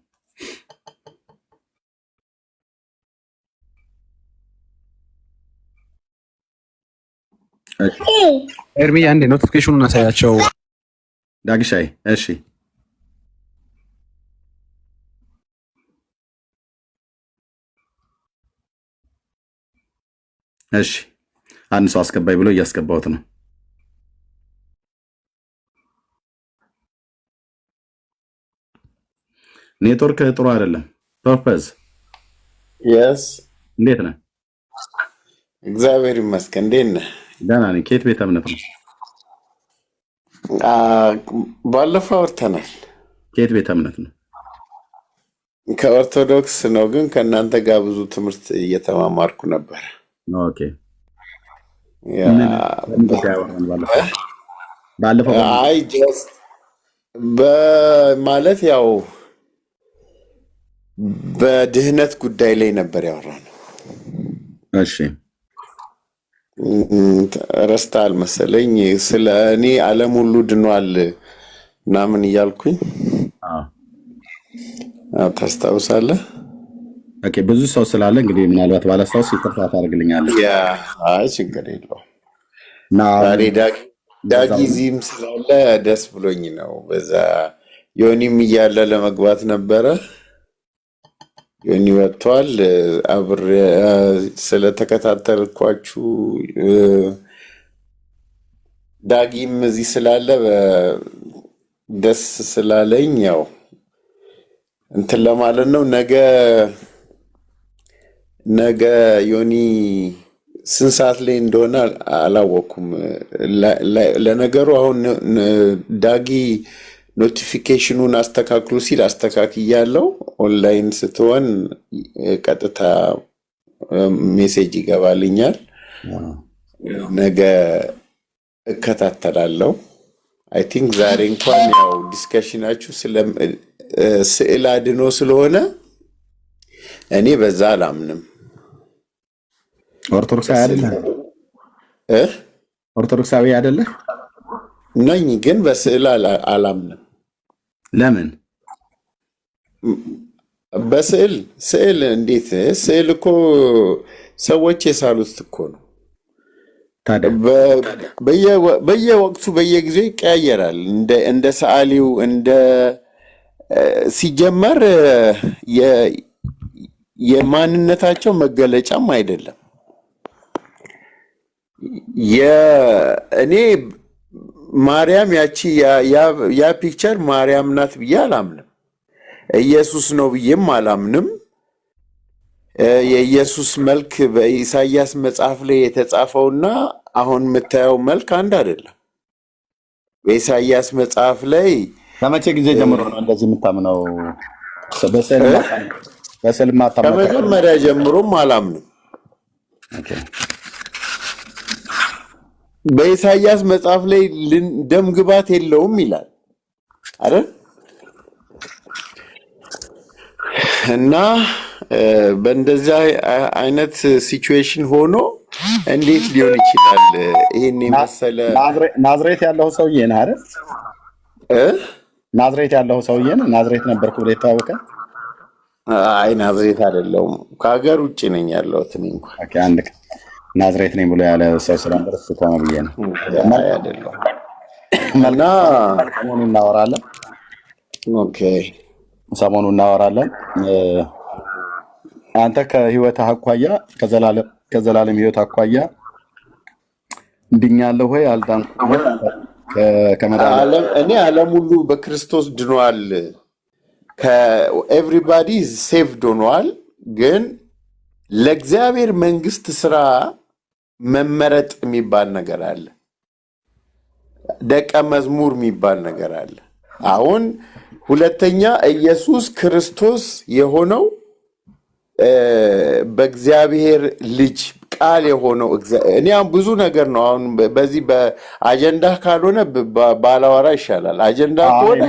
ኤርሚ አንዴ ኖቲፊኬሽኑን አሳያቸው
ዳግሻይ። እሺ አንድ ሰው አስገባኝ ብሎ እያስገባሁት ነው። ኔትወርክ ጥሩ አይደለም። ፐርፐዝ
የስ
እንዴት ነህ?
እግዚአብሔር ይመስገን። እንዴት ነህ?
ደህና ነኝ። ከየት ቤተ እምነት ነው?
ባለፈው አውርተናል።
ከየት ቤተ እምነት ነው?
ከኦርቶዶክስ ነው፣ ግን ከእናንተ ጋር ብዙ ትምህርት እየተማማርኩ ነበር።
ኦኬ ባለፈው
አይ ጀስት በማለት ያው በድህነት ጉዳይ ላይ ነበር ያወራነው።
እሺ
ረስታል መሰለኝ። ስለ እኔ ዓለም ሁሉ ድኗል ምናምን እያልኩኝ ታስታውሳለህ?
ኦኬ ብዙ ሰው ስላለ እንግዲህ ምናልባት ባላስታውስ ይቅርታ ታደርግልኛለህ።
አይ ችግር የለውም። ዛሬ ዳጊ ዚህም ስላለ ደስ ብሎኝ ነው። በዛ ዮኒም እያለ ለመግባት ነበረ። ዮኒ ወጥቷል። አብሬ ስለተከታተልኳችሁ ዳጊም እዚህ ስላለ ደስ ስላለኝ ያው እንትን ለማለት ነው። ነገ ዮኒ ስንት ሰዓት ላይ እንደሆነ አላወኩም። ለነገሩ አሁን ዳጊ ኖቲፊኬሽኑን አስተካክሉ ሲል አስተካክያለሁ። ኦንላይን ስትሆን ቀጥታ ሜሴጅ ይገባልኛል። ነገ እከታተላለሁ። አይ ቲንክ ዛሬ እንኳን ያው ዲስከሽናችሁ ስለ ስዕል አድኖ ስለሆነ እኔ በዛ አላምንም።
ኦርቶዶክሳዊ አይደለህ? ኦርቶዶክሳዊ አይደለህ?
ነኝ፣ ግን በስዕል አላምንም።
ለምን?
ስዕል እንዴት? ስዕል እኮ ሰዎች የሳሉት እኮ ነው። በየወቅቱ በየጊዜው ይቀያየራል። እንደ ሰዓሊው እንደ ሲጀመር የማንነታቸው መገለጫም አይደለም። እኔ ማርያም ያቺ ያ ፒክቸር ማርያም ናት ብዬ አላምንም። ኢየሱስ ነው ብዬም አላምንም። የኢየሱስ መልክ በኢሳይያስ መጽሐፍ ላይ የተጻፈውና አሁን የምታየው መልክ አንድ አይደለም። በኢሳይያስ መጽሐፍ ላይ
ከመቼ ጊዜ ጀምሮ ነው እንደዚህ የምታምነው? በስልማ
ከመጀመሪያ ጀምሮም አላምንም። በኢሳይያስ መጽሐፍ ላይ ደም ግባት የለውም ይላል አይደል? እና በእንደዛ አይነት ሲቹዌሽን ሆኖ እንዴት ሊሆን ይችላል? ይሄን የመሰለ
ናዝሬት ያለው ሰውዬ ነህ አይደል? ናዝሬት ያለው ሰውዬ ነህ? ናዝሬት ነበርኩ ብለህ የተዋወቀ?
አይ ናዝሬት አይደለሁም፣ ከሀገር ውጭ ነኝ ያለሁት እኔ እንኳን።
ኦኬ፣ አንድ ናዝሬት ነኝ ብሎ ያለ ሰው ስለነበር እሱ እኮ ነው ብዬ ነው።
አይደለሁም
እና ሰሞኑን እናወራለን።
ኦኬ፣
ሰሞኑን እናወራለን። አንተ ከህይወት አኳያ ከዘላለም ህይወት አኳያ ድኛለሁ ወይ አልዳንኩም?
እኔ ዓለም ሁሉ በክርስቶስ ድኗል፣ ከኤቭሪባዲ ሴቭድ ሆኗል። ግን ለእግዚአብሔር መንግስት ስራ መመረጥ የሚባል ነገር አለ። ደቀ መዝሙር የሚባል ነገር አለ። አሁን ሁለተኛ ኢየሱስ ክርስቶስ የሆነው በእግዚአብሔር ልጅ ቃል የሆነው እኔ ብዙ ነገር ነው። አሁን በዚህ በአጀንዳ ካልሆነ ባላወራ ይሻላል። አጀንዳ ከሆነ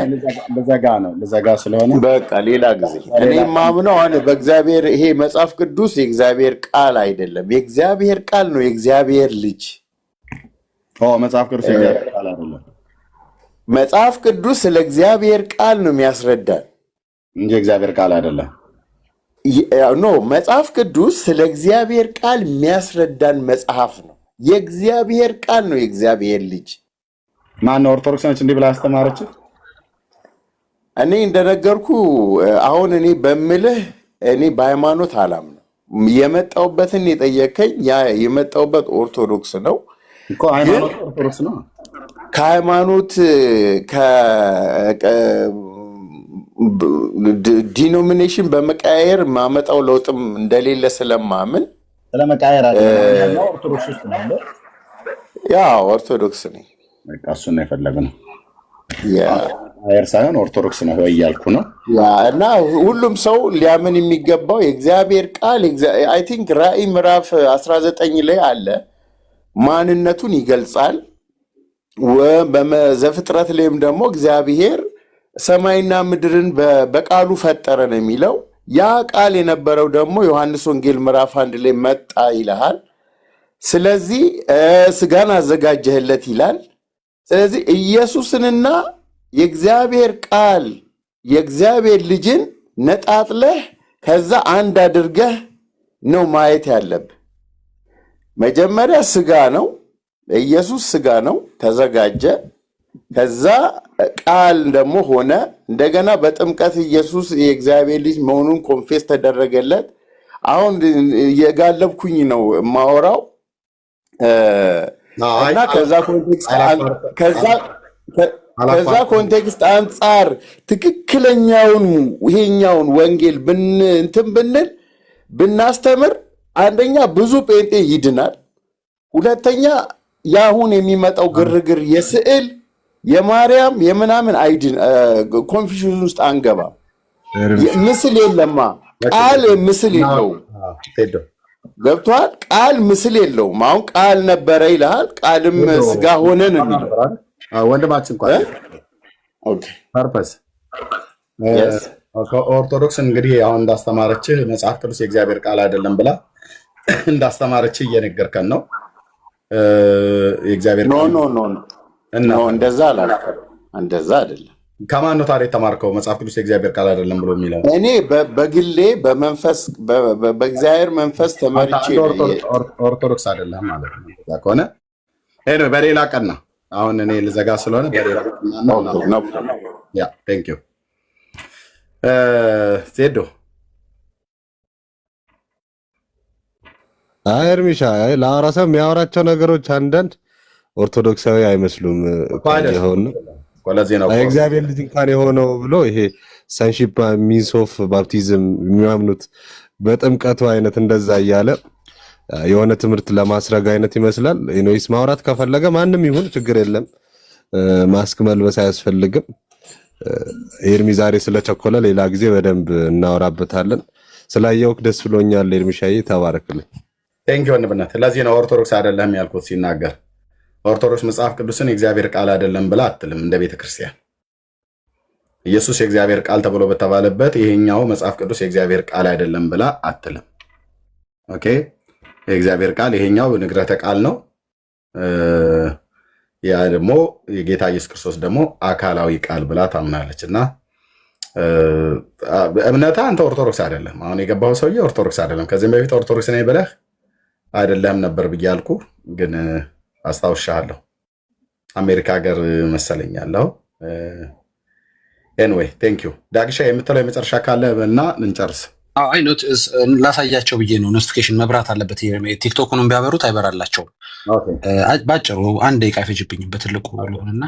ልዘጋ ስለሆነ
በቃ ሌላ ጊዜ። እኔ ማምነው አሁን በእግዚአብሔር ይሄ መጽሐፍ ቅዱስ የእግዚአብሔር ቃል አይደለም፣ የእግዚአብሔር ቃል ነው። የእግዚአብሔር ልጅ
መጽሐፍ ቅዱስ የእግዚአብሔር ቃል አይደለም።
መጽሐፍ ቅዱስ ስለ እግዚአብሔር ቃል ነው የሚያስረዳን
እንጂ የእግዚአብሔር ቃል አይደለም።
ኖ መጽሐፍ ቅዱስ ስለ እግዚአብሔር ቃል የሚያስረዳን መጽሐፍ ነው። የእግዚአብሔር ቃል ነው። የእግዚአብሔር ልጅ
ማነው? ኦርቶዶክስ ነች እንዲህ ብላ ያስተማረች?
እኔ እንደነገርኩ አሁን እኔ በምልህ እኔ በሃይማኖት አላምንም። የመጣሁበትን የጠየከኝ ያ የመጣሁበት ኦርቶዶክስ ነው
እኮ። ሃይማኖት ኦርቶዶክስ ነው።
ከሃይማኖት ዲኖሚኔሽን በመቀያየር ማመጣው ለውጥም እንደሌለ ስለማምን
ስለመቀያየር ኦርቶዶክስ ውስጥ ነው።
ያው ኦርቶዶክስ ነኝ።
በቃ እሱን ነው የፈለግነው። ቀያየር ሳይሆን ኦርቶዶክስ ነው ወይ እያልኩ ነው።
እና ሁሉም ሰው ሊያምን የሚገባው የእግዚአብሔር ቃል አይ ቲንክ ራዕይ ምዕራፍ 19 ላይ አለ፣ ማንነቱን ይገልጻል። በዘፍጥረት ላይም ደግሞ እግዚአብሔር ሰማይና ምድርን በቃሉ ፈጠረ ነው የሚለው። ያ ቃል የነበረው ደግሞ ዮሐንስ ወንጌል ምዕራፍ 1 ላይ መጣ ይልሃል። ስለዚህ ስጋን አዘጋጀህለት ይላል። ስለዚህ ኢየሱስንና የእግዚአብሔር ቃል የእግዚአብሔር ልጅን ነጣጥለህ ከዛ አንድ አድርገህ ነው ማየት ያለብህ። መጀመሪያ ስጋ ነው፣ ኢየሱስ ስጋ ነው፣ ተዘጋጀ። ከዛ ቃል ደግሞ ሆነ። እንደገና በጥምቀት ኢየሱስ የእግዚአብሔር ልጅ መሆኑን ኮንፌስ ተደረገለት። አሁን የጋለብኩኝ ነው ማወራው እና ከዛ ኮንቴክስት አንጻር ትክክለኛውን ይሄኛውን ወንጌል እንትን ብንል ብናስተምር፣ አንደኛ ብዙ ጴንጤ ይድናል። ሁለተኛ የአሁን የሚመጣው ግርግር የስዕል የማርያም የምናምን አይድን ኮንፊውዥን ውስጥ አንገባም። ምስል የለማ፣ ቃል ምስል የለውም። ገብቷል? ቃል ምስል የለውም። አሁን ቃል ነበረ ይልሃል፣ ቃልም ስጋ ሆነን
ወንድማችን ፐርፐስ ኦርቶዶክስ እንግዲህ አሁን እንዳስተማረችህ መጽሐፍ ቅዱስ የእግዚአብሔር ቃል አይደለም ብላ እንዳስተማረችህ እየነገርከን ነው። የእግዚአብሔር
ኖ እንደዛ አላልኩም። እንደዛ አይደለም።
ከማን ነው ታዲያ የተማርከው መጽሐፍ ቅዱስ የእግዚአብሔር ቃል አይደለም ብሎ የሚለው?
እኔ በግሌ በመንፈስ በእግዚአብሔር መንፈስ ተመርቼ
ኦርቶዶክስ አይደለም ማለት ነው ከሆነ በሌላ ቀን ነው። አሁን እኔ ልዘጋ ስለሆነ ቴንክ ዩ ዜዶ።
አይ እርሚሻ ለአራሰም የሚያወራቸው ነገሮች አንዳንድ ኦርቶዶክሳዊ አይመስሉም። የሆነ እግዚአብሔር ልጅ እንኳን የሆነው ብሎ ይሄ ሰንሺፕ ሚንስ ኦፍ ባፕቲዝም የሚያምኑት በጥምቀቱ አይነት እንደዛ እያለ የሆነ ትምህርት ለማስረግ አይነት ይመስላል። ኢኖይስ ማውራት ከፈለገ ማንም ይሁን ችግር የለም። ማስክ መልበስ አያስፈልግም። ኤርሚ ዛሬ ስለቸኮለ ሌላ ጊዜ በደንብ እናወራበታለን። ስላየውክ ደስ ብሎኛል ኤርሚሻዬ፣ ተባረክልኝ።
ቴንክ ዩ ወንድምነት። ለዚህ ነው ኦርቶዶክስ አይደለም ያልኩት ሲናገር። ኦርቶዶክስ መጽሐፍ ቅዱስን የእግዚአብሔር ቃል አይደለም ብላ አትልም። እንደ ቤተ ክርስቲያን ኢየሱስ የእግዚአብሔር ቃል ተብሎ በተባለበት ይሄኛው መጽሐፍ ቅዱስ የእግዚአብሔር ቃል አይደለም ብላ አትልም። ኦኬ፣ የእግዚአብሔር ቃል ይሄኛው ንግረተ ቃል ነው። ያ ደግሞ የጌታ ኢየሱስ ክርስቶስ ደግሞ አካላዊ ቃል ብላ ታምናለች። እና እምነታ አንተ ኦርቶዶክስ አይደለም። አሁን የገባው ሰውዬ ኦርቶዶክስ አይደለም። ከዚህም በፊት ኦርቶዶክስ ነኝ ብለህ አይደለም ነበር ብያልኩ፣ ግን አስታውሻለሁ። አሜሪካ ሀገር መሰለኛለሁ። ኤንዌይ ቴንክ ዩ። ዳግሻ የምትለው የመጨረሻ ካለ እና እንጨርስ።
አይ ላሳያቸው ብዬ ነው። ኖቲፊኬሽን መብራት አለበት። ቲክቶኩንም ቢያበሩት አይበራላቸውም። ባጭሩ አንድ ደቂቃ አይፈጅብኝም በትልቁ ልሆንና